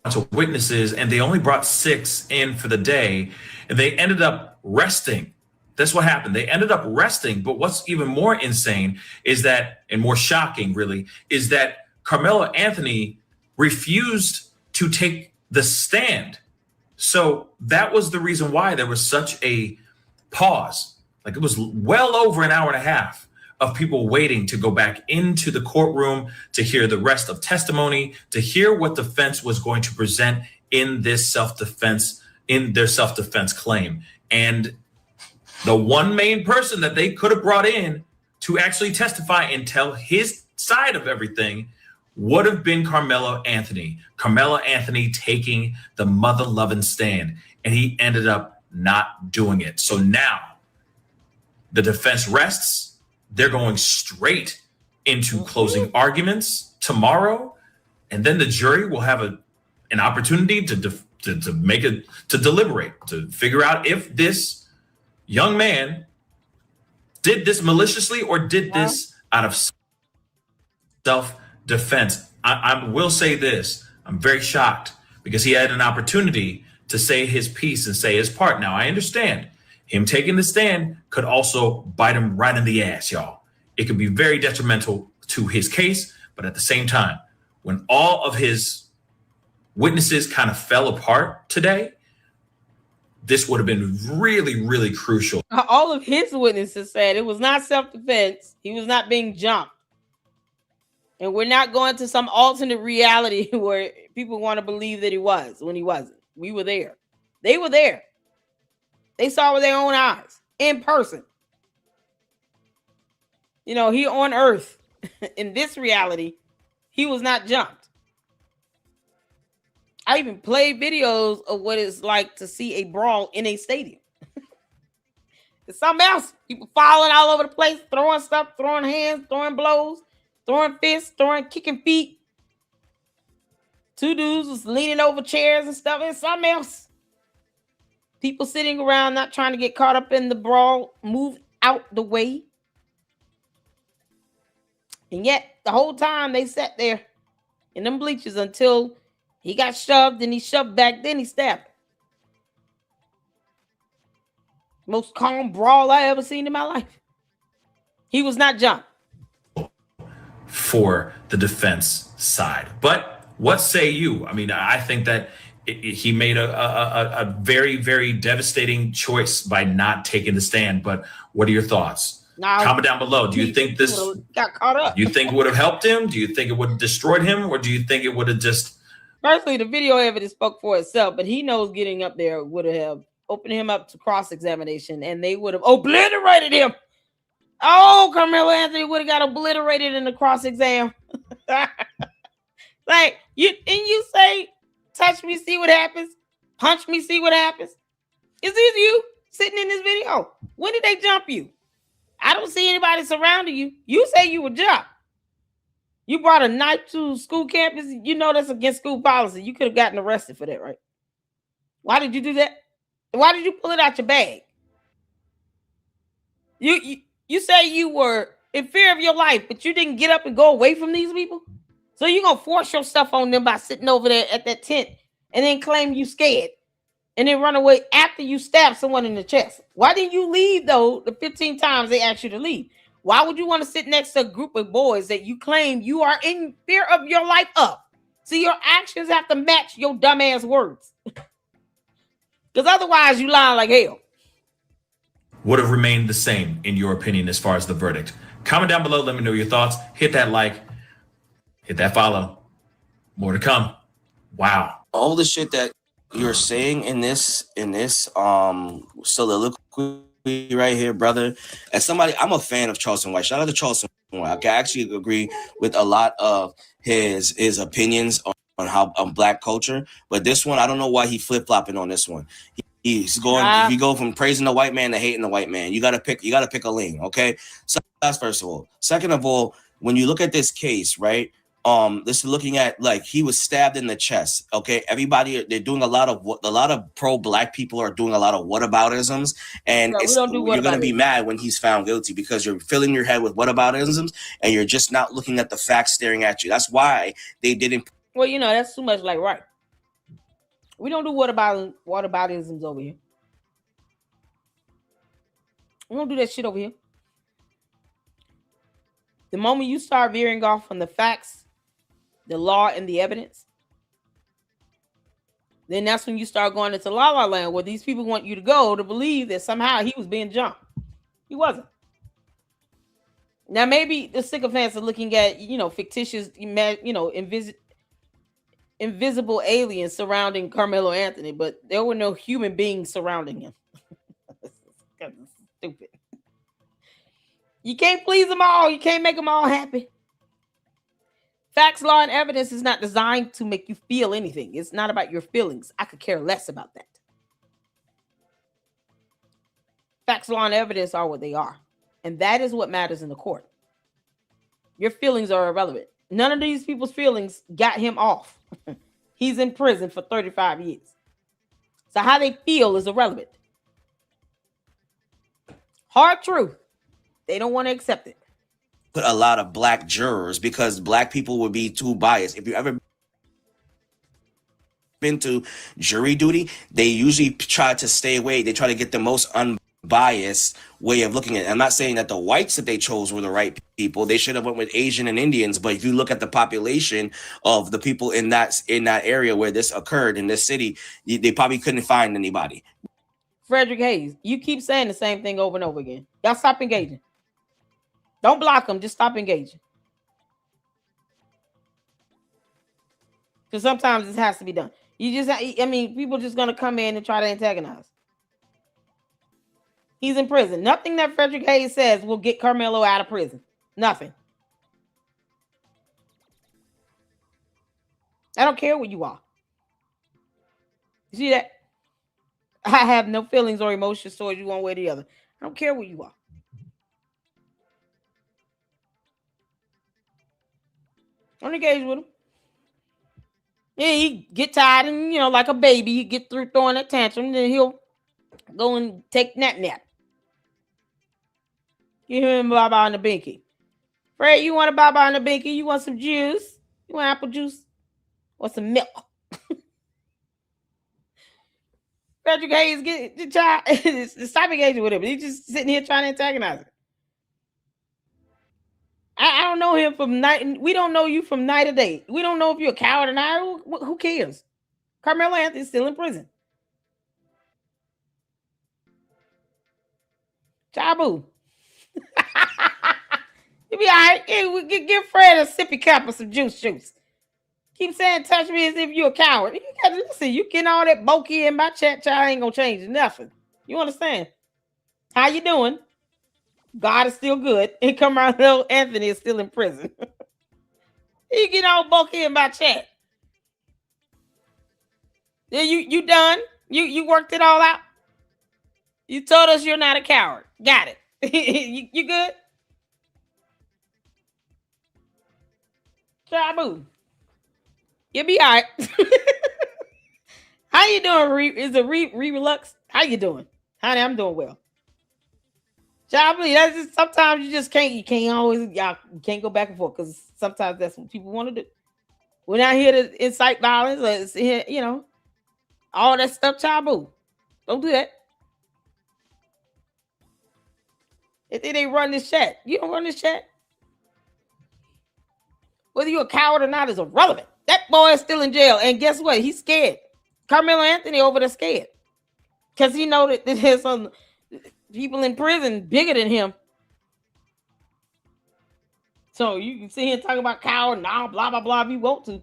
of witnesses, and they only brought 6 in for the day, and they ended up resting. That's what happened. They ended up resting. But what's even more insane is that, and more shocking really, is that Karmelo Anthony refused to take the stand. So that was the reason why there was such a pause. Like it was well over an hour and a half of people waiting to go back into the courtroom to hear the rest of testimony, to hear what defense was going to present in this self-defense, in their self-defense claim. And the one main person that they could have brought in to actually testify and tell his side of everything would have been Karmelo Anthony. Karmelo Anthony taking the mother-loving stand, and he ended up not doing it. So now the defense rests. They're going straight into closing arguments tomorrow, and then the jury will have an opportunity to deliberate, to figure out if this young man did this maliciously or did this out of self-defense. I will say this. I'm very shocked because he had an opportunity to say his piece and say his part. Now, I understand him taking the stand could also bite him right in the ass, y'all. It could be very detrimental to his case, but at the same time, when all of his witnesses kind of fell apart today, this would have been really, really crucial. All of his witnesses said it was not self-defense. He was not being jumped. And we're not going to some alternate reality where people want to believe that he was when he wasn't. We were there. They were there. They saw with their own eyes, in person. You know, he on earth, in this reality, he was not jumped. I even played videos of what it's like to see a brawl in a stadium. It's something else. People falling all over the place, throwing stuff, throwing hands, throwing blows, throwing fists, kicking feet. Two dudes was leaning over chairs and stuff, and something else. People sitting around not trying to get caught up in the brawl, move out the way. And yet, the whole time they sat there in them bleachers until he got shoved and he shoved back, then he stabbed him. Most calm brawl I ever seen in my life. He was not jumped. For the defense side. But what say you? I mean, I think that he made a very, very devastating choice by not taking the stand. But what are your thoughts? Now, comment down below. Do you think this got caught up? Do you think it would have helped him? Do you think it would have destroyed him? Or do you think it would have just... Personally, the video evidence spoke for itself, but he knows getting up there would have opened him up to cross-examination, and they would have obliterated him. Oh, Karmelo Anthony would have got obliterated in the cross-exam. Like, you say, touch me, see what happens. Punch me, see what happens. Is this you sitting in this video? When did they jump you? I don't see anybody surrounding you. You say you were jumped. You brought a knife to school campus. You know that's against school policy. You could have gotten arrested for that, right? Why did you do that? Why did you pull it out your bag? You say you were in fear of your life, but you didn't get up and go away from these people? So you're going to force your stuff on them by sitting over there at that tent and then claim you scared and then run away after you stab someone in the chest. Why didn't you leave, though, the 15 times they asked you to leave? Why would you want to sit next to a group of boys that you claim you are in fear of your life of? See, your actions have to match your dumbass words. Because otherwise, you lie like hell. Would have remained the same, in your opinion, as far as the verdict? Comment down below. Let me know your thoughts. Hit that like. Hit that follow. More to come. Wow. All the shit that you're saying in this soliloquy right here, brother. As somebody, I'm a fan of Charleston White. Shout out to Charleston White. I can actually agree with a lot of his opinions on how black culture. But this one, I don't know why he flip-flopping on this one. He's going. You go from praising the white man to hating the white man. You gotta pick a lane. Okay. So that's first of all. Second of all, when you look at this case, right? This is looking at, like, he was stabbed in the chest. Okay, everybody, they're doing a lot of pro-black people are doing a lot of whataboutisms, and you're gonna be mad when he's found guilty because you're filling your head with whataboutisms and you're just not looking at the facts staring at you. That's why they didn't. Well, you know, that's too much like right. We don't do whataboutisms over here. We don't do that shit over here. The moment you start veering off from the facts, the law, and the evidence, then that's when you start going into la la land, where these people want you to go to believe that somehow he was being jumped. He wasn't. Now, maybe the sycophants are looking at, fictitious, invisible aliens surrounding Karmelo Anthony, but there were no human beings surrounding him. That's stupid. You can't please them all. You can't make them all happy. Facts, law, and evidence is not designed to make you feel anything. It's not about your feelings. I could care less about that. Facts, law, and evidence are what they are. And that is what matters in the court. Your feelings are irrelevant. None of these people's feelings got him off. He's in prison for 35 years. So how they feel is irrelevant. Hard truth. They don't want to accept it. Put a lot of black jurors because black people would be too biased. If you ever been to jury duty, they usually try to stay away. They try to get the most unbiased way of looking at it. I'm not saying that the whites that they chose were the right people. They should have went with Asian and Indians. But if you look at the population of the people in that area where this occurred in this city, they probably couldn't find anybody. Frederick Hayes, you keep saying the same thing over and over again. Y'all stop engaging. Don't block them. Just stop engaging. Because sometimes this has to be done. People just going to come in and try to antagonize. He's in prison. Nothing that Frederick Hayes says will get Karmelo out of prison. Nothing. I don't care what you are. You see that? I have no feelings or emotions towards you one way or the other. I don't care what you are. Don't engage with him. Yeah, he get tired and like a baby, he get through throwing a tantrum, then he'll go and take nap. Give him Baba on the binky. Fred, you want a Baba on the binky? You want some juice? You want apple juice? Or some milk? Frederick Hayes get the child. Stop engaging with him. He's just sitting here trying to antagonize him. I don't know him from night. We don't know you from night or day. We don't know if you're a coward or not. Who cares? Carmelo Anthony's still in prison. Chabu. You be all right. Give Fred a sippy cup of some juice. Keep saying touch me as if you're a coward. You gotta listen. You getting all that bokeh in my chat, child, ain't gonna change nothing. You understand? How you doing? God is still good. And Carmelo Anthony is still in prison. You get all bokeh in my chat. Yeah, you done? You worked it all out? You told us you're not a coward. Got it. you good? Chabu. You'll be all right. How you doing? Is it Relux? How you doing? Honey, I'm doing well. Chabu, that's just sometimes you just can't. You can't always. Y'all can't go back and forth because sometimes that's what people want to do. We're not here to incite violence. Or, all that stuff. Chabu, don't do that. If they run this chat, you don't run this chat. Whether you're a coward or not is irrelevant. That boy is still in jail. And guess what? He's scared. Carmelo Anthony over there scared. Because he know that there's some people in prison bigger than him. So you can sit here and talk about coward and all blah, blah, blah if you want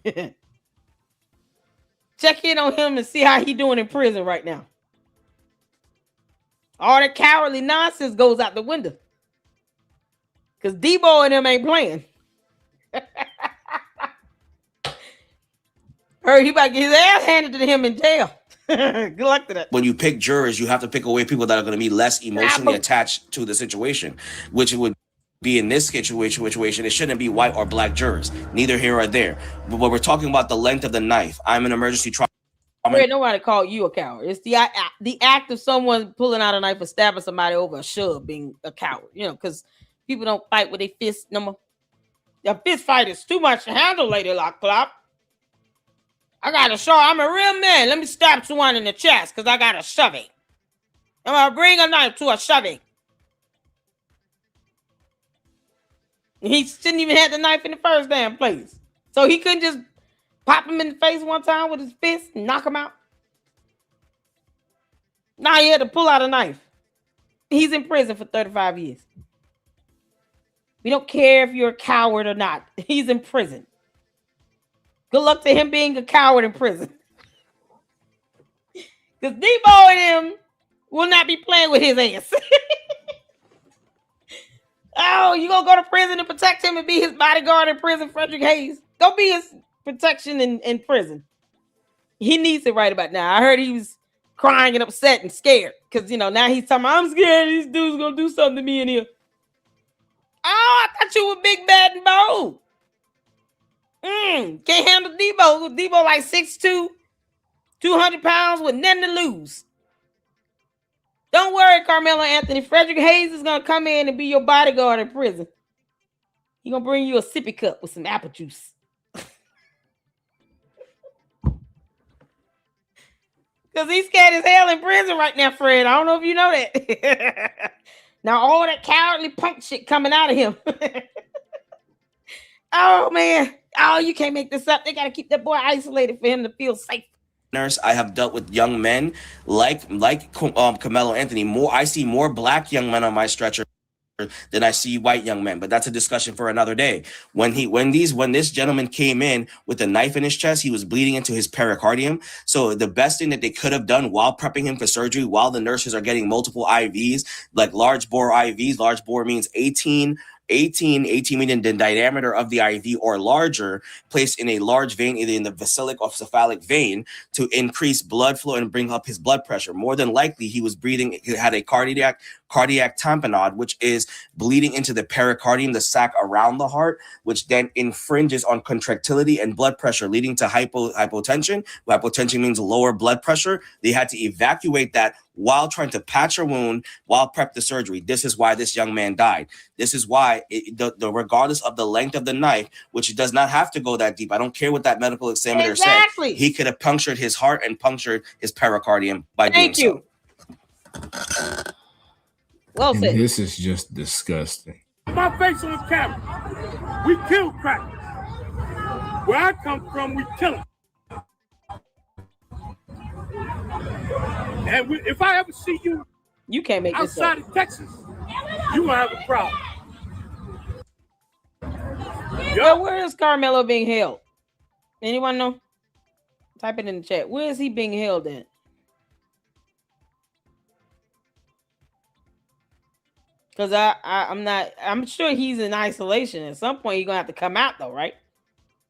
to. Check in on him and see how he doing in prison right now. All that cowardly nonsense goes out the window. Because Debo and them ain't playing. Heard he about to get his ass handed to him in jail. Good luck to that. When you pick jurors, you have to pick away people that are going to be less emotionally attached to the situation, which it would be in this situation. It shouldn't be white or black jurors. Neither here or there. But when we're talking about the length of the knife, I'm an emergency trial. Nobody called you a coward. It's the act of someone pulling out a knife and stabbing somebody over a shove being a coward. Because people don't fight with their fists no more. The fist fight is too much to handle, Lady Lockclop. I got to show I'm a real man. Let me stab someone in the chest because I got a shoving. I'm going to bring a knife to a shoving. He shouldn't even have the knife in the first damn place. So he couldn't just pop him in the face one time with his fist and knock him out. Now he had to pull out a knife. He's in prison for 35 years. We don't care if you're a coward or not. He's in prison. Good luck to him being a coward in prison. Because Debo and him will not be playing with his ass. Oh, you gonna go to prison to protect him and be his bodyguard in prison, Frederick Hayes? Go be his protection in prison. He needs it right about now. I heard he was crying and upset and scared. Because, now he's talking about, I'm scared these dudes gonna do something to me in here. Oh, I thought you were big, bad, and bold. Can't handle Debo. Debo like 6'2", 200 pounds with nothing to lose. Don't worry, Carmelo Anthony. Frederick Hayes is going to come in and be your bodyguard in prison. He's going to bring you a sippy cup with some apple juice. Because he's scared as hell in prison right now, Fred. I don't know if you know that. Now, all that cowardly punk shit coming out of him. Oh, man. Oh, you can't make this up. They got to keep that boy isolated for him to feel safe. Nurse, I have dealt with young men like Carmelo Anthony. I see more black young men on my stretcher than I see white young men, but that's a discussion for another day. When this gentleman came in with a knife in his chest, he was bleeding into his pericardium. So the best thing that they could have done while prepping him for surgery, while the nurses are getting multiple IVs, like large bore IVs, large bore means 18 18 million the diameter of the IV or larger, placed in a large vein, either in the basilic or cephalic vein, to increase blood flow and bring up his blood pressure. More than likely, he was breathing, he had a cardiac tamponade, which is bleeding into the pericardium, the sac around the heart, which then infringes on contractility and blood pressure, leading to hypotension. Hypotension means lower blood pressure. They had to evacuate that while trying to patch a wound, while prep the surgery. This is why this young man died. This is why, regardless of the length of the knife, which does not have to go that deep, I don't care what that medical examiner said, he could have punctured his heart and punctured his pericardium by doing so. Well said. This is just disgusting. My face on camera. We kill crackers. Where I come from, we kill them. And if I ever see you, you can't make this outside of Texas, you gonna have a problem. Yo, where is Karmelo being held? Anyone know? Type it in the chat. Where is he being held at? Because I'm sure he's in isolation. At some point, he's gonna have to come out, though, right?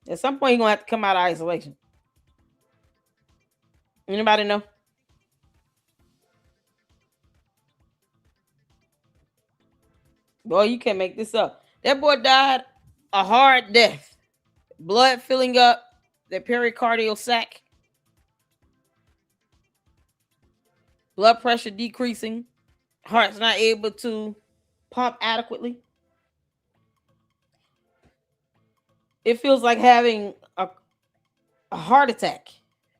At some point, he's gonna have to come out of isolation. Anybody know? Boy, you can't make this up. That boy died a hard death. Blood filling up the pericardial sac. Blood pressure decreasing. Heart's not able to pump adequately. It feels like having a heart attack.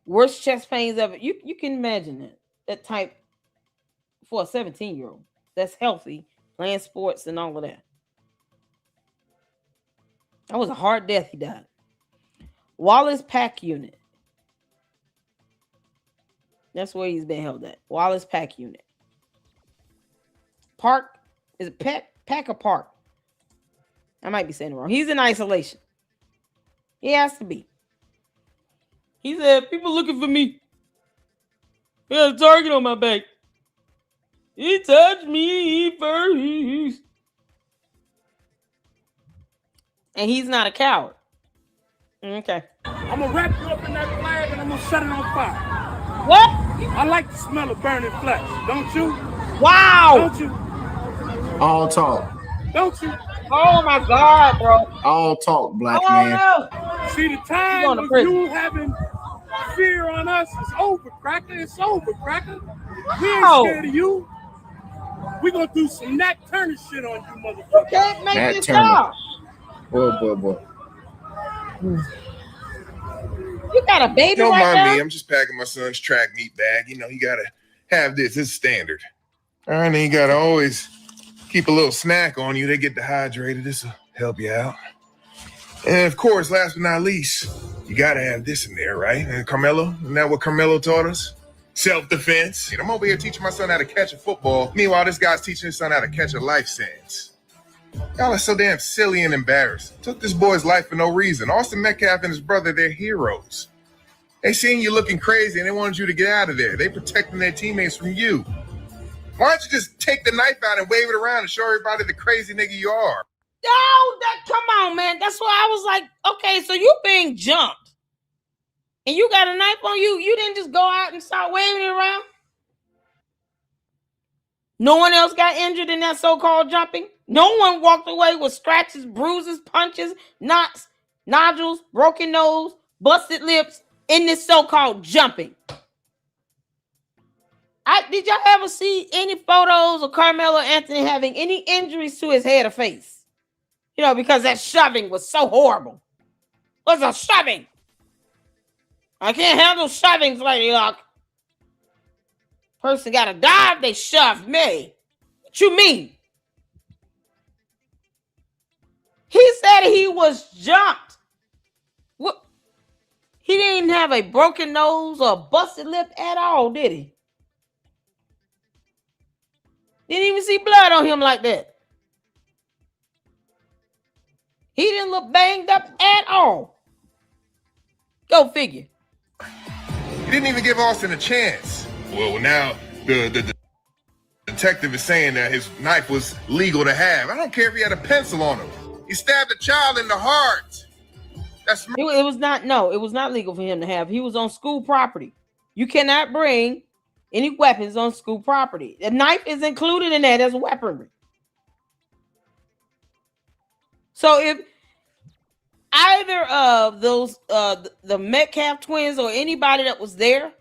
Worst chest pains ever. You can imagine that type for a 17-year-old that's healthy, playing sports and all of that. That was a hard death he died. Wallace Pack Unit. That's where he's been held at. Wallace Pack Unit. Park. Is it Pack or Park? I might be saying it wrong. He's in isolation. He has to be. He said, people looking for me. He had a target on my back. He touched me first. And he's not a coward. Okay. I'm going to wrap you up in that flag and I'm going to set it on fire. What? I like the smell of burning flesh. Don't you? Wow. Don't you? All talk. Don't you? Oh, my God, bro. All talk, black man. No. See, the time of you having fear on us is over, Cracker. It's over, Cracker. We ain't scared of you. We gonna do some Nat Turner shit on you, motherfucker. You can't make this up. Boy. You got a baby Don't right mind now? me. I'm just packing my son's track meat bag. You know, you gotta have this. It's standard. All right, and you gotta always keep a little snack on you. They get dehydrated. This will help you out. And of course, last but not least, you gotta have this in there, right? And Karmelo, isn't that what Karmelo taught us? Self-defense. I'm over here teaching my son how to catch a football. Meanwhile, this guy's teaching his son how to catch a life sentence. Y'all are so damn silly and embarrassed. Took this boy's life for no reason. Austin Metcalf and his brother, they're heroes. They seen you looking crazy and they wanted you to get out of there. They protecting their teammates from you. Why don't you just take the knife out and wave it around and show everybody the crazy nigga you are? Come on, man. That's why I was like, okay, so you being jumped. And you got a knife on you. You didn't just go out and start waving it around. No one else got injured in that so-called jumping. No one walked away with scratches, bruises, punches, knots, nodules, broken nose, busted lips in this so-called jumping. Did y'all ever see any photos of Karmelo Anthony having any injuries to his head or face? You know, because that shoving was so horrible. It was a shoving. I can't handle shovings, Lady Luck. Person got to die if they shove me. What you mean? He said he was jumped. What? He didn't have a broken nose or a busted lip at all, did he? Didn't even see blood on him like that. He didn't look banged up at all. Go figure. You didn't even give Austin a chance. Well, now the detective is saying that his knife was legal to have. I don't care if he had a pencil on him. He stabbed a child in the heart. That's it was not. No, it was not legal for him to have. He was on school property. You cannot bring any weapons on school property. A knife is included in that as weaponry. So if either of those, the Metcalf twins or anybody that was there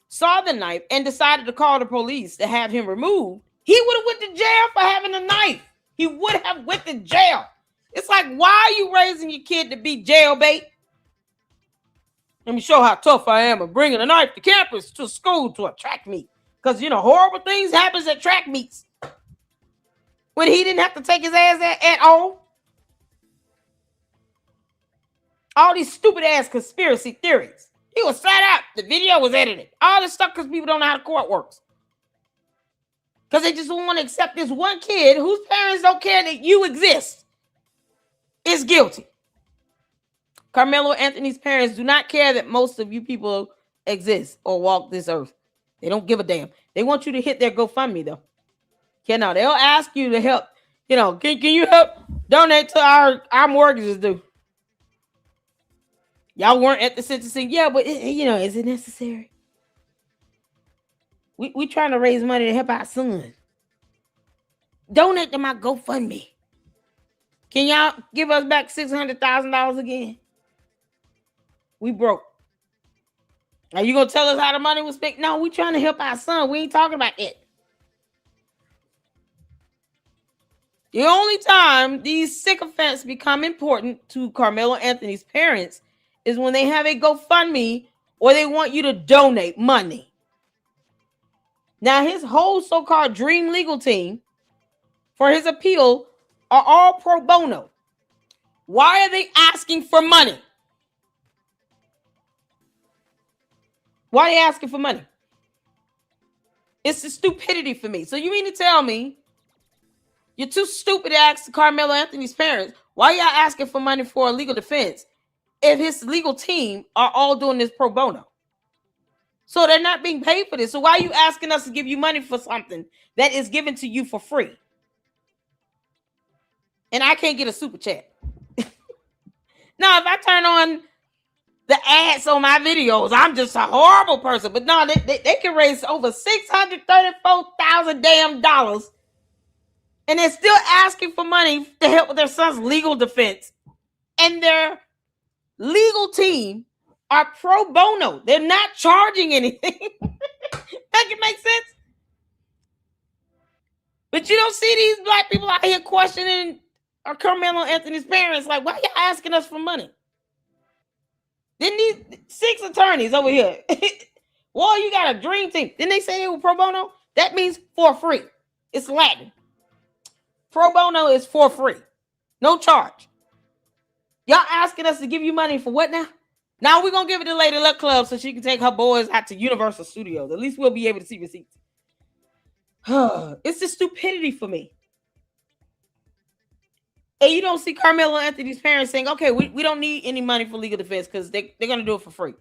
saw the knife and decided to call the police to have him removed, he would have went to jail for having a knife. He would have went to jail. It's like, why are you raising your kid to be jail bait? Let me show how tough I am of bringing a knife to campus, to school, to a track meet. Because, horrible things happens at track meets. When he didn't have to take his ass at all. All these stupid ass conspiracy theories. He was set up. The video was edited. All this stuff because people don't know how the court works. Because they just don't want to accept this one kid whose parents don't care that you exist is guilty. Karmelo Anthony's parents do not care that most of you people exist or walk this earth. They don't give a damn. They want you to hit their GoFundMe, though. They'll ask you to help. Can you help donate to our mortgages due? Y'all weren't at the sentencing. Yeah, but, is it necessary? We trying to raise money to help our son. Donate to my GoFundMe. Can y'all give us back $600,000 again? We broke. Are you going to tell us how the money was spent? No, we trying to help our son. We ain't talking about it. The only time these sycophants become important to Karmelo Anthony's parents is when they have a GoFundMe or they want you to donate money. Now, his whole so-called dream legal team for his appeal are all pro bono. Why are they asking for money? Why are they asking for money? It's the stupidity for me. So you mean to tell me you're too stupid to ask Karmelo Anthony's parents, why y'all asking for money for a legal defense if his legal team are all doing this pro bono? So they're not being paid for this. So why are you asking us to give you money for something that is given to you for free? And I can't get a super chat. Now, if I turn on the ads on my videos, I'm just a horrible person. But no, they can raise over $634,000 damn dollars. And they're still asking for money to help with their son's legal defense. And their legal team are pro bono. They're not charging anything. That can make sense. But you don't see these black people out here questioning Karmelo Anthony's parents. Like, why are you asking us for money? Then these 6 attorneys over here. Well, you got a dream team. Didn't they say they were pro bono? That means for free. It's Latin. Pro bono is for free. No charge. Y'all asking us to give you money for what now? Now we're going to give it to Lady Luck Club so she can take her boys out to Universal Studios. At least we'll be able to see receipts. It's the stupidity for me. And you don't see Karmelo Anthony's parents saying, okay, we don't need any money for legal defense because they're going to do it for free.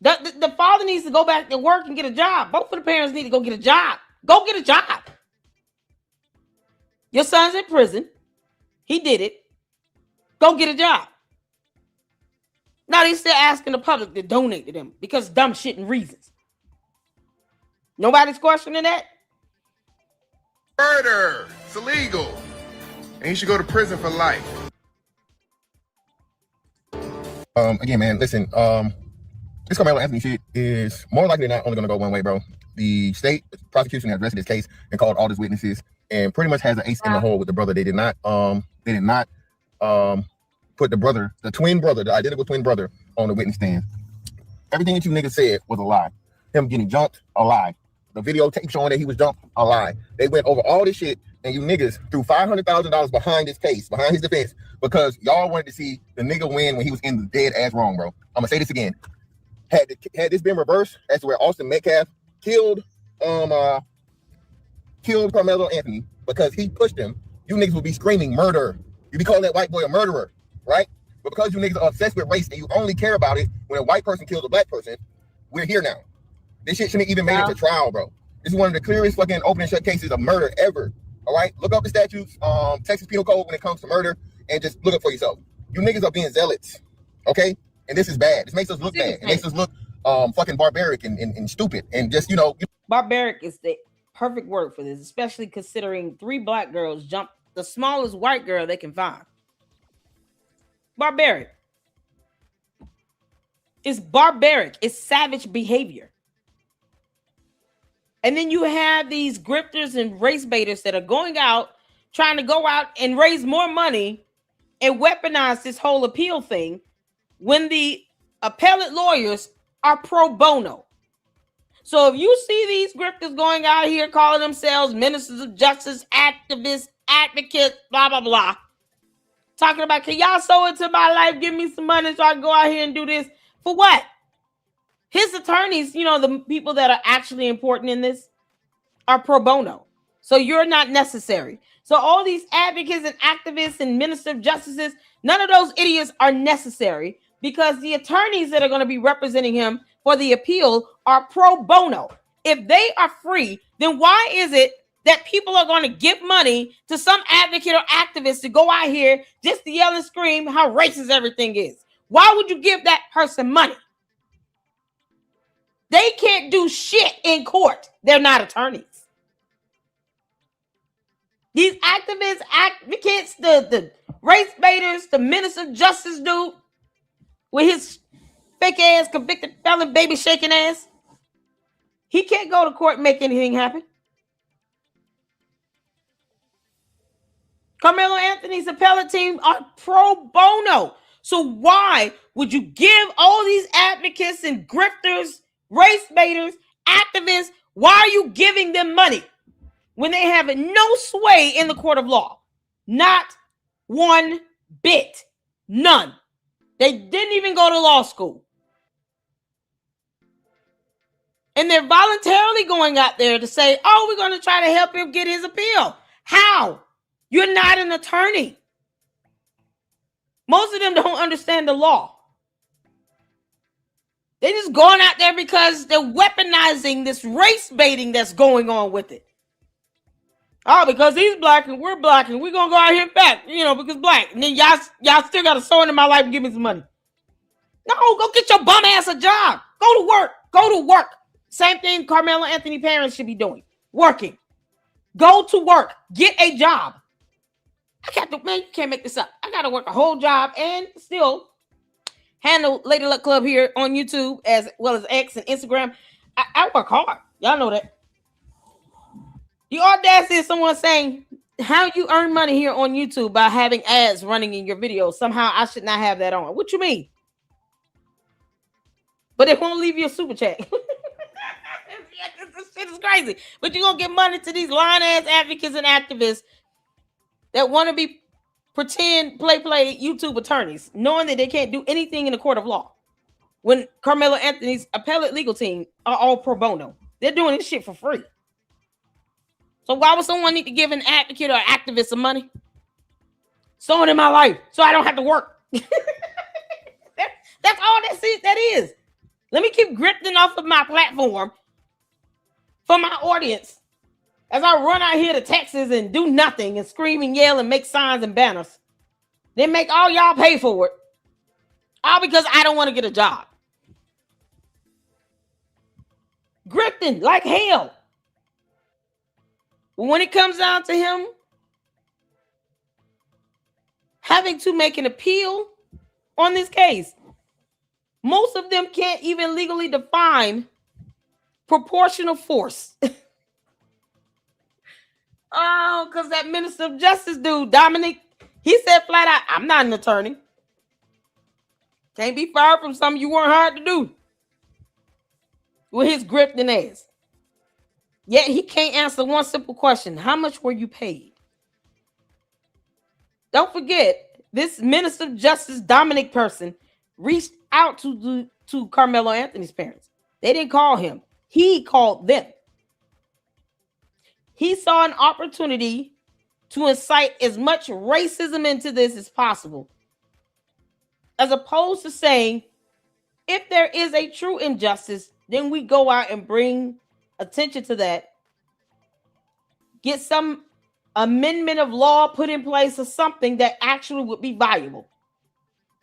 The father needs to go back to work and get a job. Both of the parents need to go get a job. Go get a job. Your son's in prison. He did it. Go get a job. Now they're still asking the public to donate to them because dumb shit and reasons. Nobody's questioning that. Murder. It's illegal. And he should go to prison for life. Again, man, listen, this Karmelo Anthony shit is more likely not only going to go one way, bro. The state prosecution has arrested this case and called all these witnesses and pretty much has an ace in the hole with the brother. They did not put the twin brother, the identical twin brother, on the witness stand. Everything that you niggas said was a lie. Him getting jumped, a lie. The videotape showing that he was jumped, a lie. They went over all this shit, and you niggas threw $500,000 behind this case, behind his defense, because y'all wanted to see the nigga win when he was in the dead ass wrong, bro. I'm gonna say this again. Had this been reversed as to where Austin Metcalf killed Karmelo Anthony because he pushed him, you niggas would be screaming murder. You be calling that white boy a murderer, right? But because you niggas are obsessed with race and you only care about it when a white person kills a black person, we're here now. This shit shouldn't even made it to trial, bro. This is one of the clearest fucking open and shut cases of murder ever. All right, look up the statutes, Texas Penal Code when it comes to murder, and just look up for yourself. You niggas are being zealots, okay? And this is bad. This makes us look bad. It makes us look fucking barbaric and stupid, and just barbaric is the perfect word for this, especially considering 3 black girls jumped the smallest white girl they can find. Barbaric. It's barbaric. It's savage behavior. And then you have these grifters and race baiters that are going out, trying to go out and raise more money and weaponize this whole appeal thing when the appellate lawyers are pro bono. So if you see these grifters going out here calling themselves ministers of justice, activists, advocates, blah, blah, blah, talking about, can y'all sow into my life, give me some money so I can go out here and do this? For what? His attorneys, the people that are actually important in this are pro bono. So you're not necessary. So all these advocates and activists and minister of justices, none of those idiots are necessary because the attorneys that are going to be representing him for the appeal are pro bono. If they are free, then why is it that people are going to give money to some advocate or activist to go out here just to yell and scream how racist everything is? Why would you give that person money? They can't do shit in court. They're not attorneys. These activists, advocates, the race baiters, the minister of justice dude with his fake ass convicted felon baby shaking ass, he can't go to court and make anything happen. Karmelo Anthony's appellate team are pro bono. So why would you give all these advocates and grifters, race baiters, activists, why are you giving them money when they have no sway in the court of law? Not one bit. None. They didn't even go to law school. And they're voluntarily going out there to say, oh, we're going to try to help him get his appeal. How? You're not an attorney. Most of them don't understand the law. They're just going out there because they're weaponizing this race baiting that's going on with it. Oh, because he's black and we're black and we're going to go out here and back, because black. And then y'all still got to sow into my life and give me some money. No, go get your bum ass a job. Go to work. Go to work. Same thing Karmelo Anthony parents should be doing. Working. Go to work. Get a job. You can't make this up. I got to work a whole job and still handle Lady Luck Club here on YouTube as well as X and Instagram. I work hard. Y'all know that. The audacity of someone saying how you earn money here on YouTube by having ads running in your videos. Somehow I should not have that on. What you mean? But it won't leave you a super chat. This shit is crazy. But you're going to give money to these lying-ass advocates and activists that want to be pretend play YouTube attorneys, knowing that they can't do anything in the court of law. When Karmelo Anthony's appellate legal team are all pro bono. They're doing this shit for free. So why would someone need to give an advocate or activist some money? Sowing in my life so I don't have to work. That's all that is. Let me keep grifting off of my platform for my audience as I run out here to Texas and do nothing and scream and yell and make signs and banners. Then make all y'all pay for it. All because I don't want to get a job. Grifting like hell. When it comes down to him having to make an appeal on this case, most of them can't even legally define proportional force. Oh, because that minister of justice dude, Dominic, he said flat out, I'm not an attorney. Can't be fired from something you weren't hired to do. With his grifting ass. Yet he can't answer one simple question. How much were you paid? Don't forget, this minister of justice, Dominic person, reached out to Karmelo Anthony's parents. They didn't call him. He called them. He saw an opportunity to incite as much racism into this as possible, as opposed to saying, if there is a true injustice, then we go out and bring attention to that. Get some amendment of law put in place or something that actually would be valuable.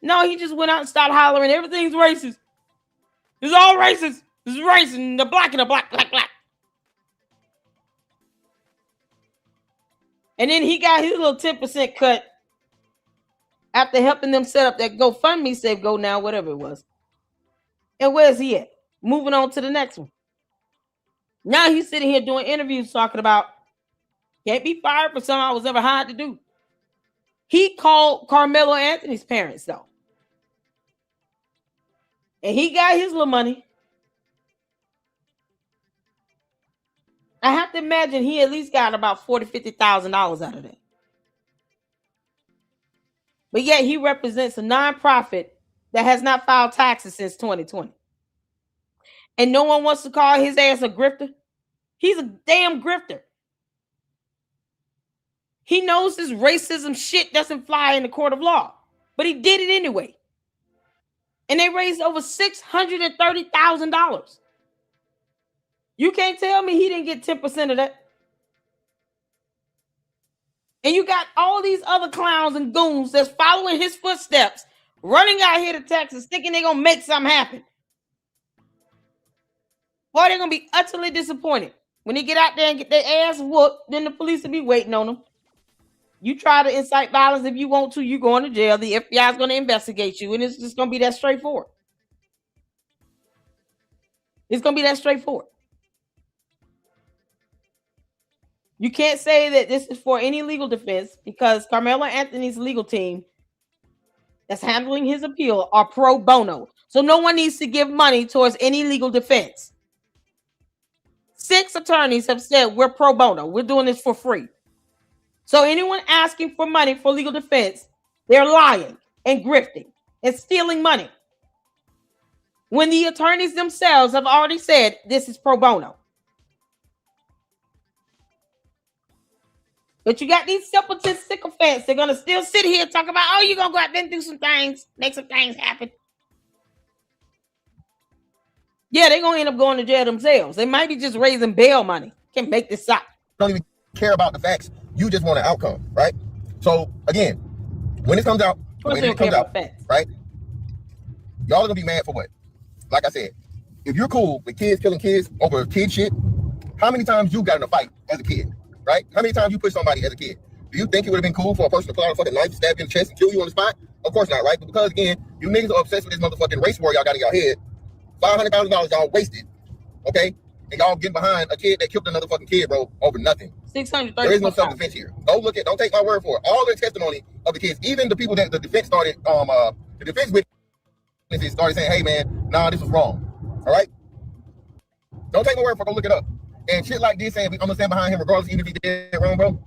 No, he just went out and started hollering, everything's racist. It's all racist. It's racist. And the black and the black. And then he got his little 10% cut after helping them set up that GoFundMe, Save Go Now, whatever it was. And where's he at? Moving on to the next one. Now he's sitting here doing interviews talking about can't be fired for something I was ever hired to do. He called Karmelo Anthony's parents, though. And he got his little money. I have to imagine he at least got about $40,000, $50,000 out of that. But yet he represents a nonprofit that has not filed taxes since 2020. And no one wants to call his ass a grifter. He's a damn grifter. He knows this racism shit doesn't fly in the court of law, but he did it anyway. And they raised over $630,000. You can't tell me he didn't get 10% of that. And you got all these other clowns and goons that's following his footsteps, running out here to Texas, thinking they're going to make something happen. Boy, they're going to be utterly disappointed. When they get out there and get their ass whooped, then the police will be waiting on them. You try to incite violence if you want to, you're going to jail. The FBI is going to investigate you, and it's just going to be that straightforward. It's going to be that straightforward. You can't say that this is for any legal defense because Karmelo Anthony's legal team that's handling his appeal are pro bono. So no one needs to give money towards any legal defense. 6 attorneys have said we're pro bono. We're doing this for free. So anyone asking for money for legal defense, they're lying and grifting and stealing money. When the attorneys themselves have already said this is pro bono. But you got these simpleton sycophants. They're going to still sit here and talk about, oh, you're going to go out there and do some things, make some things happen. Yeah, they're going to end up going to jail themselves. They might be just raising bail money. Can't make this up. Don't even care about the facts. You just want an outcome, right? So again, when it comes out, right? Y'all are gonna be mad for what? Like I said, if you're cool with kids killing kids over kid shit, how many times you got in a fight as a kid, right? How many times you pushed somebody as a kid? Do you think it would have been cool for a person to pull out a fucking knife, stab you in the chest, and kill you on the spot? Of course not, right? But because again, you niggas are obsessed with this motherfucking race war y'all got in your head. $500,000 y'all wasted, okay? And y'all get behind a kid that killed another fucking kid, bro, over nothing. $630,000. There is no self-defense here. Don't take my word for it. All the testimony of the kids, even the people that the defense started, the defense witnesses started saying, hey man, nah, this was wrong. All right? Don't take my word for it, go look it up. And shit like this saying I'm gonna stand behind him regardless, even if he did wrong, bro.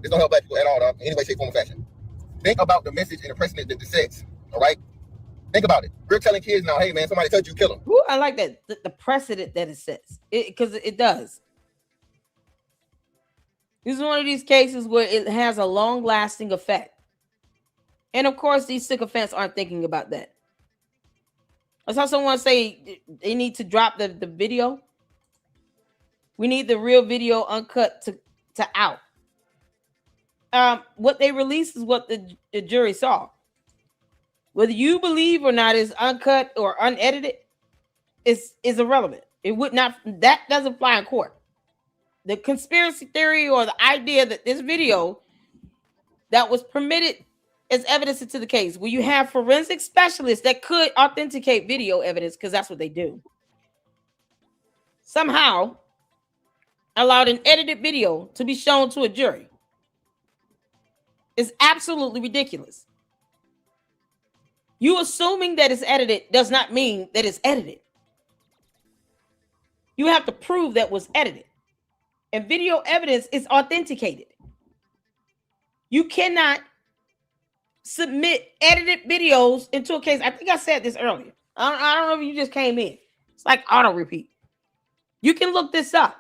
This don't help black people at all, dog, in any way, shape, form, or fashion. Think about the message and the precedent that this sets. All right? Think about it. We're telling kids now, hey man, somebody touch you, kill them. Ooh, I like that. The precedent that it sets. Because it does. This is one of these cases where it has a long-lasting effect. And of course, these sycophants aren't thinking about that. I saw someone say they need to drop the video. We need the real video uncut to out. What they released is what the jury saw. Whether you believe or not is uncut or unedited is irrelevant. It would not, that doesn't fly in court. The conspiracy theory or the idea that this video that was permitted as evidence into the case, where you have forensic specialists that could authenticate video evidence, because that's what they do, somehow allowed an edited video to be shown to a jury is absolutely ridiculous. You assuming that it's edited does not mean that it's edited. You have to prove that was edited. And video evidence is authenticated. You cannot submit edited videos into a case. I think I said this earlier. I don't know if you just came in. It's like auto repeat. You can look this up.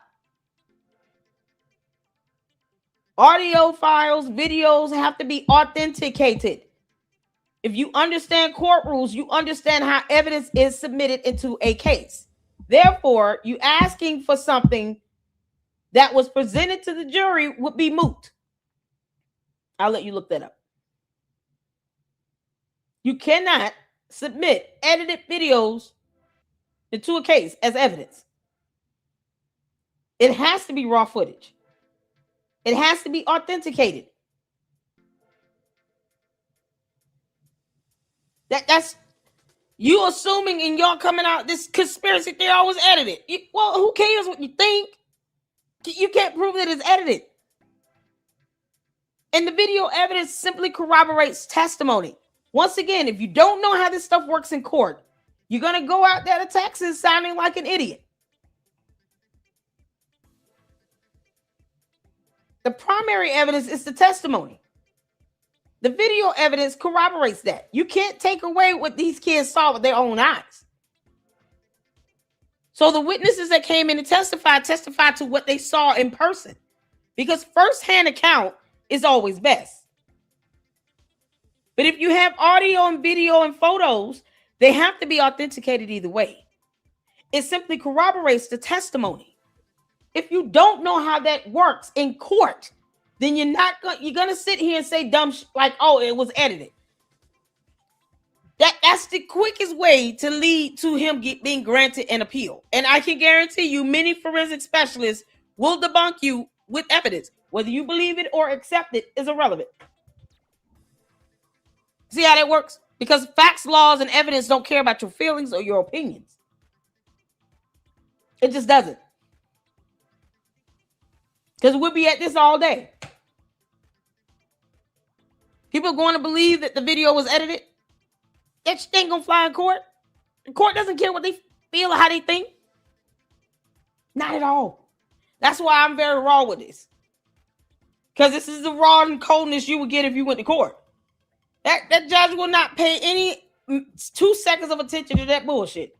Audio files, videos have to be authenticated. If you understand court rules, you understand how evidence is submitted into a case. Therefore, you asking for something that was presented to the jury would be moot. I'll let you look that up. You cannot submit edited videos into a case as evidence. It has to be raw footage. It has to be authenticated. That's you assuming and y'all coming out this conspiracy theory always edited. Well, who cares what you think? You can't prove that it's edited. And the video evidence simply corroborates testimony. Once again, if you don't know how this stuff works in court, you're going to go out there to Texas sounding like an idiot. The primary evidence is the testimony. The video evidence corroborates that. You can't take away what these kids saw with their own eyes. So the witnesses that came in to testified to what they saw in person, because firsthand account is always best. But if you have audio and video and photos, they have to be authenticated either way. It simply corroborates the testimony. If you don't know how that works in court, then you're gonna sit here and say dumb like, oh, it was edited. That's the quickest way to lead to him being granted an appeal. And I can guarantee you many forensic specialists will debunk you with evidence. Whether you believe it or accept it is irrelevant. See how that works? Because facts, laws, and evidence don't care about your feelings or your opinions. It just doesn't. Because we'll be at this all day. People are going to believe that the video was edited. That shit ain't gonna fly in court. The court doesn't care what they feel or how they think. Not at all. That's why I'm very raw with this. Because this is the raw and coldness you would get if you went to court. That judge will not pay any 2 seconds of attention to that bullshit.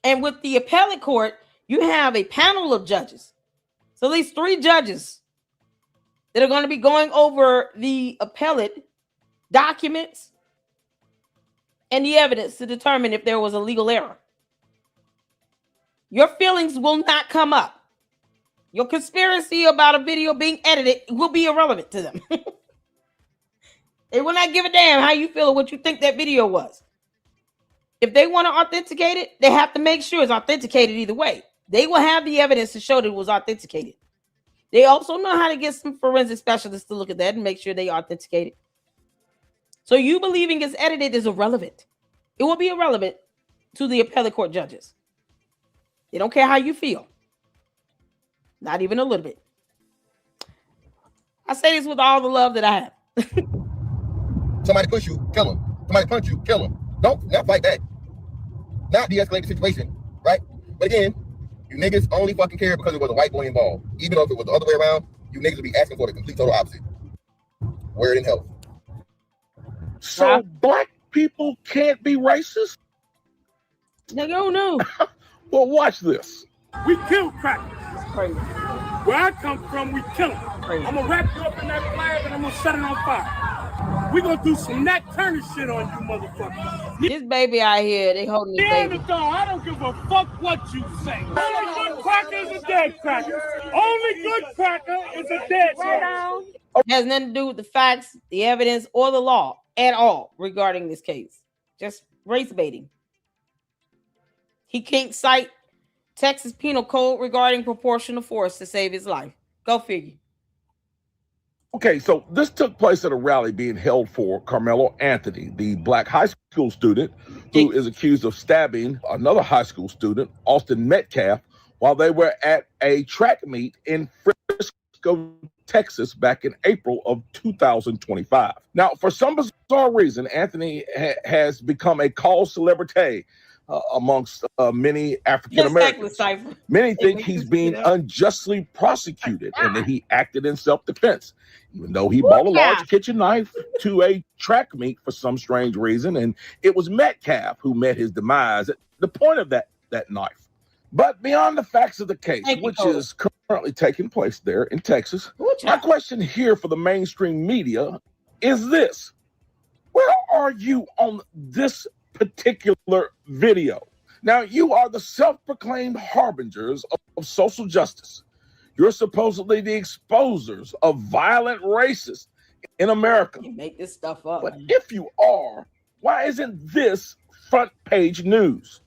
And with the appellate court, you have a panel of judges. So at least 3 judges that are going to be going over the appellate documents and the evidence to determine if there was a legal error. Your feelings will not come up. Your conspiracy about a video being edited will be irrelevant to them. They will not give a damn how you feel or what you think that video was. If they want to authenticate it, they have to make sure it's authenticated either way. They will have the evidence to show that it was authenticated. They also know how to get some forensic specialists to look at that and make sure they authenticate it. So you believing it's edited is irrelevant. It will be irrelevant to the appellate court judges. They don't care how you feel. Not even a little bit. I say this with all the love that I have. Somebody push you, kill him. Somebody punch you, kill him. Not fight back. Not de-escalate the situation, right? But again, you niggas only fucking care because it was a white boy involved. Even if it was the other way around, you niggas would be asking for the complete total opposite. Word in health. So black people can't be racist? No, no. Well, watch this. We kill crackers. Where I come from, we kill them. I'm gonna wrap you up in that flag and I'm gonna set it on fire. We gonna do some Nat Turner shit on you, motherfuckers. This baby out here, they holding his baby. I don't give a fuck what you say. Only good cracker is a dead cracker. Only good cracker is a dead cracker. It has nothing to do with the facts, the evidence, or the law at all regarding this case. Just race baiting. He can't cite Texas Penal Code regarding proportional force to save his life. Go figure. Okay, so this took place at a rally being held for Karmelo Anthony, the black high school student who is accused of stabbing another high school student, Austin Metcalf, while they were at a track meet in Frisco, Texas, back in April of 2025. Now, for some bizarre reason, Anthony has become a cult celebrity amongst many African Americans. Many think he's being unjustly prosecuted and that he acted in self-defense, even though he bought a large kitchen knife to a track meet for some strange reason, and it was Metcalf who met his demise at the point of that knife. But beyond the facts of the case, which is currently taking place there in Texas, my question here for the mainstream media is this: where are you on this particular video? Now, you are the self-proclaimed harbingers of social justice. You're supposedly the exposers of violent racists in America. You make this stuff up. But if you are, why isn't this front page news?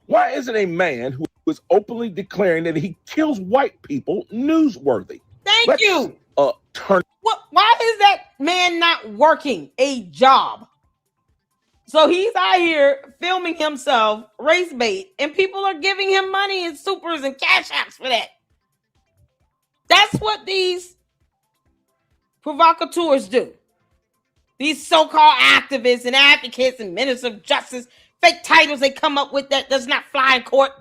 Why isn't a man who is openly declaring that he kills white people newsworthy? Thank you. Turn. Why is that man not working a job? So he's out here filming himself race bait, and people are giving him money and supers and cash apps for that. That's what these provocateurs do. These so-called activists and advocates and ministers of justice, fake titles they come up with that does not fly in court.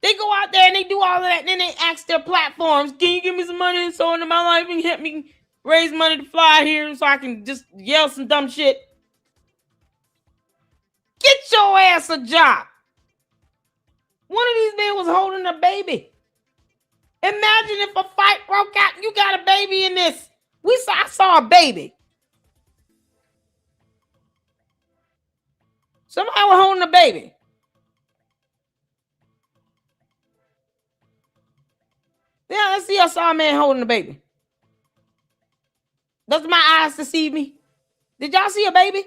They go out there and they do all of that, and then they ask their platforms, can you give me some money and so into my life and help me raise money to fly here so I can just yell some dumb shit? Get your ass a job. One of these men was holding a baby. Imagine if a fight broke out and you got a baby in this. I saw a baby. Somebody was holding a baby. Yeah, let's see. I saw a man holding a baby. Does my eyes deceive me? Did y'all see a baby?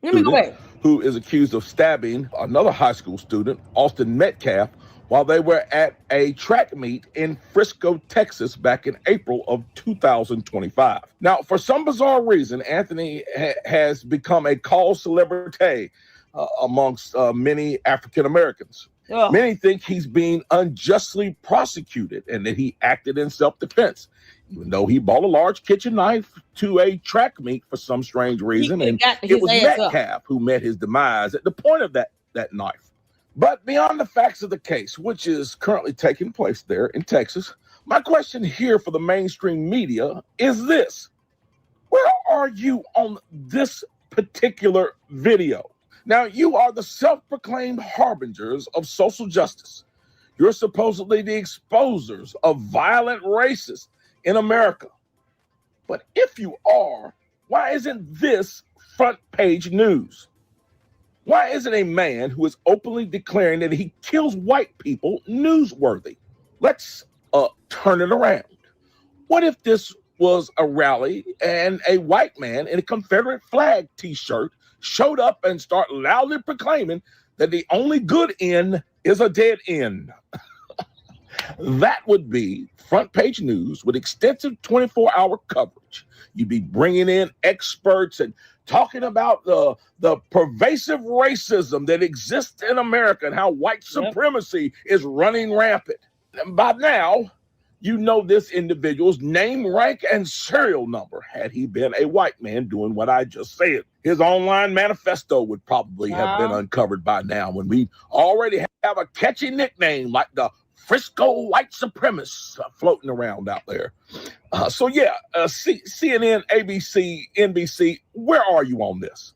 Let me go back. Who is accused of stabbing another high school student, Austin Metcalf, while they were at a track meet in Frisco, Texas, back in April of 2025. Now, for some bizarre reason, Anthony has become a cult celebrity amongst many African Americans. Oh. Many think he's being unjustly prosecuted and that he acted in self-defense, even though he bought a large kitchen knife to a track meet for some strange reason. And it was Metcalf who met his demise at the point of that knife. But beyond the facts of the case, which is currently taking place there in Texas, my question here for the mainstream media is this: where are you on this particular video? Now, you are the self-proclaimed harbingers of social justice. You're supposedly the exposers of violent racists in America. But if you are, why isn't this front page news? Why isn't a man who is openly declaring that he kills white people newsworthy? Let's turn it around. What if this was a rally and a white man in a Confederate flag t-shirt showed up and start loudly proclaiming that the only good end is a dead end? That would be front page news with extensive 24-hour coverage. You'd be bringing in experts and talking about the pervasive racism that exists in America and how white supremacy is running rampant. And by now, you know this individual's name, rank, and serial number had he been a white man doing what I just said. His online manifesto would probably have been uncovered by now, when we already have a catchy nickname like the Frisco white supremacists floating around out there. CNN, ABC, NBC, where are you on this?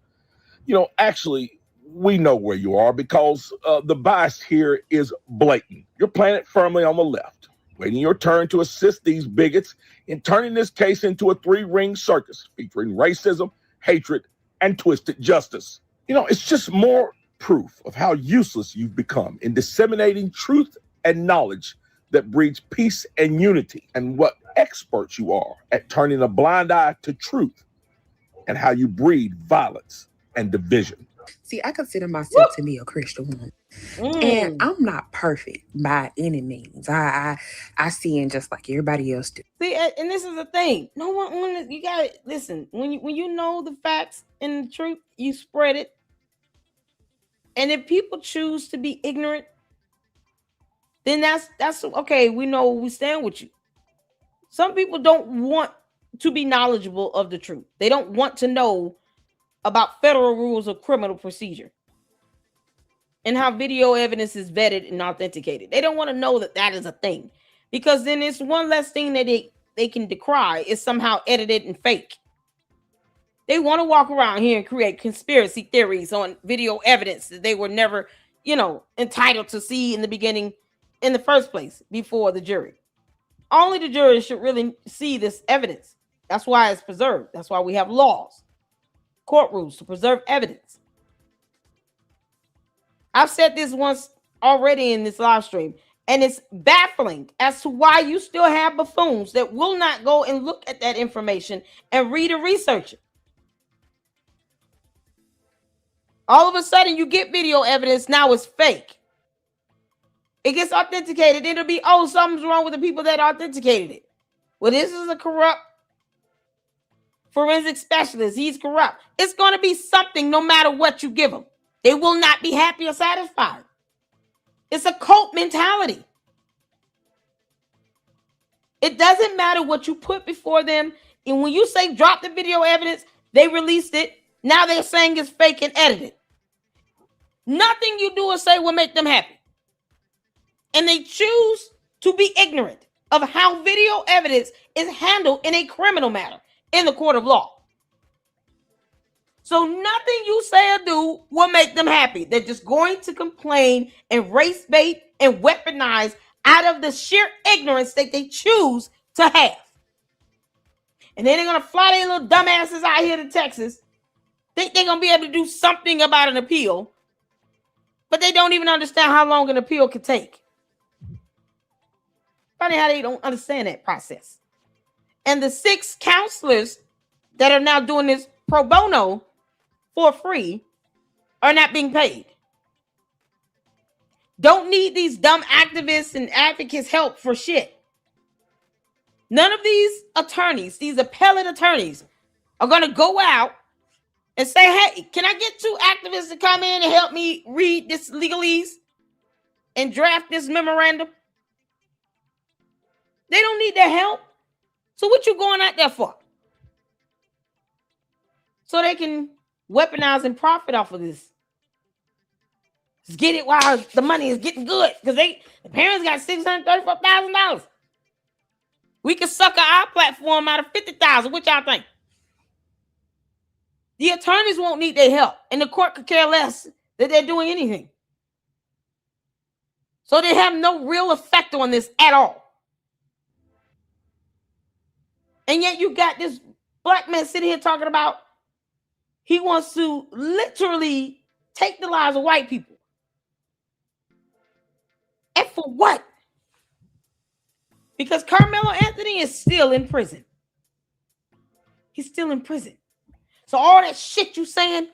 You know, actually, we know where you are, because the bias here is blatant. You're playing it firmly on the left, waiting your turn to assist these bigots in turning this case into a three-ring circus featuring racism, hatred, and twisted justice. You know, it's just more proof of how useless you've become in disseminating truth and knowledge that breeds peace and unity, and what experts you are at turning a blind eye to truth and how you breed violence and division. See, I consider myself to be a Christian woman. And I'm not perfect by any means. I sin just like everybody else do. See, and this is the thing. No one, you gotta listen. When you know the facts and the truth, you spread it. And if people choose to be ignorant, then that's okay. We know we stand with you. Some people don't want to be knowledgeable of the truth. They don't want to know about federal rules of criminal procedure and how video evidence is vetted and authenticated. They don't want to know that that is a thing, because then it's one less thing that they can decry is somehow edited and fake. They want to walk around here and create conspiracy theories on video evidence that they were never, entitled to see in the beginning, in the first place, before the jury. Only the jury should really see this evidence. That's why it's preserved. That's why we have laws, courtrooms to preserve evidence. I've said this once already in this live stream, and it's baffling as to why you still have buffoons that will not go and look at that information and read and research it. All of a sudden, you get video evidence, now it's fake. It gets authenticated. It'll be, oh, something's wrong with the people that authenticated it. Well, this is a corrupt forensic specialist. He's corrupt. It's going to be something no matter what you give them. They will not be happy or satisfied. It's a cult mentality. It doesn't matter what you put before them. And when you say drop the video evidence, they released it. Now they're saying it's fake and edited. Nothing you do or say will make them happy. And they choose to be ignorant of how video evidence is handled in a criminal matter in the court of law. So nothing you say or do will make them happy. They're just going to complain and race bait and weaponize out of the sheer ignorance that they choose to have. And then they're going to fly their little dumbasses out here to Texas. Think they're going to be able to do something about an appeal. But they don't even understand how long an appeal could take. Funny how they don't understand that process. And the 6 counselors that are now doing this pro bono for free are not being paid. Don't need these dumb activists and advocates help for shit. None of these attorneys, these appellate attorneys, are going to go out and say, hey, can I get 2 activists to come in and help me read this legalese and draft this memorandum? They don't need their help. So what you going out there for? So they can weaponize and profit off of this. Just get it while the money is getting good. Because the parents got $634,000. We can sucker our platform out of $50,000. What y'all think? The attorneys won't need their help. And the court could care less that they're doing anything. So they have no real effect on this at all. And yet you got this black man sitting here talking about he wants to literally take the lives of white people. And for what? Because Karmelo Anthony is still in prison. He's still in prison. So all that shit you saying,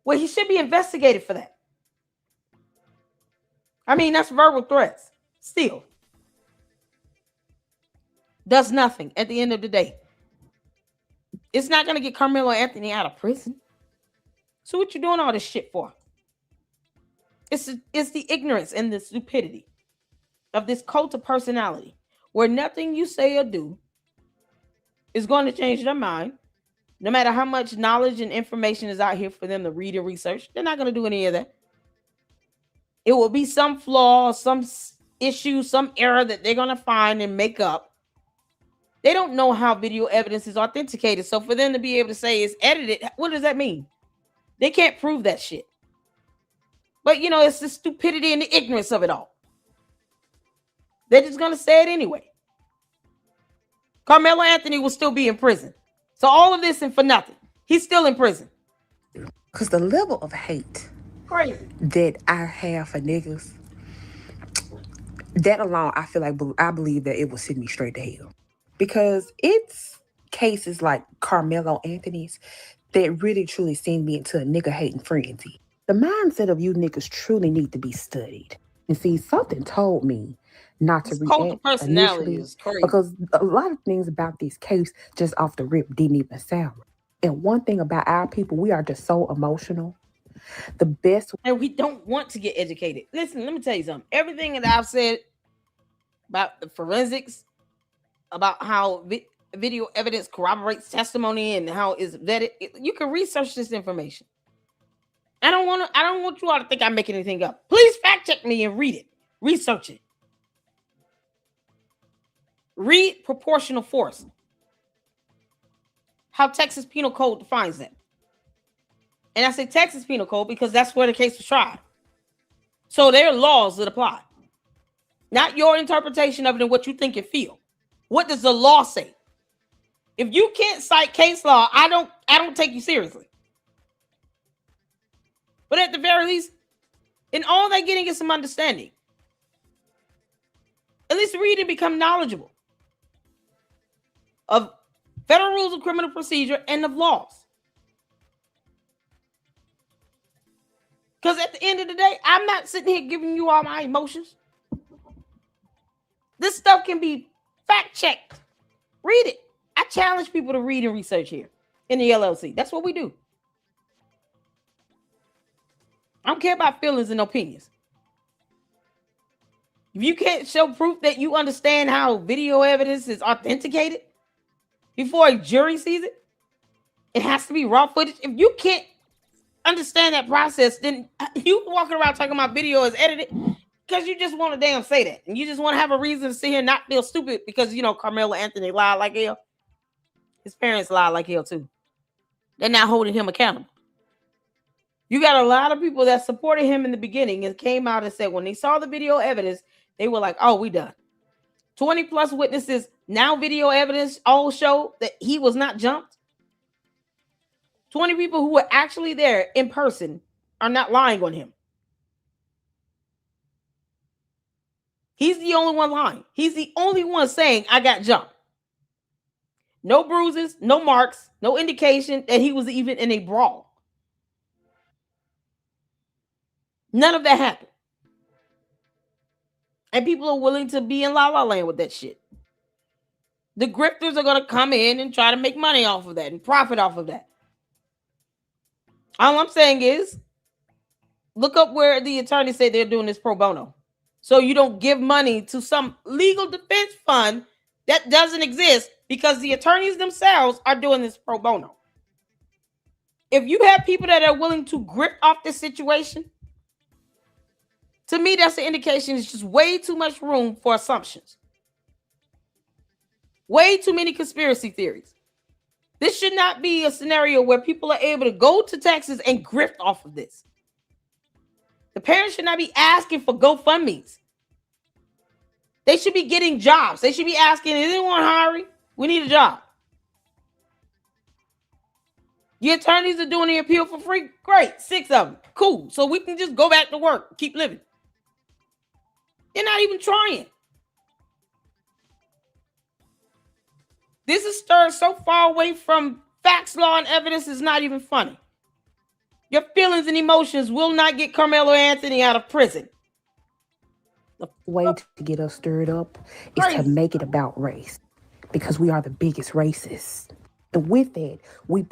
well, he should be investigated for that. I mean, that's verbal threats. Still. Does nothing at the end of the day. It's not going to get Karmelo Anthony out of prison. So what you doing all this shit for? It's the ignorance and the stupidity of this cult of personality where nothing you say or do is going to change their mind. No matter how much knowledge and information is out here for them to read and research, they're not going to do any of that. It will be some flaw, some issue, some error that they're going to find and make up. They don't know how video evidence is authenticated. So for them to be able to say it's edited, what does that mean? They can't prove that shit. But, you know, it's the stupidity and the ignorance of it all. They're just going to say it anyway. Karmelo Anthony will still be in prison. So all of this and for nothing. He's still in prison. Because the level of hate that I have for niggas, that alone, I believe that it will send me straight to hell. Because it's cases like Karmelo Anthony's that really truly send me into a nigga hating frenzy. The mindset of you niggas truly need to be studied. And see, something told me not to react personality is crazy. Because a lot of things about this case just off the rip didn't even sound right. And one thing about our people, we are just so emotional. The best, and we don't want to get educated. Listen, let me tell you something. Everything that I've said about the forensics, about how video evidence corroborates testimony and how it's vetted, you can research this information. I don't want you all to think I'm making anything up. Please fact check me and read it. Research it. Read proportional force. How Texas Penal Code defines that. And I say Texas Penal Code because that's where the case was tried. So there are laws that apply. Not your interpretation of it and what you think and feel. What does the law say? If you can't cite case law, I I don't take you seriously. But at the very least, in all that getting is some understanding. At least read and become knowledgeable of federal rules of criminal procedure and of laws. Because at the end of the day, I'm not sitting here giving you all my emotions. This stuff can be fact checked. Read it. I challenge people to read and research here in the LLC. That's what we do. I don't care about feelings and opinions. If you can't show proof that you understand how video evidence is authenticated before a jury sees it, it has to be raw footage. If you can't understand that process, then you walking around talking about video is edited because you just want to damn say that. And you just want to have a reason to sit here and not feel stupid because, you know, Karmelo Anthony lied like hell. His parents lied like hell too. They're not holding him accountable. You got a lot of people that supported him in the beginning and came out and said when they saw the video evidence, they were like, oh, we done. 20 plus witnesses, now video evidence all show that he was not jumped. 20 people who were actually there in person are not lying on him. He's the only one lying. He's the only one saying, I got jumped. No bruises, no marks, no indication that he was even in a brawl. None of that happened. And people are willing to be in la la land with that shit. The grifters are going to come in and try to make money off of that and profit off of that. All I'm saying is, look up where the attorneys say they're doing this pro bono. So you don't give money to some legal defense fund that doesn't exist because the attorneys themselves are doing this pro bono. If you have people that are willing to grip off this situation, to me, that's an indication it's just way too much room for assumptions. Way too many conspiracy theories. This should not be a scenario where people are able to go to Texas and grift off of this. The parents should not be asking for GoFundMes. They should be getting jobs. They should be asking, is anyone hiring? We need a job. Your attorneys are doing the appeal for free. Great. 6 of them. Cool. So we can just go back to work. Keep living. They're not even trying. This is stirred so far away from facts, law, and evidence is not even funny. Your feelings and emotions will not get Karmelo Anthony out of prison. The way to get us stirred up is to make it about race because we are the biggest racists. And with that, we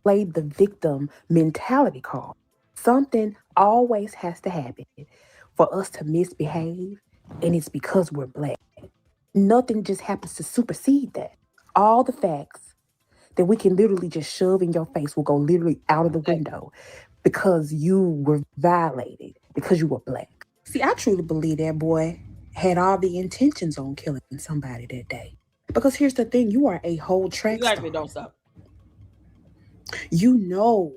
play the victim mentality card. Something always has to happen for us to misbehave, and it's because we're black. Nothing just happens to supersede that. All the facts that we can literally just shove in your face will go literally out of the window because you were violated, because you were black. See, I truly believe that boy had all the intentions on killing somebody that day. Because here's the thing, you are a whole track star. Exactly, don't stop. You know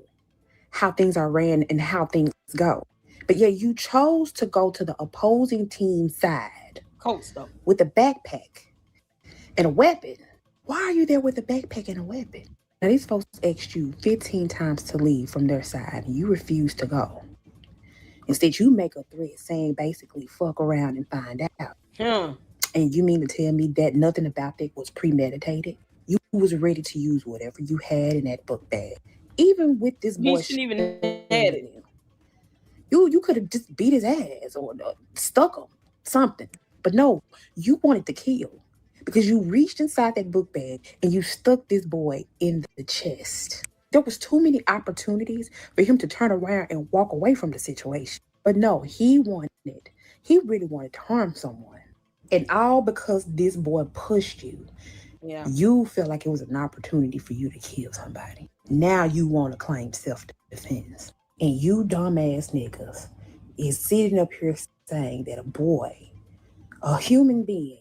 how things are ran and how things go. But yeah, you chose to go to the opposing team's side. Cold stuff. With a backpack and a weapon. Why are you there with a backpack and a weapon? Now, these folks asked you 15 times to leave from their side, and you refuse to go. Instead, you make a threat saying basically, fuck around and find out. And you mean to tell me that nothing about that was premeditated? You was ready to use whatever you had in that book bag. Even with this boy. You shouldn't even have it. You could have just beat his ass or stuck him, something. But no, you wanted to kill. Because you reached inside that book bag and you stuck this boy in the chest. There was too many opportunities for him to turn around and walk away from the situation. But no, he really wanted to harm someone. And all because this boy pushed you. Yeah. You felt like it was an opportunity for you to kill somebody. Now you want to claim self-defense. And you dumbass niggas is sitting up here saying that a boy, a human being,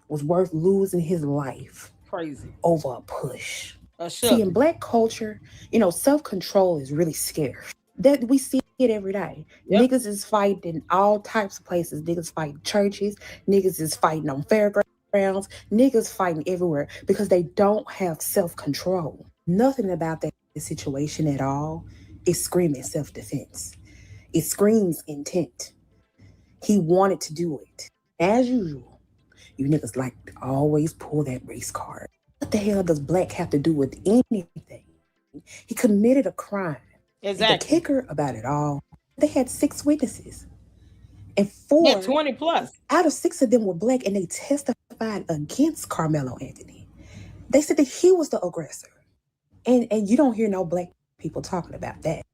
was worth losing his life crazy over a push. Sure. See, in black culture, self-control is really scarce. That we see it every day. Yep. Niggas is fighting in all types of places. Niggas fighting churches. Niggas is fighting on fairgrounds. Niggas fighting everywhere because they don't have self-control. Nothing about that the situation at all, it's screaming self-defense. It screams intent. He wanted to do it. As usual, you niggas like to always pull that race card. What the hell does black have to do with anything? He committed a crime. Exactly. And the kicker about it all, they had 6 witnesses. And 20 plus. Out of 6 of them were black, and they testified against Karmelo Anthony. They said that he was the aggressor. And you don't hear no black people talking about that.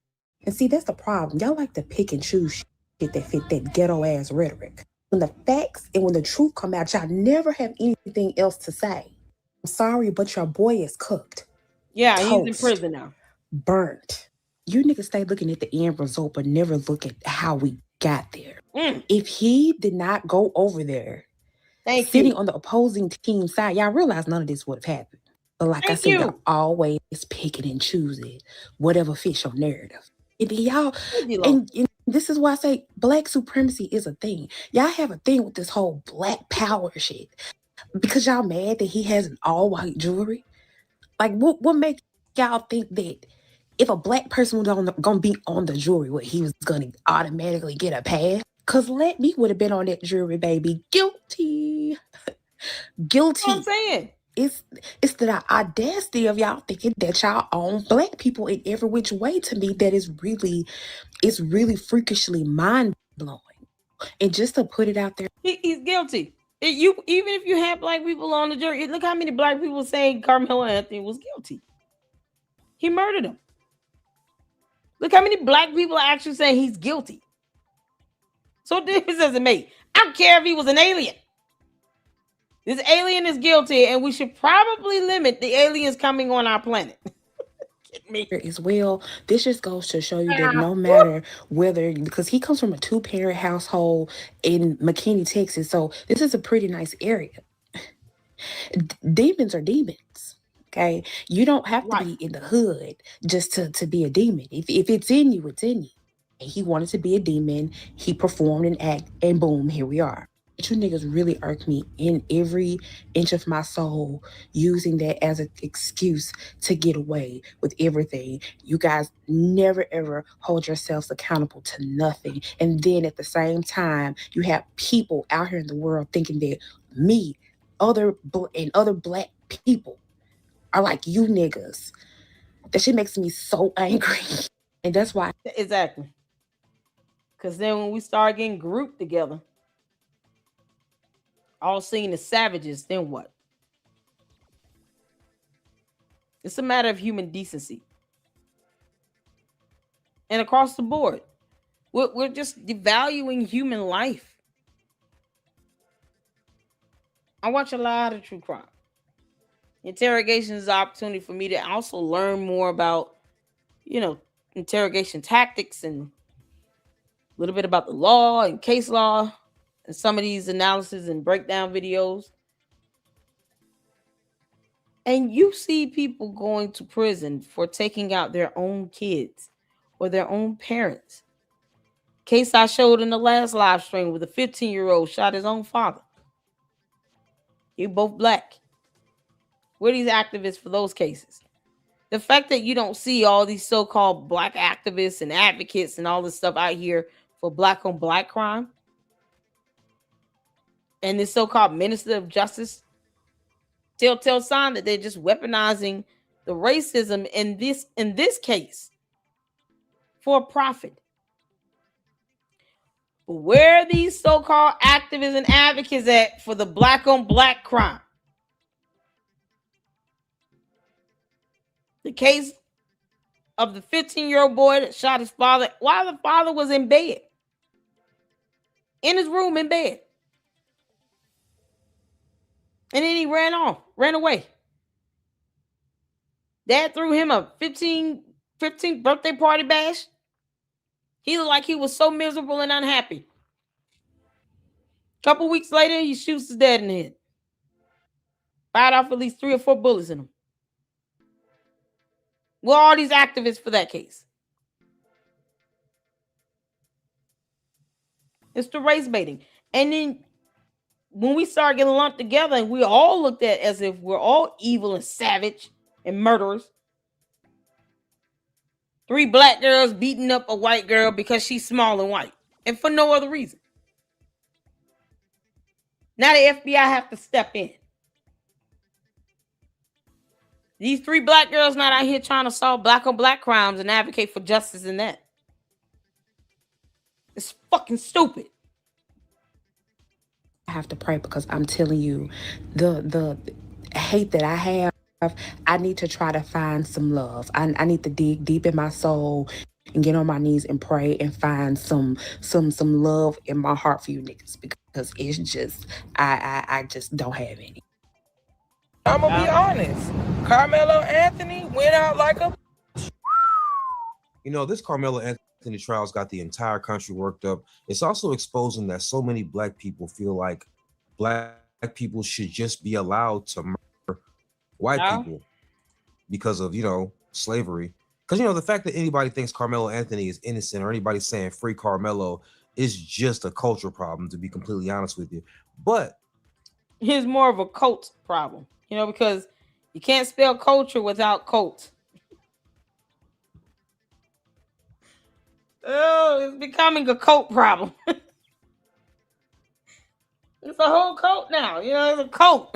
And see, that's the problem. Y'all like to pick and choose shit that fit that ghetto-ass rhetoric. When the facts and when the truth come out, y'all never have anything else to say. I'm sorry, but your boy is cooked. Yeah, Toast, he's in prison now. Burnt. You niggas stay looking at the end result, but never look at how we got there. If he did not go over there, sitting on the opposing team side, y'all realize none of this would have happened. But like I said, y'all always picking and choosing whatever fits your narrative. And y'all, and this is why I say black supremacy is a thing. Y'all have a thing with this whole black power shit. Because y'all mad that he has an all-white jewelry? Like, what makes y'all think that if a black person was gonna be on the jury, what he was gonna automatically get a pass? Cause Let Me would have been on that jury, baby. Guilty. Guilty. That's what I'm saying. It's the audacity of y'all thinking that y'all own black people in every which way. To me, that is really freakishly mind-blowing. And just to put it out there, he's guilty. Even if you have black people on the jury, look how many black people saying Karmelo Anthony was guilty. He murdered him. Look how many black people are actually saying he's guilty. So what difference does it make? I don't care if he was an alien. This alien is guilty, and we should probably limit the aliens coming on our planet. As well, this just goes to show you that no matter whether, because he comes from a 2-parent household in McKinney, Texas, so this is a pretty nice area. Demons are demons. Okay, you don't have to be in the hood just to be a demon. If it's in you, it's in you. And he wanted to be a demon. He performed an act, and boom, here we are. But you niggas really irk me in every inch of my soul, using that as an excuse to get away with everything. You guys never ever hold yourselves accountable to nothing. And then at the same time, you have people out here in the world thinking that me, other black people are like you niggas. That shit makes me so angry. And that's why. Exactly. Because then when we start getting grouped together, all seen as savages, then what? It's a matter of human decency. And across the board, we're just devaluing human life. I watch a lot of true crime. Interrogation is an opportunity for me to also learn more about, interrogation tactics and a little bit about the law and case law and some of these analysis and breakdown videos. And you see people going to prison for taking out their own kids or their own parents. Case I showed in the last live stream with a 15-year-old shot his own father. You both black. Where are these activists for those cases? The fact that you don't see all these so-called black activists and advocates and all this stuff out here for black on black crime, and this so-called minister of justice, telltale sign that they're just weaponizing the racism in this case for profit. But where are these so-called activists and advocates at for the black on black crime? The case of the 15-year-old boy that shot his father while the father was in bed. In his room in bed. And then he ran away. Dad threw him a 15th birthday party bash. He looked like he was so miserable and unhappy. A couple weeks later, he shoots his dad in the head. Fired off at least 3 or 4 bullets in him. Well, all these activists for that case. It's the race baiting. And then when we start getting lumped together and we all looked at as if we're all evil and savage and murderers, 3 black girls beating up a white girl because she's small and white, and for no other reason. Now the FBI have to step in. These 3 black girls not out here trying to solve black on black crimes and advocate for justice in that. It's fucking stupid. I have to pray because I'm telling you, the hate that I have, I need to try to find some love. I need to dig deep in my soul and get on my knees and pray and find some love in my heart for you niggas, because it's just I just don't have any. I'm gonna be honest. Karmelo Anthony went out like a. You know, this Karmelo Anthony trial's got the entire country worked up. It's also exposing that so many black people feel like black people should just be allowed to murder white people because of, slavery. Because, the fact that anybody thinks Karmelo Anthony is innocent or anybody saying free Karmelo is just a cultural problem, to be completely honest with you. But it's more of a cult problem, because you can't spell culture without cult. Oh, it's becoming a cult problem. It's a whole cult now. It's a cult.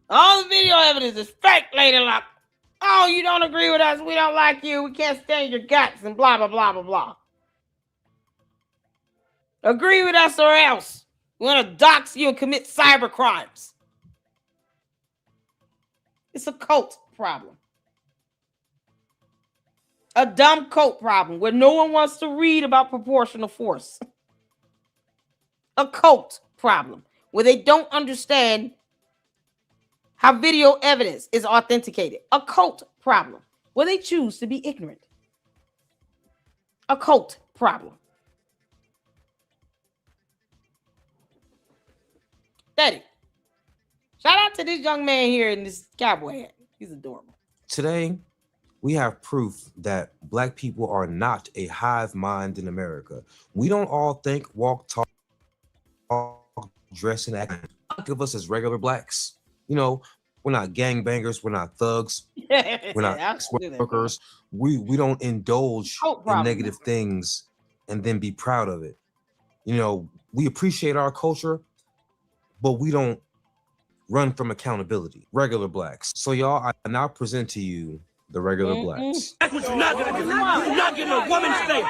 All the video evidence is fake, Lady Luck. Oh, you don't agree with us. We don't like you. We can't stand your guts and blah, blah, blah, blah, blah. Agree with us or else. We want to dox you and commit cyber crimes. It's a cult problem. A dumb cult problem where no one wants to read about proportional force. A cult problem where they don't understand how video evidence is authenticated. A cult problem where they choose to be ignorant. A cult problem. Daddy, shout out to this young man here in this cowboy hat. He's adorable. today, we have proof that Black people are not a hive mind in America. We don't all think, walk, talk, dress, and act. Think of us as regular Blacks. You know, we're not gangbangers. We're not thugs. We're not workers. We don't indulge in negative things and then be proud of it. You know, we appreciate our culture, but we don't run from accountability. Regular Blacks. So y'all, I now present to you the regular Blacks. That's what you're not gonna do. You do not get in a woman's face.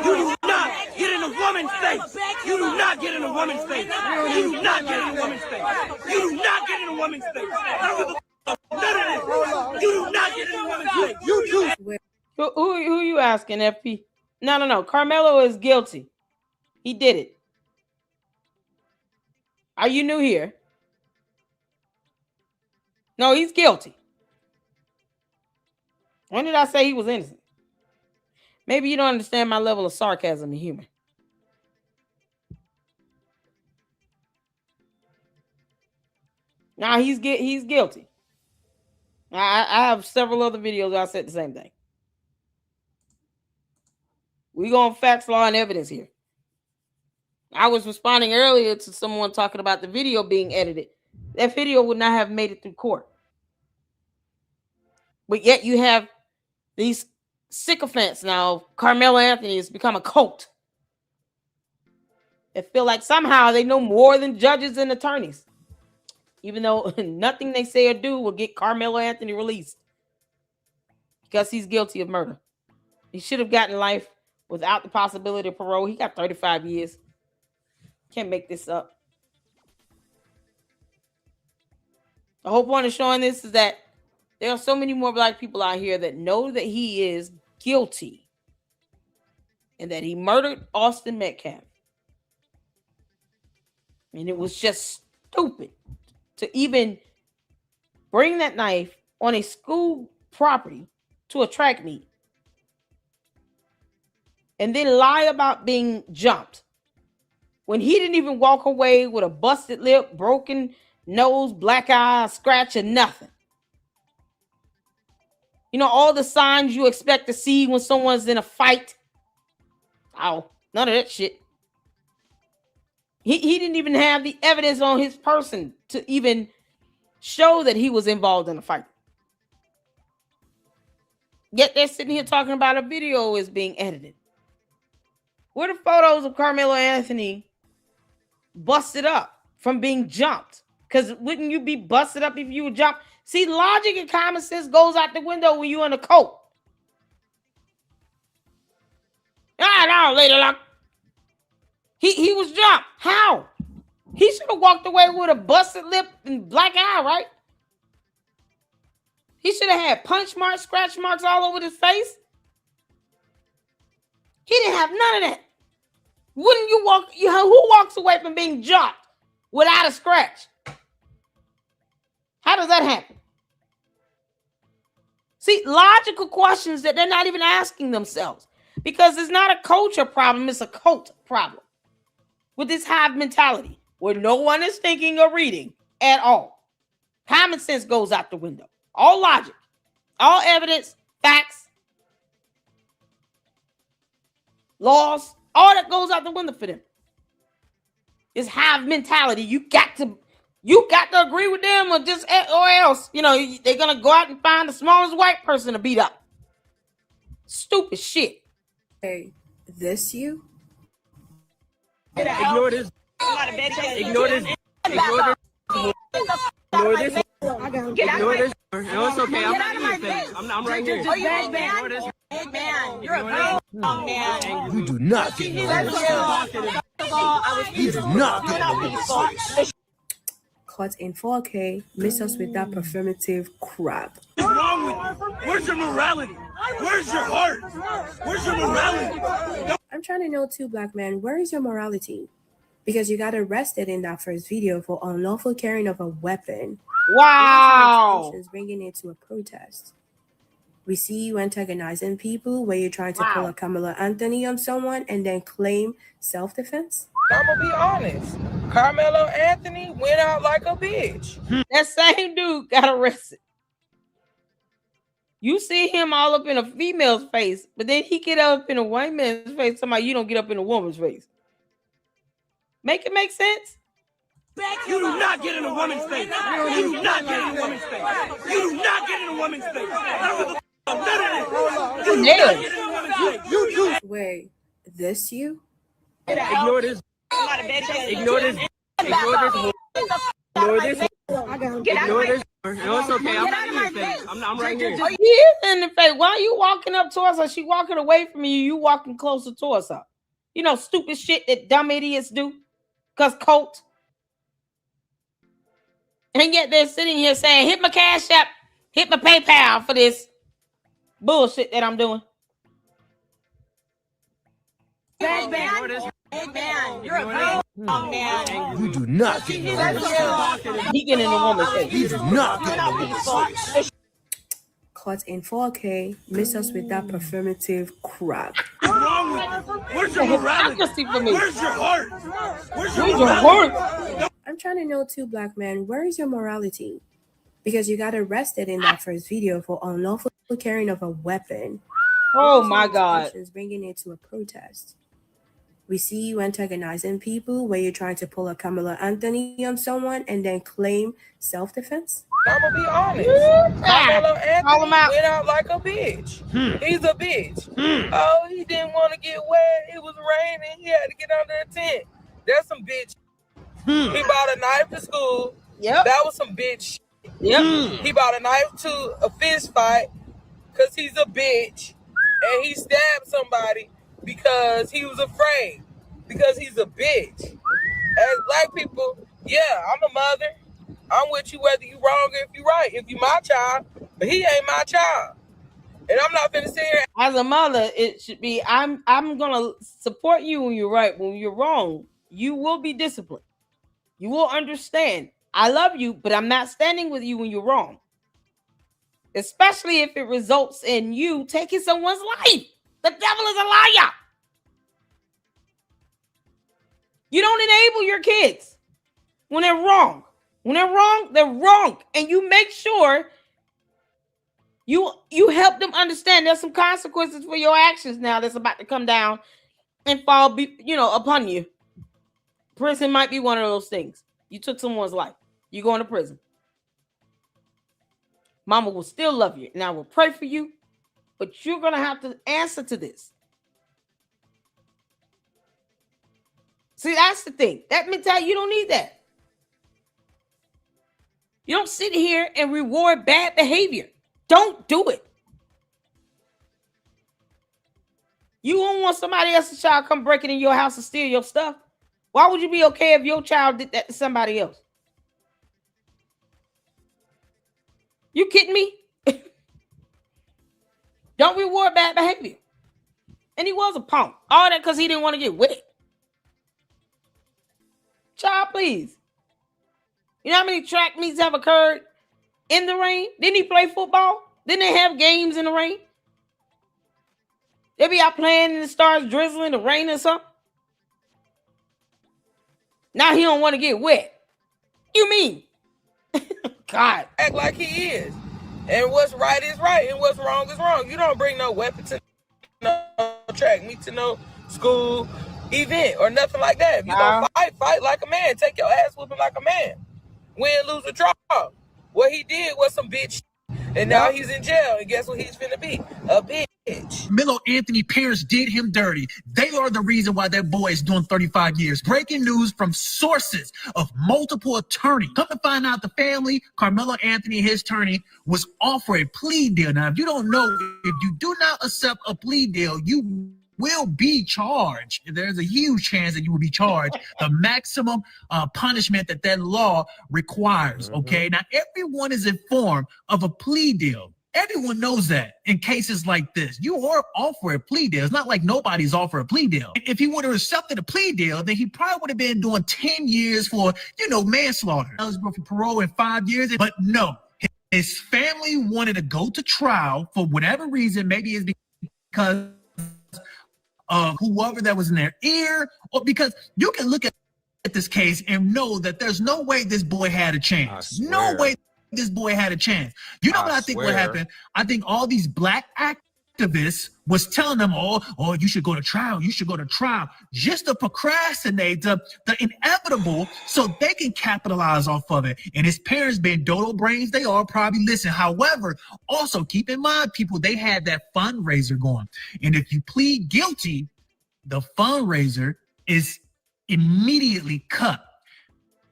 You do not get in a woman's face. You do not get in a woman's face. You do not get in a woman's face. You do not get in a woman's face. None of this. You do not get in a woman's face. You do. Who you asking, FP? No. Karmelo is guilty. He did it. Are you new here? No, he's guilty. When did I say he was innocent? Maybe you don't understand my level of sarcasm and humor. Now he's guilty. I have several other videos where I said the same thing. We going facts, law, and evidence here. I was responding earlier to someone talking about the video being edited. That video would not have made it through court. But yet you have these sycophants now. Karmelo Anthony has become a cult. They feel like somehow they know more than judges and attorneys. Even though nothing they say or do will get Karmelo Anthony released. Because he's guilty of murder. He should have gotten life without the possibility of parole. He got 35 years. Can't make this up. The whole point of showing this is that there are so many more Black people out here that know that he is guilty and that he murdered Austin Metcalf. And it was just stupid to even bring that knife on a school property to a track meet and then lie about being jumped when he didn't even walk away with a busted lip, broken nose, black eye, scratch, and nothing. You know, all the signs you expect to see when someone's in a fight. Oh, none of that shit. He didn't even have the evidence on his person to even show that he was involved in a fight. Yet they're sitting here talking about a video is being edited. Where are the photos of Karmelo Anthony busted up from being jumped? Because wouldn't you be busted up if you were jumped? See, logic and common sense goes out the window when you're in a coat. No, later on. He was jumped. How? He should have walked away with a busted lip and black eye, right? He should have had punch marks, scratch marks all over his face. He didn't have none of that. Wouldn't you walk? Who walks away from being jumped without a scratch? How does that happen? See, logical questions that they're not even asking themselves, because it's not a culture problem, it's a cult problem with this hive mentality where no one is thinking or reading at all. Common sense goes out the window. All logic, all evidence, facts, laws, all that goes out the window for them. It's hive mentality. You got to agree with them, or else, they're gonna go out and find the smallest white person to beat up. Stupid shit. Hey, this you? Ignore this. Ignore this. Ignore this. Ignore this. Ignore this. No, it's okay. I'm not in your face. I'm right here. Ignore this. Man, you're a man. You do not get no You do not get no Caught in 4K, miss us with that performative crap. What's wrong with you? Where's your morality? Where's your heart? Where's your morality? I'm trying to know too, black man, where is your morality? Because you got arrested in that first video for unlawful carrying of a weapon. Wow. Bringing it to a protest. We see you antagonizing people where you're trying to pull a Karmelo Anthony on someone and then claim self-defense. I'm gonna be honest. Karmelo Anthony went out like a bitch. That same dude got arrested. You see him all up in a female's face, but then he get up in a white man's face. Somebody, you don't get up in a woman's face. Make it make sense? You do not get in a woman's face. You do not get in a woman's face. You do not get in a woman's face. Wait, this you? Ignore this. Ignore this. Ignore this. Ignore this. Ignore this. No, it's okay. I'm not in your face. I'm right here. He is in the face. Why are you walking up towards her? She walking away from you. You walking closer towards her. Stupid shit that dumb idiots do. Because cult. And yet they're sitting here saying, hit my Cash App, hit my PayPal for this bullshit that I'm doing. Big man, you're a man. You do not get no He getting in the woman's face. You do not get no woman's face. Caught in 4K, miss us with that performative crap. What's wrong with you? Where's your morality? Where's your heart? Where's your heart? I'm trying to know too, black man, where is your morality? Because you got arrested in that first video for unlawful carrying of a weapon. Oh my God. Bringing it to a protest. We see you antagonizing people where you're trying to pull a Karmelo Anthony on someone and then claim self-defense. I'm gonna be honest. Karmelo Anthony went out like a bitch. He's a bitch. Oh, he didn't want to get wet. It was raining. He had to get under a tent. That's some bitch. He bought a knife to school. Yep. That was some bitch. Yep. He bought a knife to a fist fight because he's a bitch. And he stabbed somebody because he was afraid. Because he's a bitch. As black people, yeah, I'm a mother. I'm with you whether you wrong or if you right. If you my child, but he ain't my child. And I'm not gonna sit here. As a mother, it should be, I'm gonna support you when you're right. When you're wrong, you will be disciplined. You will understand. I love you, but I'm not standing with you when you're wrong. Especially if it results in you taking someone's life. The devil is a liar. You don't enable your kids when they're wrong. When they're wrong, they're wrong. And you make sure you help them understand there's some consequences for your actions now that's about to come down and fall, upon you. Prison might be one of those things. You took someone's life. You're going to prison. Mama will still love you. And I will pray for you. But you're going to have to answer to this. See, that's the thing. That mentality, you don't need that. You don't sit here and reward bad behavior. Don't do it. You won't want somebody else's child come breaking in your house and steal your stuff. Why would you be okay if your child did that to somebody else? You kidding me? Don't reward bad behavior. And he was a punk. All that because he didn't want to get wet. Child, please. You know how many track meets have occurred in the rain? Didn't he play football? Didn't they have games in the rain? They be out playing and it starts drizzling, the rain or something. Now he don't want to get wet. You mean? God. Act like he is. And what's right is right and what's wrong is wrong. You don't bring no weapon to no track meet, to no school event or nothing like that. If you gonna fight like a man. Take your ass whooping like a man. Win, lose, or draw. What he did was some bitch. And now he's in jail. And guess what he's finna be? A bitch. Carmelo Anthony's parents did him dirty. They are the reason why that boy is doing 35 years. Breaking news from sources of multiple attorneys. Come to find out the family, Carmelo Anthony and his attorney, was offered a plea deal. Now, if you don't know, if you do not accept a plea deal, you will be charged. There's a huge chance that you will be charged. The maximum punishment that law requires, okay? Now, everyone is informed of a plea deal. Everyone knows that in cases like this. You are offered a plea deal. It's not like nobody's offered a plea deal. If he would have accepted a plea deal, then he probably would have been doing 10 years for, manslaughter. Eligible for parole in 5 years. But no, his family wanted to go to trial for whatever reason. Maybe it's because of whoever that was in their ear, or because you can look at this case and know that there's no way this boy had a chance. No way this boy had a chance. You know what I think what happened? I think all these black activists was telling them, oh, you should go to trial. You should go to trial, just to procrastinate the inevitable so they can capitalize off of it. And his parents, being dodo brains, they all probably listen. However, also keep in mind, people, they had that fundraiser going. And if you plead guilty, the fundraiser is immediately cut.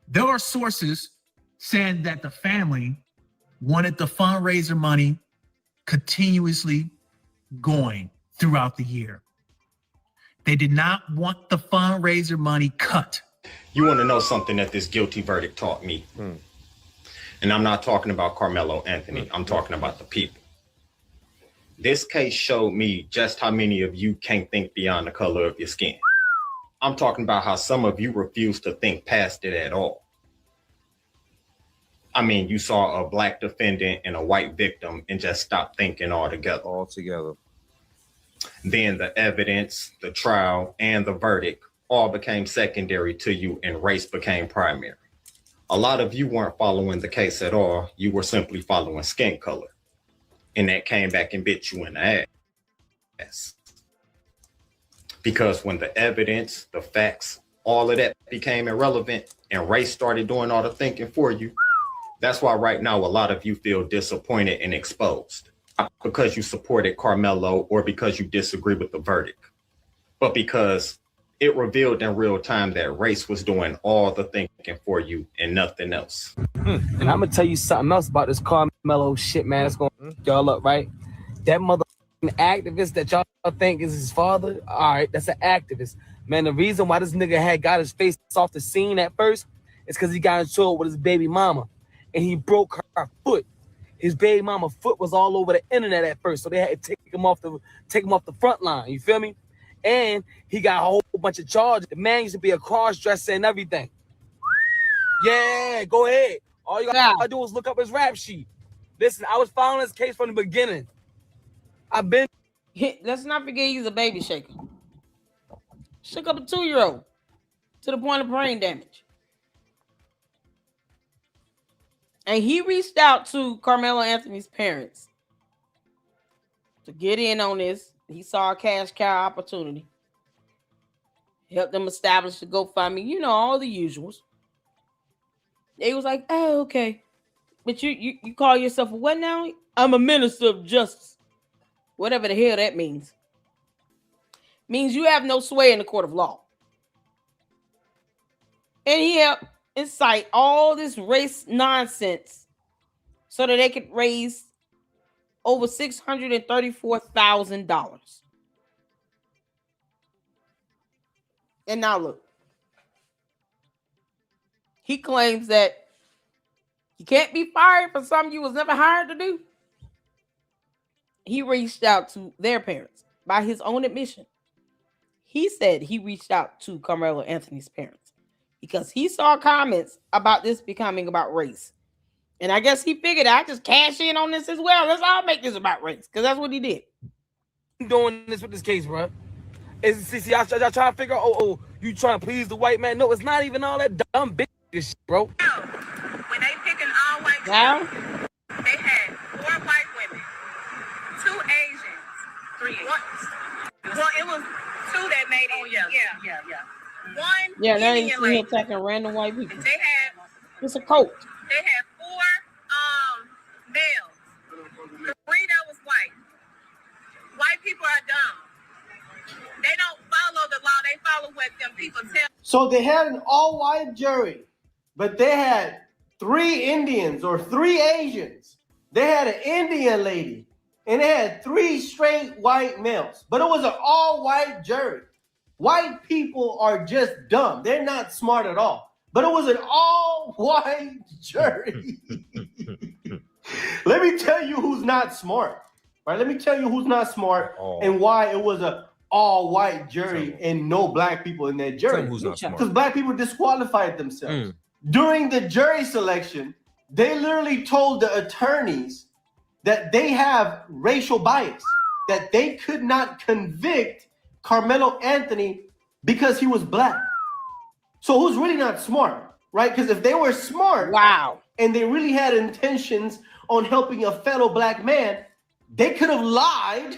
There are sources saying that the family wanted the fundraiser money continuously going throughout the year. They did not want the fundraiser money cut. You want to know something that this guilty verdict taught me? And I'm not talking about Carmelo Anthony. I'm talking about the people. This case showed me just how many of you can't think beyond the color of your skin. I'm talking about how some of you refuse to think past it at all. I mean, you saw a black defendant and a white victim and just stopped thinking altogether. Then the evidence, the trial, and the verdict all became secondary to you, and race became primary. A lot of you weren't following the case at all. You were simply following skin color. And that came back and bit you in the ass. Because when the evidence, the facts, all of that became irrelevant and race started doing all the thinking for you, that's why right now a lot of you feel disappointed and exposed. Not because you supported Carmelo or because you disagree with the verdict, but because it revealed in real time that race was doing all the thinking for you and nothing else. And I'm gonna tell you something else about this Carmelo shit, man. It's gonna y'all up, right? That mother activist that y'all think is his father, all right, that's an activist. Man, the reason why this nigga had got his face off the scene at first is because he got into it with his baby mama. And he broke her foot. His baby mama foot was all over the internet at first, so they had to take him off the front line. You feel me? And he got a whole bunch of charges. The man used to be a cross-dresser and everything. Yeah, go ahead. All you gotta do is look up his rap sheet. Listen, I was following this case from the beginning. Let's not forget he's a baby shaker. Shook up a 2-year-old to the point of brain damage. And he reached out to Carmelo Anthony's parents to get in on this. He saw a cash cow opportunity. Helped them establish the GoFundMe, all the usuals. They was like, oh, okay. But you call yourself a what now? I'm a minister of justice. whatever the hell that means. Means you have no sway in the court of law. And he helped incite all this race nonsense so that they could raise over $634,000. And now look, he claims that you can't be fired for something you was never hired to do. He reached out to their parents by his own admission. He said he reached out to Karmelo Anthony's parents because he saw comments about this becoming about race. And I guess he figured I just cash in on this as well. Let's all make this about race because that's what he did. Doing this with this case, bro. See, I trying to figure out, oh, you trying to please the white man? No, it's not even all that dumb bitch shit, bro. When they pick an all-white now, they had 4 white women, 2 Asians, 3 Asians. Well, it was 2 that made it. Oh, yeah. One now you Indian see lady. him attacking random white people. They had It's a cult. They had 4 males. 3 that was white. White people are dumb. They don't follow the law. They follow what them people tell. So they had an all-white jury, but they had 3 Indians or 3 Asians. They had an Indian lady, and they had 3 straight white males. But it was an all-white jury. White people are just dumb. They're not smart at all. But it was an all-white jury. Let me tell you who's not smart. Right? Let me tell you who's not smart and why it was a all-white jury and no black people in that jury. Because black people disqualified themselves. During the jury selection, they literally told the attorneys that they have racial bias, that they could not convict Karmelo Anthony because he was black. So who's really not smart, right? Because if they were smart, and they really had intentions on helping a fellow black man, they could have lied,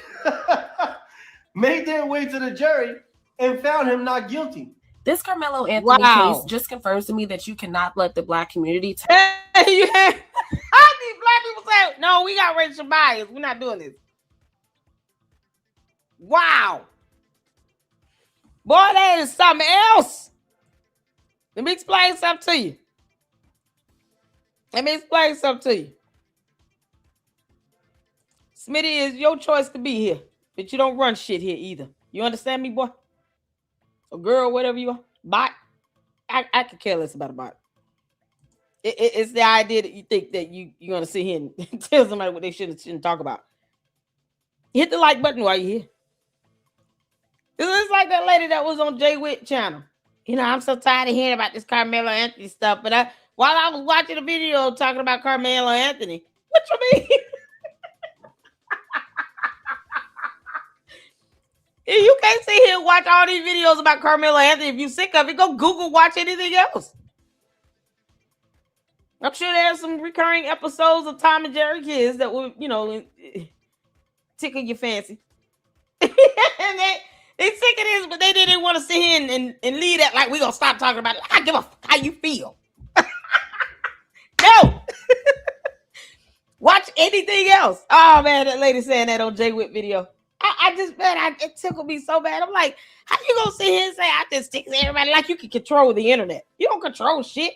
made their way to the jury, and found him not guilty. This Karmelo Anthony case just confirms to me that you cannot let the black community How these black people say, no, we got racial bias. We're not doing this. Wow. Boy, that is something else. Let me explain something to you. Smitty, is your choice to be here, but you don't run shit here either. You understand me, boy? A girl, whatever you are. Bot. I could care less about a bot. It's the idea that you think that you're going to sit here and tell somebody what they shouldn't talk about. Hit the like button while you're here. It's like that lady that was on Jay Witt channel. You know, I'm so tired of hearing about this Karmelo Anthony stuff, but while I was watching a video talking about Karmelo Anthony, what you mean? You can't sit here and watch all these videos about Karmelo Anthony. If you're sick of it, go Google watch anything else. I'm sure there's some recurring episodes of Tom and Jerry kids that will, tickle your fancy. And they sick of this, but they didn't want to sit here and leave that like we're going to stop talking about it. I give a fuck how you feel. No. Watch anything else. Oh, man, that lady saying that on Jay Witt video. It tickled me so bad. I'm like, how you gonna sit here and say I just stick to everybody like you can control the internet? You don't control shit.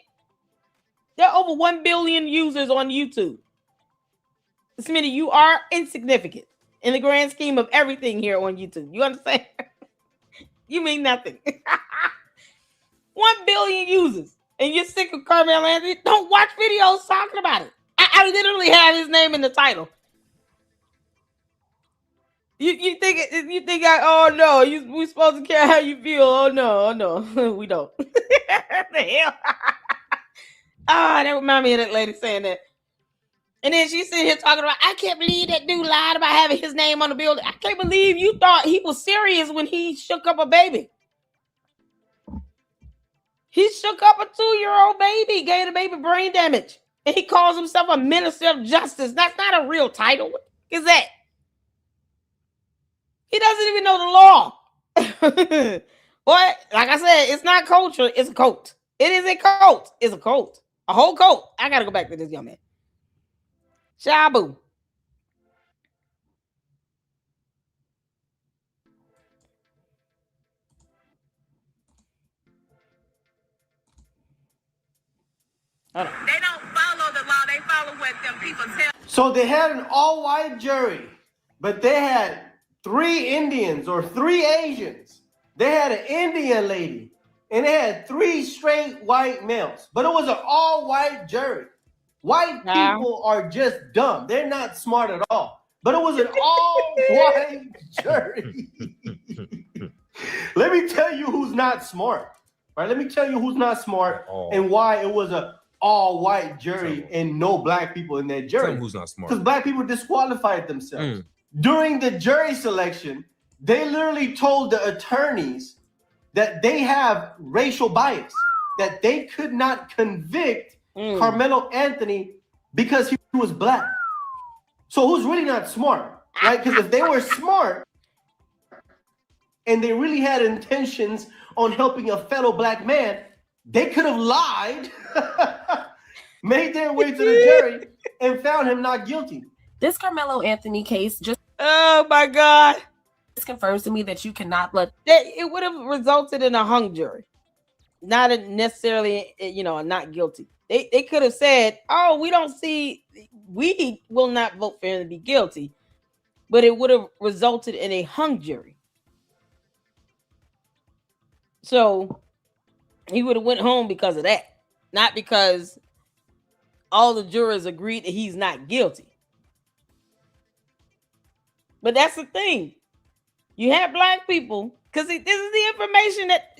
There are over 1 billion users on YouTube. Smitty, you are insignificant in the grand scheme of everything here on YouTube. You understand? You mean nothing. 1 billion users. And you're sick of Karmelo Anthony? Don't watch videos talking about it. I literally have his name in the title. You think oh no, we supposed to care how you feel. Oh no, we don't. The hell? That remind me of that lady saying that. And then she's sitting here talking about, I can't believe that dude lied about having his name on the building. I can't believe you thought he was serious when he shook up a baby. He shook up a 2-year-old baby, gave the baby brain damage. And he calls himself a minister of justice. That's not a real title. What is that? He doesn't even know the law. But like I said, it's not culture, it's a cult. It is a cult. It's a cult. A whole cult. I gotta go back to this young man. Shabu. So they had an all-white jury, but they had 3 Indians or 3 Asians. They had an Indian lady, and they had 3 straight white males. But it was an all-white jury. White people are just dumb. They're not smart at all. But it was an all-white jury. Let me tell you who's not smart. Right? Let me tell you who's not smart and why it was an all-white jury and no black people in that jury. Tell me who's not smart. Because black people disqualified themselves. During the jury selection, they literally told the attorneys that they have racial bias, that they could not convict Karmelo Anthony because he was black. So who's really not smart, right? Because if they were smart and they really had intentions on helping a fellow black man, they could have lied, made their way to the jury, and found him not guilty. This Karmelo Anthony case just my God, this confirms to me that you cannot let it would have resulted in a hung jury, not necessarily, a not guilty. They could have said, "Oh, we will not vote for him to be guilty," but it would have resulted in a hung jury. So he would have went home because of that, not because all the jurors agreed that he's not guilty. But that's the thing. You have black people, because this is the information that,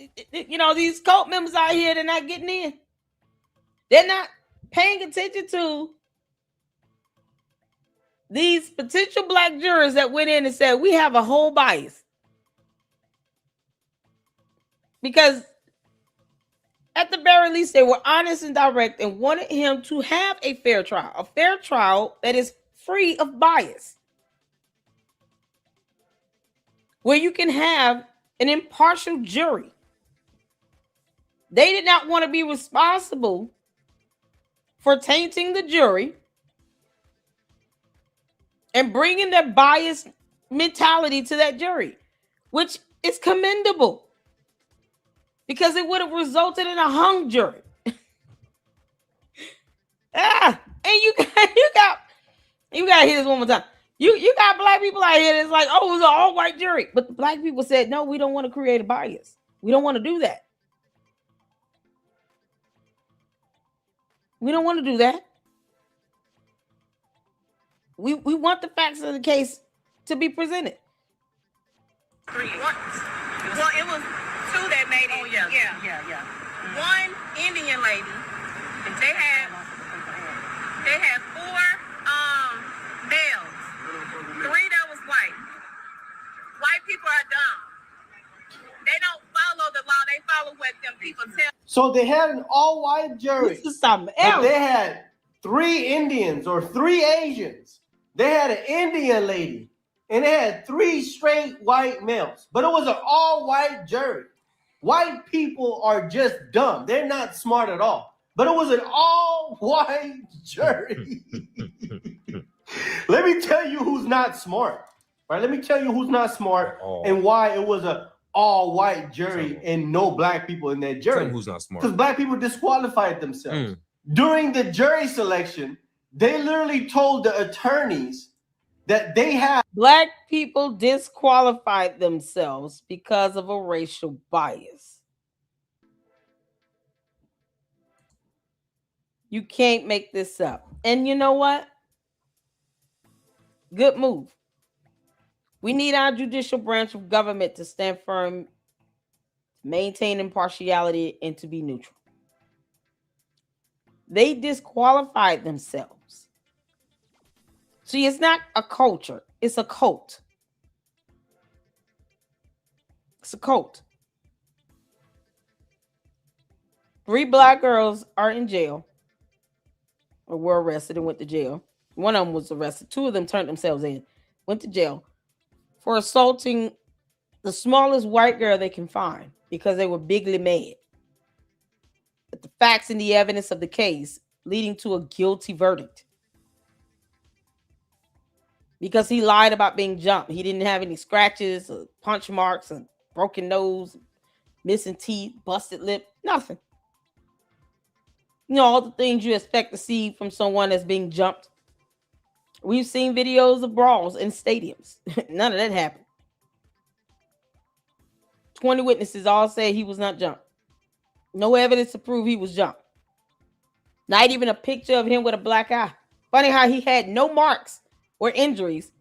these cult members out here, they're not getting in. They're not paying attention to these potential black jurors that went in and said, we have a whole bias. Because at the very least, they were honest and direct and wanted him to have a fair trial that is free of bias, where you can have an impartial jury. They did not want to be responsible for tainting the jury and bringing their biased mentality to that jury, which is commendable because it would have resulted in a hung jury. And you got to hear this one more time. You got black people out here that's like, oh, it was an all-white jury. But the black people said, no, we don't want to create a bias. We don't want to do that. We don't want to do that. We want the facts of the case to be presented. Well, it was 2 that made it. Yeah. One Indian lady. They had 4 males. 3 that was white. White people are dumb. They don't follow the law. They follow what them people tell. So they had an all-white jury. This is something else. But they had 3 Indians or 3 Asians. They had an Indian lady, and they had 3 straight white males. But it was an all-white jury. White people are just dumb. They're not smart at all. But it was an all-white jury. Let me tell you who's not smart. Right? Let me tell you who's not smart and why it was an all-white jury and no black people in that jury. Tell me who's not smart. Because black people disqualified themselves. During the jury selection, they literally told the attorneys that they have black people disqualified themselves because of a racial bias. You can't make this up. And you know what? Good move. We need our judicial branch of government to stand firm, maintain impartiality, and to be neutral. They disqualified themselves. See, it's not a culture. It's a cult. It's a cult. 3 black girls are in jail or were arrested and went to jail. One of them was arrested. 2 of them turned themselves in, went to jail for assaulting the smallest white girl they can find because they were bigly mad at the facts and the evidence of the case leading to a guilty verdict. Because he lied about being jumped. He didn't have any scratches or punch marks and broken nose, missing teeth, busted lip, nothing. You know, all the things you expect to see from someone that's being jumped. We've seen videos of brawls in stadiums. None of that happened. 20 witnesses all say he was not jumped. No evidence to prove he was jumped. Not even a picture of him with a black eye. Funny how he had no marks or injuries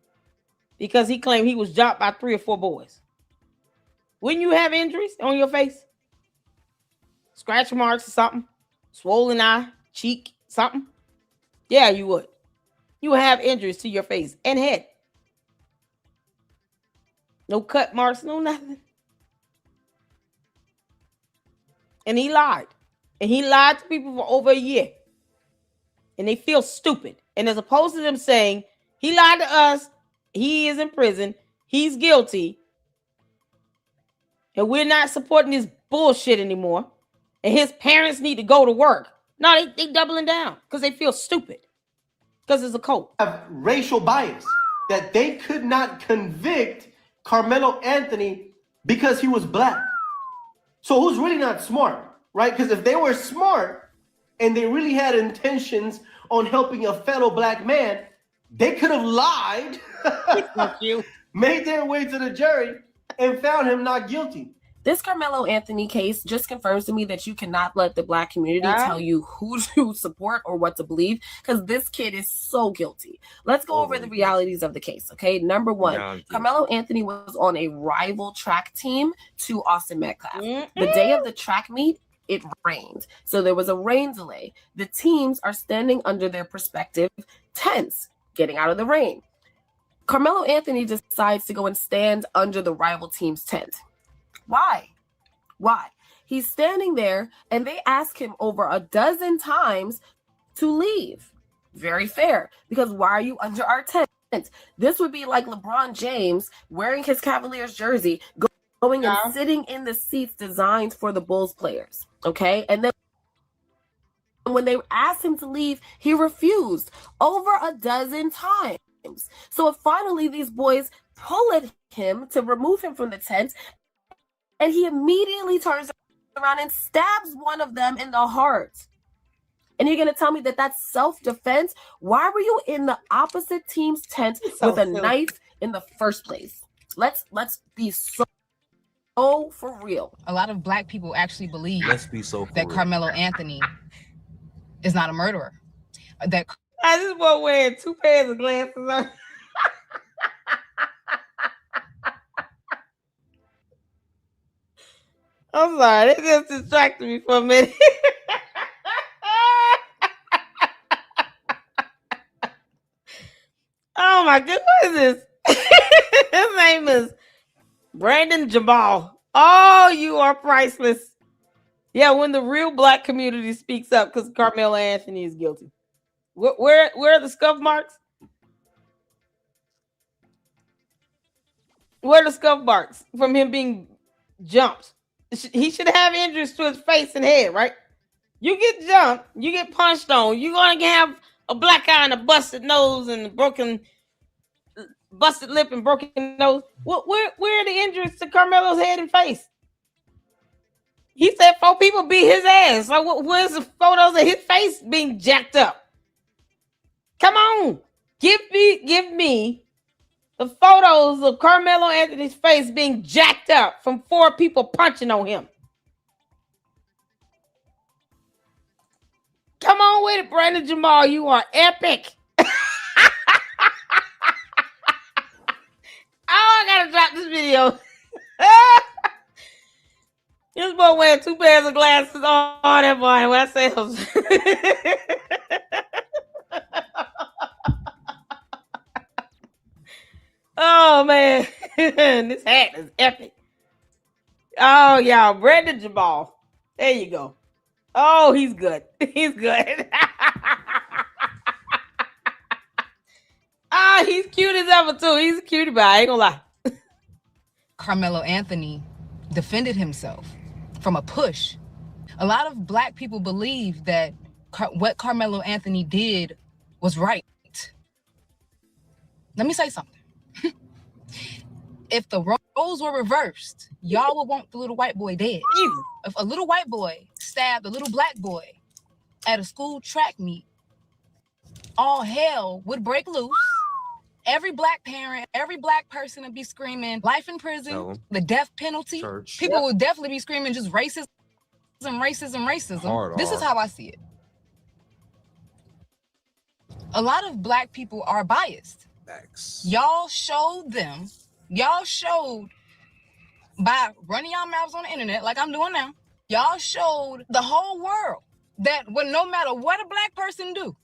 because he claimed he was jumped by 3 or 4 boys. Wouldn't you have injuries on your face? Scratch marks or something? Swollen eye, cheek, something? Yeah, you would. You would have injuries to your face and head. No cut marks, no nothing. And he lied. And he lied to people for over a year. And they feel stupid. And as opposed to them saying, he lied to us, he is in prison, he's guilty, and we're not supporting this bullshit anymore, and his parents need to go to work. No, they doubling down because they feel stupid. Because it's a cult. Have racial bias that they could not convict Karmelo Anthony because he was black. So who's really not smart, right? Because if they were smart and they really had intentions on helping a fellow black man, they could have lied, made their way to the jury, and found him not guilty. This Karmelo Anthony case just confirms to me that you cannot let the black community tell you who to support or what to believe, because this kid is so guilty. Let's go over the realities of the case, okay? Number one, Karmelo Anthony was on a rival track team to Austin Metcalf. The day of the track meet, it rained. So there was a rain delay. The teams are standing under their respective tents, getting out of the rain. Karmelo Anthony decides to go and stand under the rival team's tent. Why? He's standing there and they ask him over a dozen times to leave. Very fair, because why are you under our tent? This would be like LeBron James wearing his Cavaliers jersey, going and sitting in the seats designed for the Bulls players. Okay. And then when they asked him to leave, he refused over a dozen times. So finally, these boys pull at him to remove him from the tent. And he immediately turns around and stabs one of them in the heart. And you're going to tell me that that's self-defense? Why were you in the opposite team's tent with a knife in the first place? Let's be so for real. A lot of black people actually believe that Karmelo Anthony is not a murderer. That I just want wearing 2 pairs of glasses on. I'm sorry, it just distracted me for a minute. Oh my goodness, what is this? His name is Brandon Jamal. Oh, you are priceless. Yeah, when the real black community speaks up, because Karmelo Anthony is guilty. Where are the scuff marks? Where are the scuff marks from him being jumped? He should have injuries to his face and head, right? You get jumped, you get punched on, you're going to have a black eye and a busted nose and a busted lip and broken nose. Where are the injuries to Carmelo's head and face? He said 4 people beat his ass. So where's the photos of his face being jacked up? Come on. Give me the photos of Karmelo Anthony's face being jacked up from 4 people punching on him. Come on with it, Brandon Jamal. You are epic. I gotta drop this video. This boy wearing 2 pairs of glasses. Oh, that boy. What I say? Oh man, this hat is epic. Oh y'all, Brandon Jamal. There you go. Oh, he's good. He's good. Ah, he's cute as ever too. He's a cutie pie. I ain't gonna lie. Karmelo Anthony defended himself from a push. A lot of black people believe that what Karmelo Anthony did was right. Let me say something. If the roles were reversed, y'all would want the little white boy dead. If a little white boy stabbed a little black boy at a school track meet, all hell would break loose. every black parent, every black person would be screaming life in prison, the death penalty. Church. People would definitely be screaming just racism, racism. Hard This R. is how I see it. A lot of black people are biased. Facts. Y'all showed by running y'all mouths on the internet like I'm doing now, y'all showed the whole world that no matter what a black person do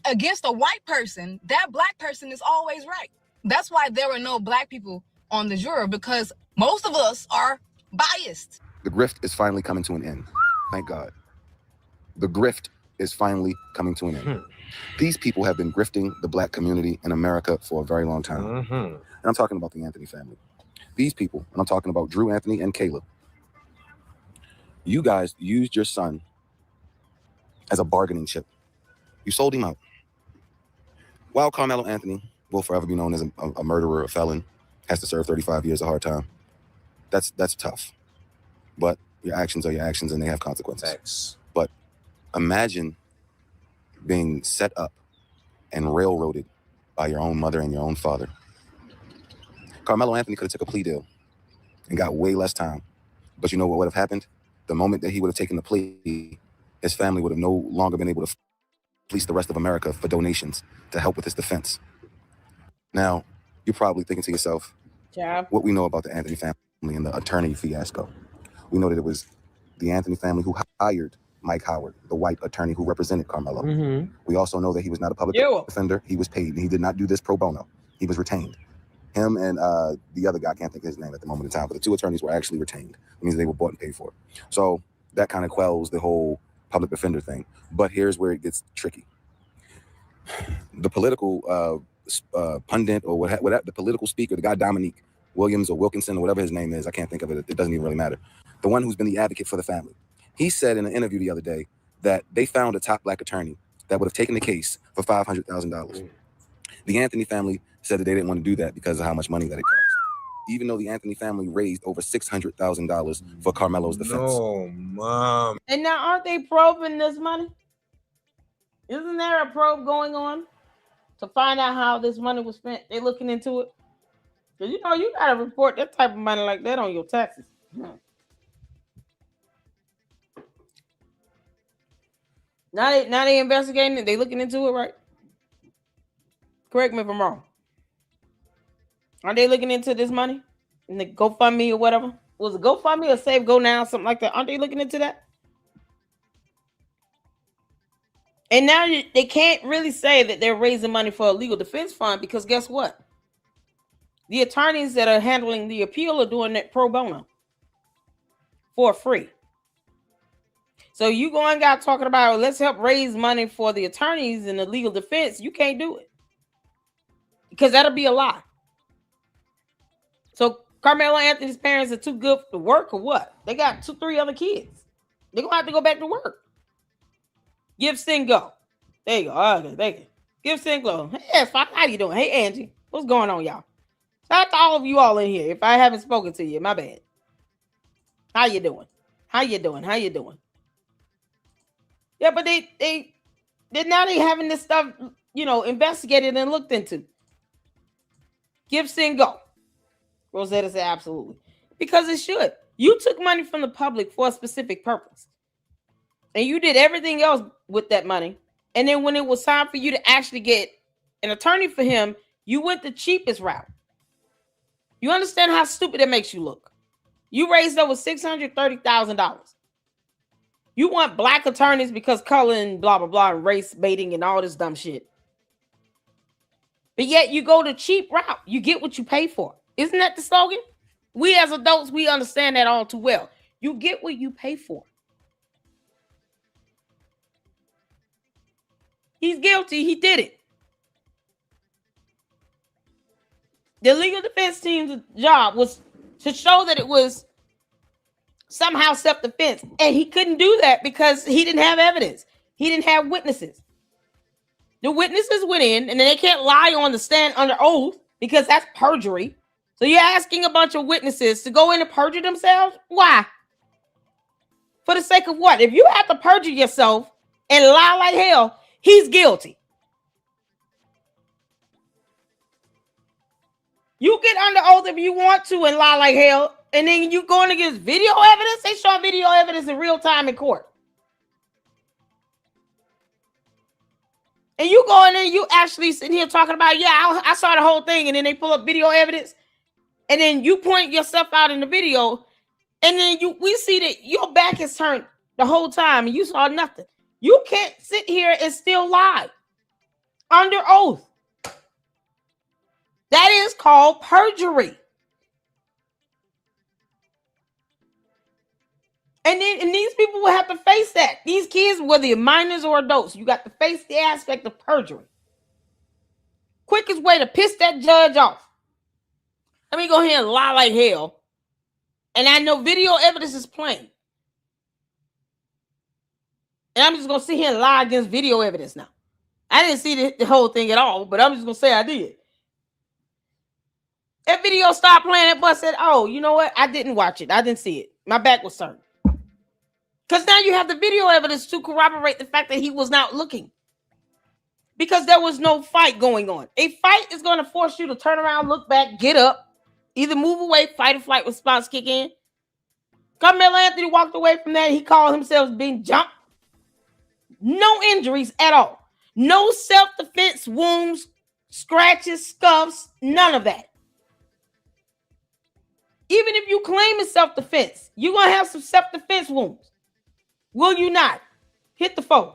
against a white person, that black person is always right. That's why there were no black people on the jury, because most of us are biased. The grift is finally coming to an end. Thank God. The grift is finally coming to an end. These people have been grifting the black community in America for a very long time. And I'm talking about the Anthony family. These people, and I'm talking about Drew Anthony and Caleb, you guys used your son as a bargaining chip. You sold him out. While Karmelo Anthony will forever be known as a murderer, a felon, has to serve 35 years of hard time. That's tough. But your actions are your actions and they have consequences. Facts. But imagine being set up and railroaded by your own mother and your own father. Karmelo Anthony could have took a plea deal and got way less time. But you know what would have happened? The moment that he would have taken the plea, his family would have no longer been able to fleece the rest of America for donations to help with his defense. Now, you're probably thinking to yourself, what we know about the Anthony family and the attorney fiasco. We know that it was the Anthony family who hired Mike Howard, the white attorney who represented Karmelo. We also know that he was not a public defender. He was paid, and he did not do this pro bono. He was retained. Him and the other guy, I can't think of his name at the moment in time, but the two attorneys were actually retained. It means they were bought and paid for. So that kind of quells the whole public defender thing. But here's where it gets tricky. The political pundit or whatever, the political speaker, the guy Dominique Williams or Wilkinson or whatever his name is, I can't think of it. It doesn't even really matter. The one who's been the advocate for the family. He said in an interview the other day that they found a top black attorney that would have taken the case for $500,000. The Anthony family said that they didn't want to do that because of how much money that it cost. Even though the Anthony family raised over $600,000 for Karmelo's defense. No, mom. And now aren't they probing this money? Isn't there a probe going on to find out how this money was spent? They're looking into it. Because you know you gotta report that type of money like that on your taxes. Now they investigating it. They looking into it, right? Correct me if I'm wrong. Are they looking into this money in the GoFundMe or whatever? Was it GoFundMe or Save Go Now, something like that? Aren't they looking into that? And now they can't really say that they're raising money for a legal defense fund because guess what? The attorneys that are handling the appeal are doing that pro bono for free. So you going out talking about let's help raise money for the attorneys and the legal defense. You can't do it because that'll be a lie. So Karmelo Anthony's parents are too good to work or what? They got 2-3 other kids. They're gonna have to go back to work. Give Sing go. There you go. Okay, thank you. Give Sing go. Hey, how you doing? Hey, Angie. What's going on, y'all? Shout out to all of you all in here. If I haven't spoken to you, my bad. How you doing? How you doing? How you doing? Yeah, but they now they having this stuff, investigated and looked into. Give Sing go. Rosetta said absolutely. Because it should. You took money from the public for a specific purpose. And you did everything else with that money. And then when it was time for you to actually get an attorney for him, you went the cheapest route. You understand how stupid it makes you look? You raised over $630,000. You want black attorneys because color and blah, blah, blah, and race baiting and all this dumb shit. But yet you go the cheap route. You get what you pay for. Isn't that the slogan? We as adults, we understand that all too well. You get what you pay for. He's guilty. He did it. The legal defense team's job was to show that it was somehow self-defense. And he couldn't do that because he didn't have evidence. He didn't have witnesses. The witnesses went in and they can't lie on the stand under oath because that's perjury. So you're asking a bunch of witnesses to go in and perjure themselves? Why? For the sake of what? If you have to perjure yourself and lie like hell, he's guilty. get under oath if you want to and lie like hell, and then you going against video evidence. They show video evidence in real time in court. And you go in there, you actually sitting here talking about, yeah, I saw the whole thing, and then they pull up video evidence, and then you point yourself out in the video, and then we see that your back is turned the whole time, and you saw nothing. You can't sit here and still lie under oath. That is called perjury. And these people will have to face that. These kids, whether you're minors or adults, you got to face the aspect of perjury. Quickest way to piss that judge off. Let me go ahead and lie like hell. And I know video evidence is plain. And I'm just going to sit here and lie against video evidence now. I didn't see the whole thing at all, but I'm just going to say I did. That video stopped playing. That bus said, oh, you know what? I didn't watch it. I didn't see it. My back was turned. Because now you have the video evidence to corroborate the fact that he was not looking. Because there was no fight going on. A fight is going to force you to turn around, look back, get up, either move away, fight or flight response kick in. Karmelo Anthony walked away from that. He called himself being jumped. No injuries at all. No self-defense wounds, scratches, scuffs, none of that. Even if you claim it's self-defense, you're going to have some self-defense wounds. Will you not? Hit the phone.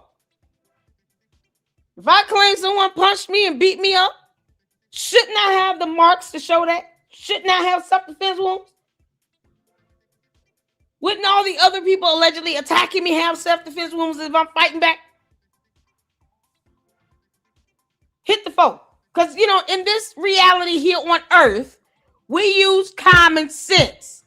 If I claim someone punched me and beat me up, shouldn't I have the marks to show that? Shouldn't I have self-defense wounds? Wouldn't all the other people allegedly attacking me have self-defense wounds if I'm fighting back? Hit the phone. Because, in this reality here on Earth, we use common sense.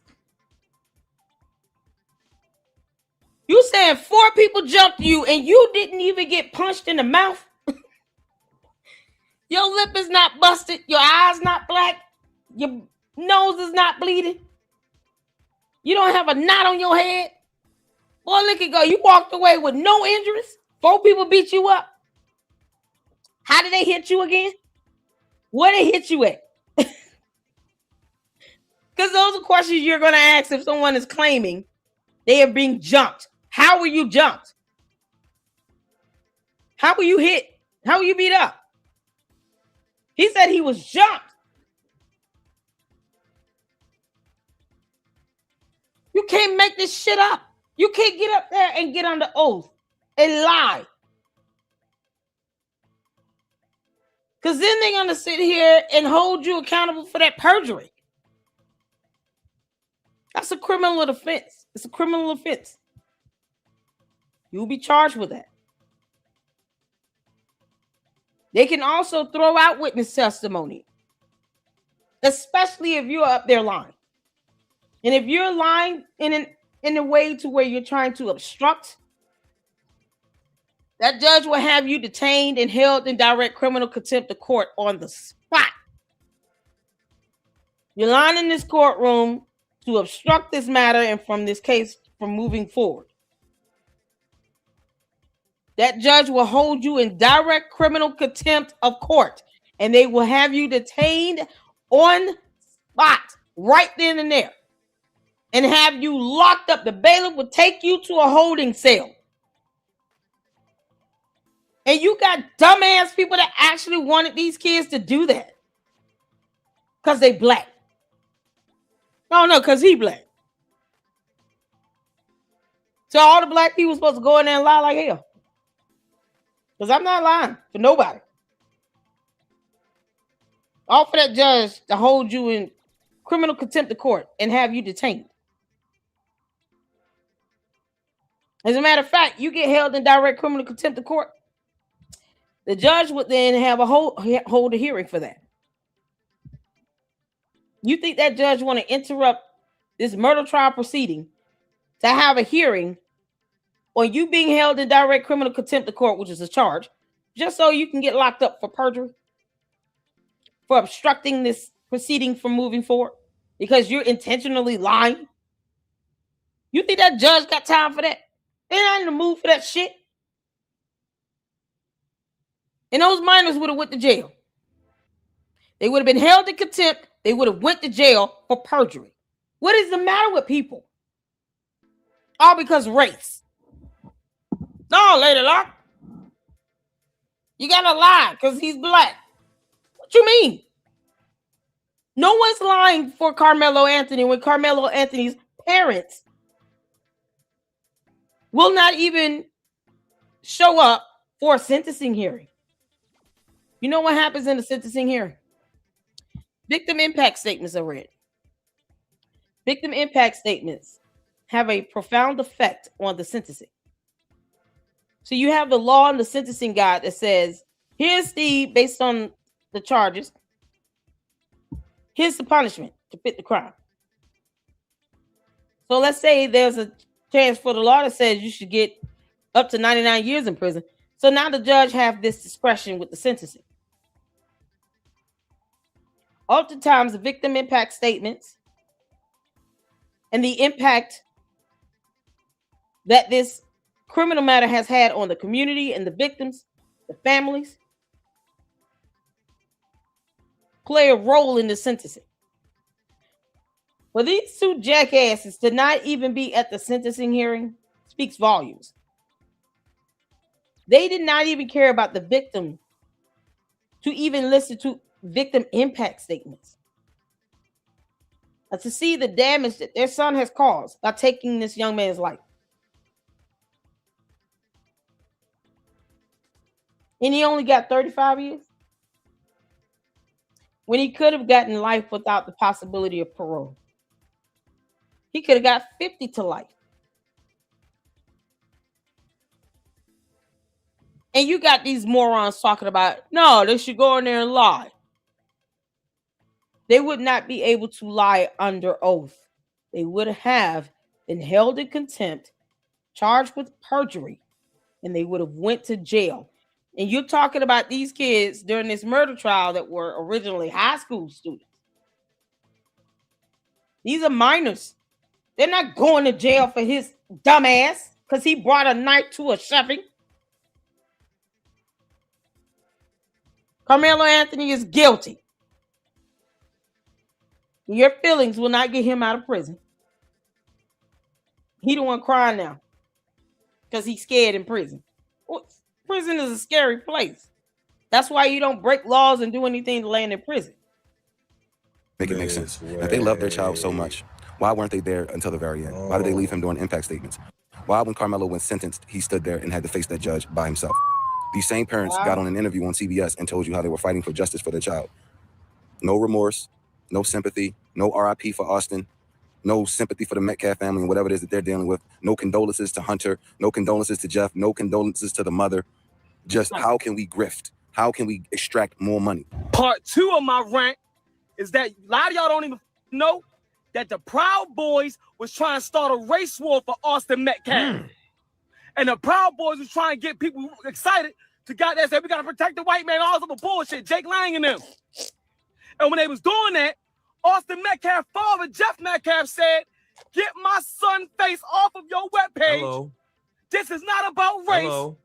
You saying 4 people jumped you and you didn't even get punched in the mouth? Your lip is not busted. Your eyes not black. Your nose is not bleeding. You don't have a knot on your head. Boy, look at go. You walked away with no injuries. 4 people beat you up. How did they hit you again? Where they hit you at? Because those are questions you're going to ask if someone is claiming they are being jumped. How were you jumped? How were you hit? How were you beat up? He said he was jumped. You can't make this shit up. You can't get up there and get under oath and lie. Because then they're going to sit here and hold you accountable for that perjury. That's a criminal offense. It's a criminal offense. You'll be charged with that. They can also throw out witness testimony, especially if you're up there lying. And if you're lying in a way to where you're trying to obstruct, that judge will have you detained and held in direct criminal contempt of court on the spot. You're lying in this courtroom to obstruct this matter and from this case from moving forward. That judge will hold you in direct criminal contempt of court, and they will have you detained on spot right then and there and have you locked up. The bailiff will take you to a holding cell. And you got dumbass people that actually wanted these kids to do that because they black. Oh, no, because he black. So all the black people supposed to go in there and lie like hell. Because I'm not lying for nobody. All for that judge to hold you in criminal contempt of court and have you detained. As a matter of fact, you get held in direct criminal contempt of court. The judge would then have hold a hearing for that. You think that judge want to interrupt this murder trial proceeding to have a hearing on you being held in direct criminal contempt of court, which is a charge, just so you can get locked up for perjury, for obstructing this proceeding from moving forward because you're intentionally lying? You think that judge got time for that? They're not in the mood for that shit. And those minors would have went to jail. They would have been held in contempt they would have went to jail for perjury. What is the matter with people? All because race. No, Lady Locke. You gotta lie because he's black. What you mean? No one's lying for Karmelo Anthony when Karmelo Anthony's parents will not even show up for a sentencing hearing. You know what happens in the sentencing hearing? Victim impact statements are read. Victim impact statements have a profound effect on the sentencing. So you have the law and the sentencing guide that says, here's based on the charges, here's the punishment to fit the crime. So let's say there's a chance for the law that says you should get up to 99 years in prison. So now the judge have this discretion with the sentencing. Oftentimes, the victim impact statements and the impact that this criminal matter has had on the community and the victims, the families, play a role in the sentencing. For these two jackasses to not even be at the sentencing hearing speaks volumes. They did not even care about the victim to even listen to victim impact statements. To see the damage that their son has caused by taking this young man's life. And he only got 35 years? When he could have gotten life without the possibility of parole. He could have got 50 to life. And you got these morons talking about, no, they should go in there and lie. They would not be able to lie under oath. They would have been held in contempt, charged with perjury, and they would have went to jail. And you're talking about these kids during this murder trial that were originally high school students. These are minors. They're not going to jail for his dumb ass because he brought a knife to a shoving. Karmelo Anthony is guilty. Your feelings will not get him out of prison. He the one crying now because he's scared in prison. Well, prison is a scary place. That's why you don't break laws and do anything to land in prison. Make it make sense. If they love their child so much, why weren't they there until the very end? Why did they leave him doing impact statements? Why, when Karmelo was sentenced, he stood there and had to face that judge by himself? These same parents got on an interview on CBS and told you how they were fighting for justice for their child. No remorse, no sympathy, no RIP for Austin, no sympathy for the Metcalf family and whatever it is that they're dealing with. No condolences to Hunter, no condolences to Jeff, no condolences to the mother. Just how can we grift? How can we extract more money? Part 2 of my rant is that a lot of y'all don't even know that the Proud Boys was trying to start a race war for Austin Metcalf. And the Proud Boys was trying to get people excited to goddamn say, we got to protect the white man, all this other bullshit, Jake Lang and them. And when they was doing that, Austin Metcalf's father, Jeff Metcalf, said, get my son face off of your webpage. Hello. This is not about race. Hello.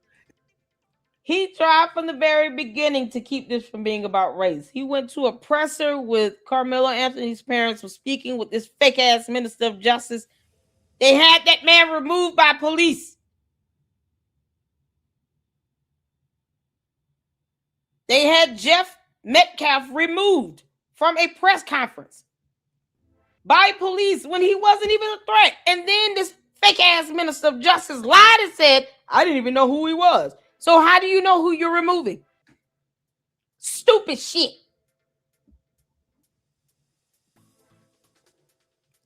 He tried from the very beginning to keep this from being about race. He went to a presser with Karmelo Anthony's parents was speaking with this fake-ass minister of justice. They had that man removed by police. They had Jeff Metcalf removed from a press conference by police when he wasn't even a threat. And then this fake-ass minister of justice lied and said, I didn't even know who he was. So how do you know who you're removing? Stupid shit.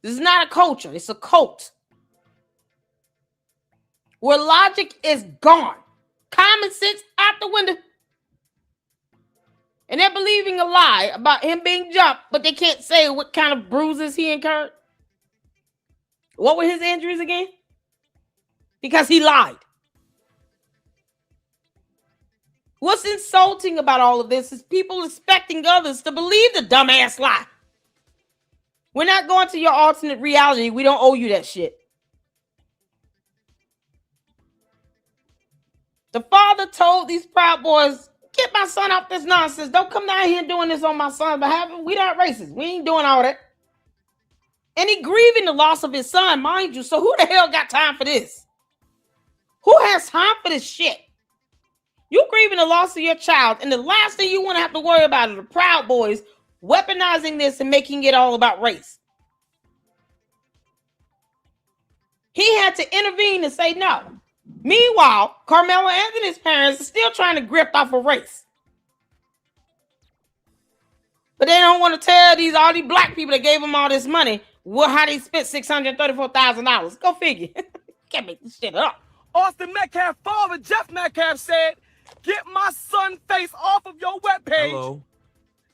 This is not a culture. It's a cult. Where logic is gone. Common sense out the window. And they're believing a lie about him being jumped, but they can't say what kind of bruises he incurred. What were his injuries again? Because he lied. What's insulting about all of this is people expecting others to believe the dumbass lie. We're not going to your alternate reality. We don't owe you that shit. The father told these Proud Boys Get my son off this nonsense. Don't come down here doing this on my son's behalf. We not racist. We ain't doing all that. And he grieving the loss of his son, mind you. So who the hell got time for this? Who has time for this shit? You grieving the loss of your child, and the last thing you want to have to worry about are the Proud Boys weaponizing this and making it all about race. He had to intervene and say no. Meanwhile, Karmelo Anthony's parents are still trying to grift off of race. But they don't want to tell all these black people that gave them all this money how they spent $634,000. Go figure. Can't make this shit up. Austin Metcalf's father, Jeff Metcalf, said, "Get my son's face off of your webpage. Hello.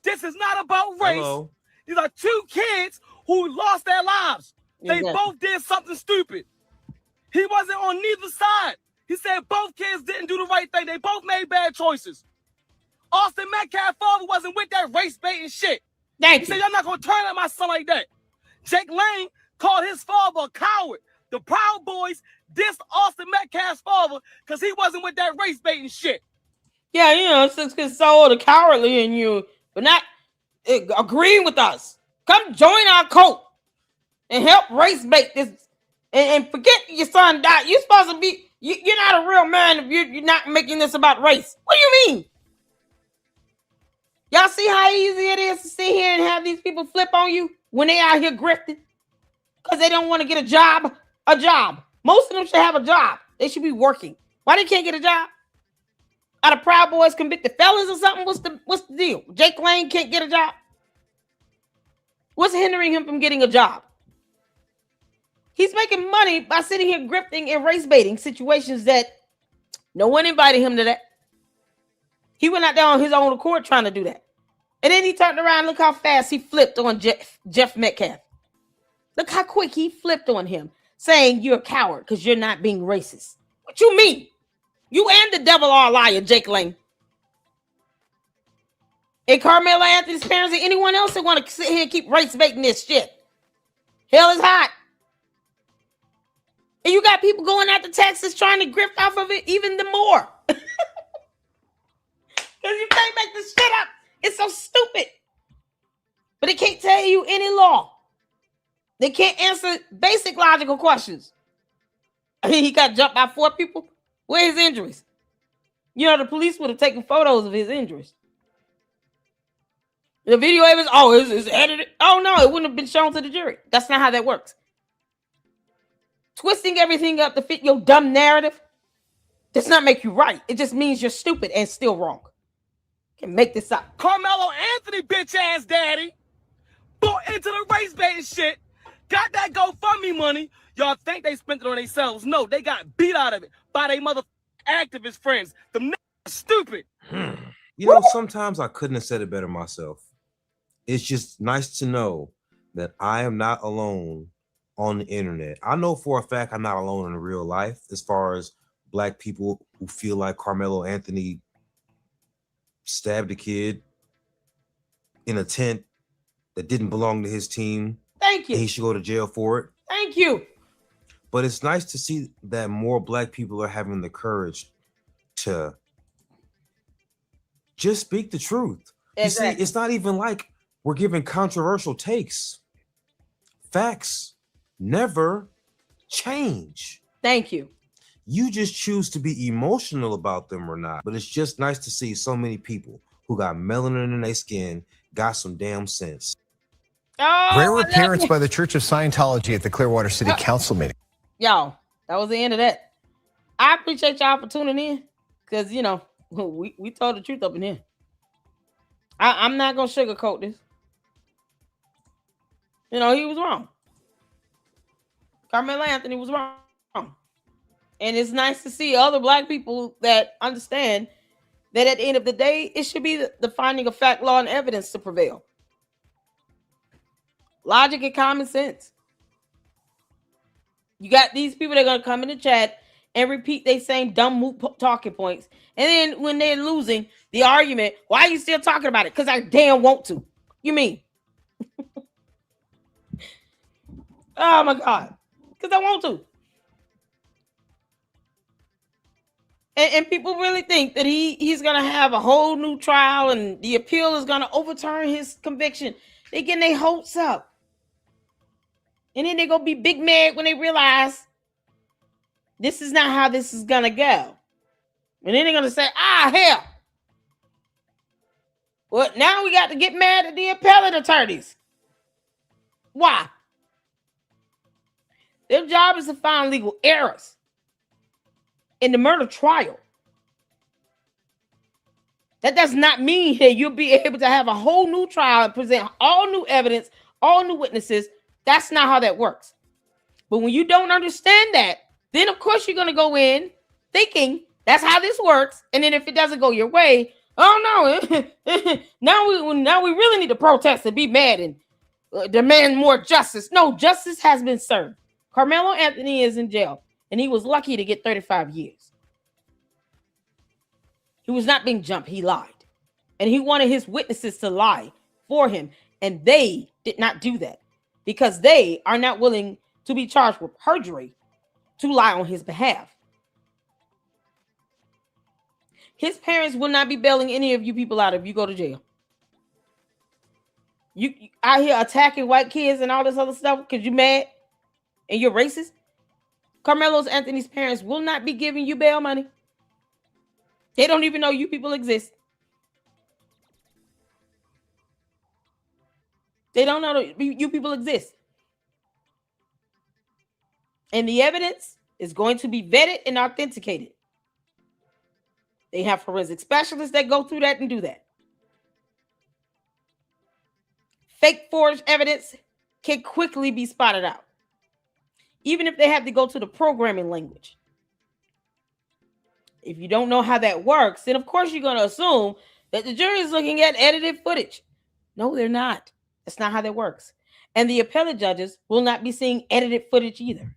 This is not about race. Hello. These are two kids who lost their lives. They Exactly. both did something stupid. He wasn't on neither side. He said both kids didn't do the right thing. They both made bad choices. Austin Metcalf's father wasn't with that race baiting shit. He said, y'all not going to turn on my son like that. Jake Lane called his father a coward. The Proud Boys dissed Austin Metcalf's father because he wasn't with that race baiting shit. Yeah, you know, it's so the cowardly in you, but not agreeing with us. Come join our cult and help race bait this. And forget your son died. You're supposed to be, you're not a real man if you're not making this about race. What do you mean? Y'all see how easy it is to sit here and have these people flip on you when they out here grifting? Because they don't want to get a job. A job. Most of them should have a job. They should be working. Why they can't get a job? Are the Proud Boys convicted felons or something? What's the deal? Jake Lane can't get a job? What's hindering him from getting a job? He's making money by sitting here grifting and race baiting situations that no one invited him to that. He went out there on his own accord trying to do that. And then he turned around. Look how fast he flipped on Jeff Metcalf. Look how quick he flipped on him, saying you're a coward because you're not being racist. What you mean? You and the devil are a liar, Jake Lane. And Karmelo Anthony's parents and anyone else that want to sit here and keep race baiting this shit. Hell is hot. And you got people going out to Texas trying to grift off of it even the more. Because you can't make this shit up. It's so stupid. But they can't tell you any law. They can't answer basic logical questions. He got jumped by 4 people. Where are his injuries? You know, the police would have taken photos of his injuries. The video evidence, it's edited. Oh, no, it wouldn't have been shown to the jury. That's not how that works. Twisting everything up to fit your dumb narrative does not make you right. It just means you're stupid and still wrong. Can make this up. Karmelo Anthony, bitch ass daddy, bought into the race baiting shit, got that GoFundMe money. Y'all think they spent it on themselves. No, they got beat out of it by their mother activist friends. Them niggas are stupid. You know, sometimes I couldn't have said it better myself. It's just nice to know that I am not alone on the internet. I know for a fact I'm not alone in real life as far as black people who feel like Karmelo Anthony stabbed a kid in a tent that didn't belong to his team. Thank you. And he should go to jail for it. Thank you. But it's nice to see that more black people are having the courage to just speak the truth. Exactly. You see, it's not even like we're giving controversial takes. Facts never change. Thank you. You just choose to be emotional about them or not. But it's just nice to see so many people who got melanin in their skin got some damn sense. Rare appearance by the Church of Scientology at the Clearwater City Council meeting. Y'all, that was the end of that. I appreciate y'all for tuning in because, you know, we told the truth up in here. I'm not going to sugarcoat this. You know, he was wrong. Karmelo Anthony was wrong. And it's nice to see other black people that understand that at the end of the day, it should be the finding of fact, law, and evidence to prevail. Logic and common sense. You got these people that are going to come in the chat and repeat their same dumb moot talking points. And then when they're losing the argument, why are you still talking about it? Because I damn want to. You mean? Oh my God. Because I want to. And people really think that he's gonna have a whole new trial and the appeal is gonna overturn his conviction. They getting their hopes up. And then they're gonna be big mad when they realize this is not how this is gonna go. And then they're gonna say, hell. Well, now we got to get mad at the appellate attorneys. Why? Their job is to find legal errors in the murder trial. That does not mean that you'll be able to have a whole new trial and present all new evidence, all new witnesses. That's not how that works. But when you don't understand that, then of course you're going to go in thinking that's how this works. And then if it doesn't go your way, oh no, now we really need to protest and be mad and demand more justice. No, justice has been served. Karmelo Anthony is in jail, and he was lucky to get 35 years. He was not being jumped. He lied. And he wanted his witnesses to lie for him. And they did not do that because they are not willing to be charged with perjury to lie on his behalf. His parents will not be bailing any of you people out if you go to jail. You out here attacking white kids and all this other stuff because you mad and you're racist. Karmelo Anthony's parents will not be giving you bail money. They don't even know you people exist. They don't know that you people exist. And the evidence is going to be vetted and authenticated. They have forensic specialists that go through that and do that. Fake forged evidence can quickly be spotted out, even if they have to go to the programming language. If you don't know how that works, then of course you're going to assume that the jury is looking at edited footage. No, they're not. That's not how that works. And the appellate judges will not be seeing edited footage either.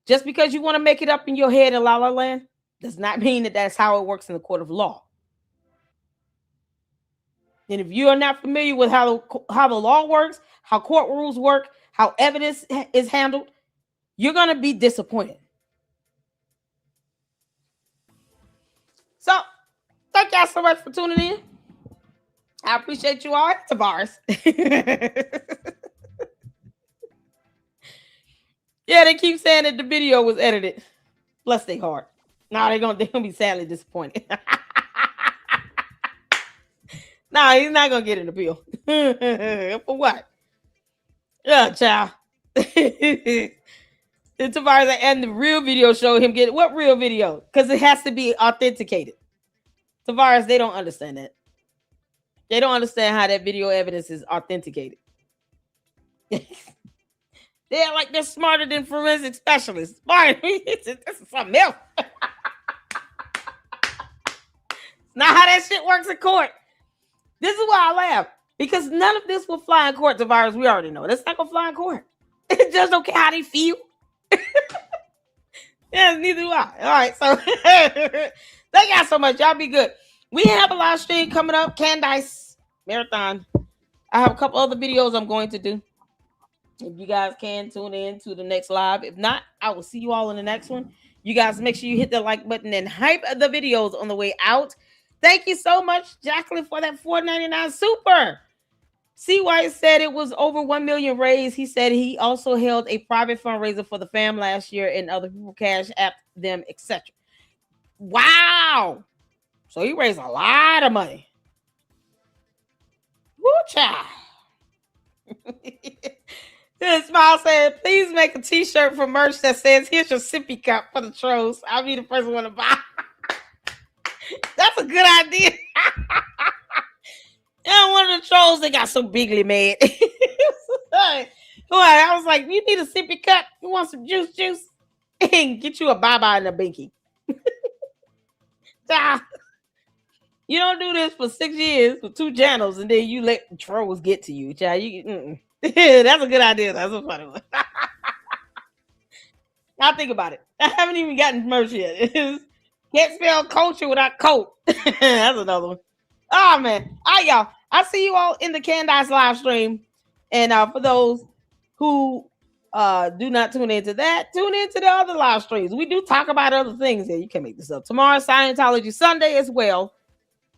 Just because you want to make it up in your head in La La Land does not mean that that's how it works in the court of law. And if you are not familiar with how the law works, how court rules work, how evidence is handled, you're going to be disappointed. So, thank y'all so much for tuning in. I appreciate you all. Tavares. Yeah, they keep saying that the video was edited. Bless their heart. Now they're gonna be sadly disappointed. Nah, he's not gonna get an appeal. For what? Yeah, child. The Tavares and the real video showed him get what real video? Because it has to be authenticated. Tavares, they don't understand that. They don't understand how that video evidence is authenticated. They're like they're smarter than forensic specialists. Smart. This is something else. Not how that shit works in court. This is why I laugh. Because none of this will fly in court, Tavares. We already know. That's not gonna fly in court. It just don't care how they feel. Yeah, neither do I. All right, so thank y'all so much. Y'all be good. We have a live stream coming up, Candice Marathon. I have a couple other videos I'm going to do. If you guys can tune in to the next live. If not, I will see you all in the next one. You guys make sure you hit the like button and hype the videos on the way out. Thank you so much, Jacqueline, for that $4.99 super. C. White said it was over 1 million raised. He said he also held a private fundraiser for the fam last year and other people cash app them, etc. Wow. So he raised a lot of money. Woo, child. Smile said, please make a t-shirt for merch that says, here's your sippy cup for the trolls. I'll be the first one to buy. That's a good idea. Yeah, one of the trolls, they got so bigly mad. I was like, you need a sippy cup? You want some juice? And get you a bye-bye and a binky. You don't do this for 6 years with 2 channels and then you let the trolls get to you, child. That's a good idea. That's a funny one. Now think about it. I haven't even gotten merch yet. Can't spell culture without coat. That's another one. Oh, man. All right, y'all. I'll see you all in the Candice live stream. And for those who Do not tune into that. Tune into the other live streams. We do talk about other things there. You can make this up. Tomorrow, Scientology Sunday as well.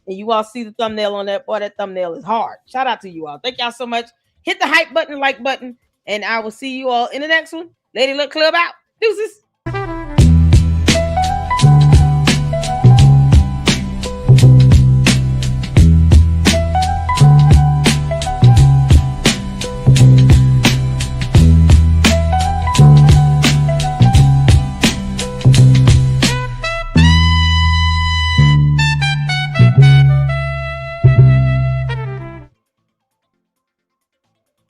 And you all see the thumbnail on that. Boy, that thumbnail is hard. Shout out to you all. Thank y'all so much. Hit the hype button, like button, and I will see you all in the next one. Lady Luck Club out. Deuces.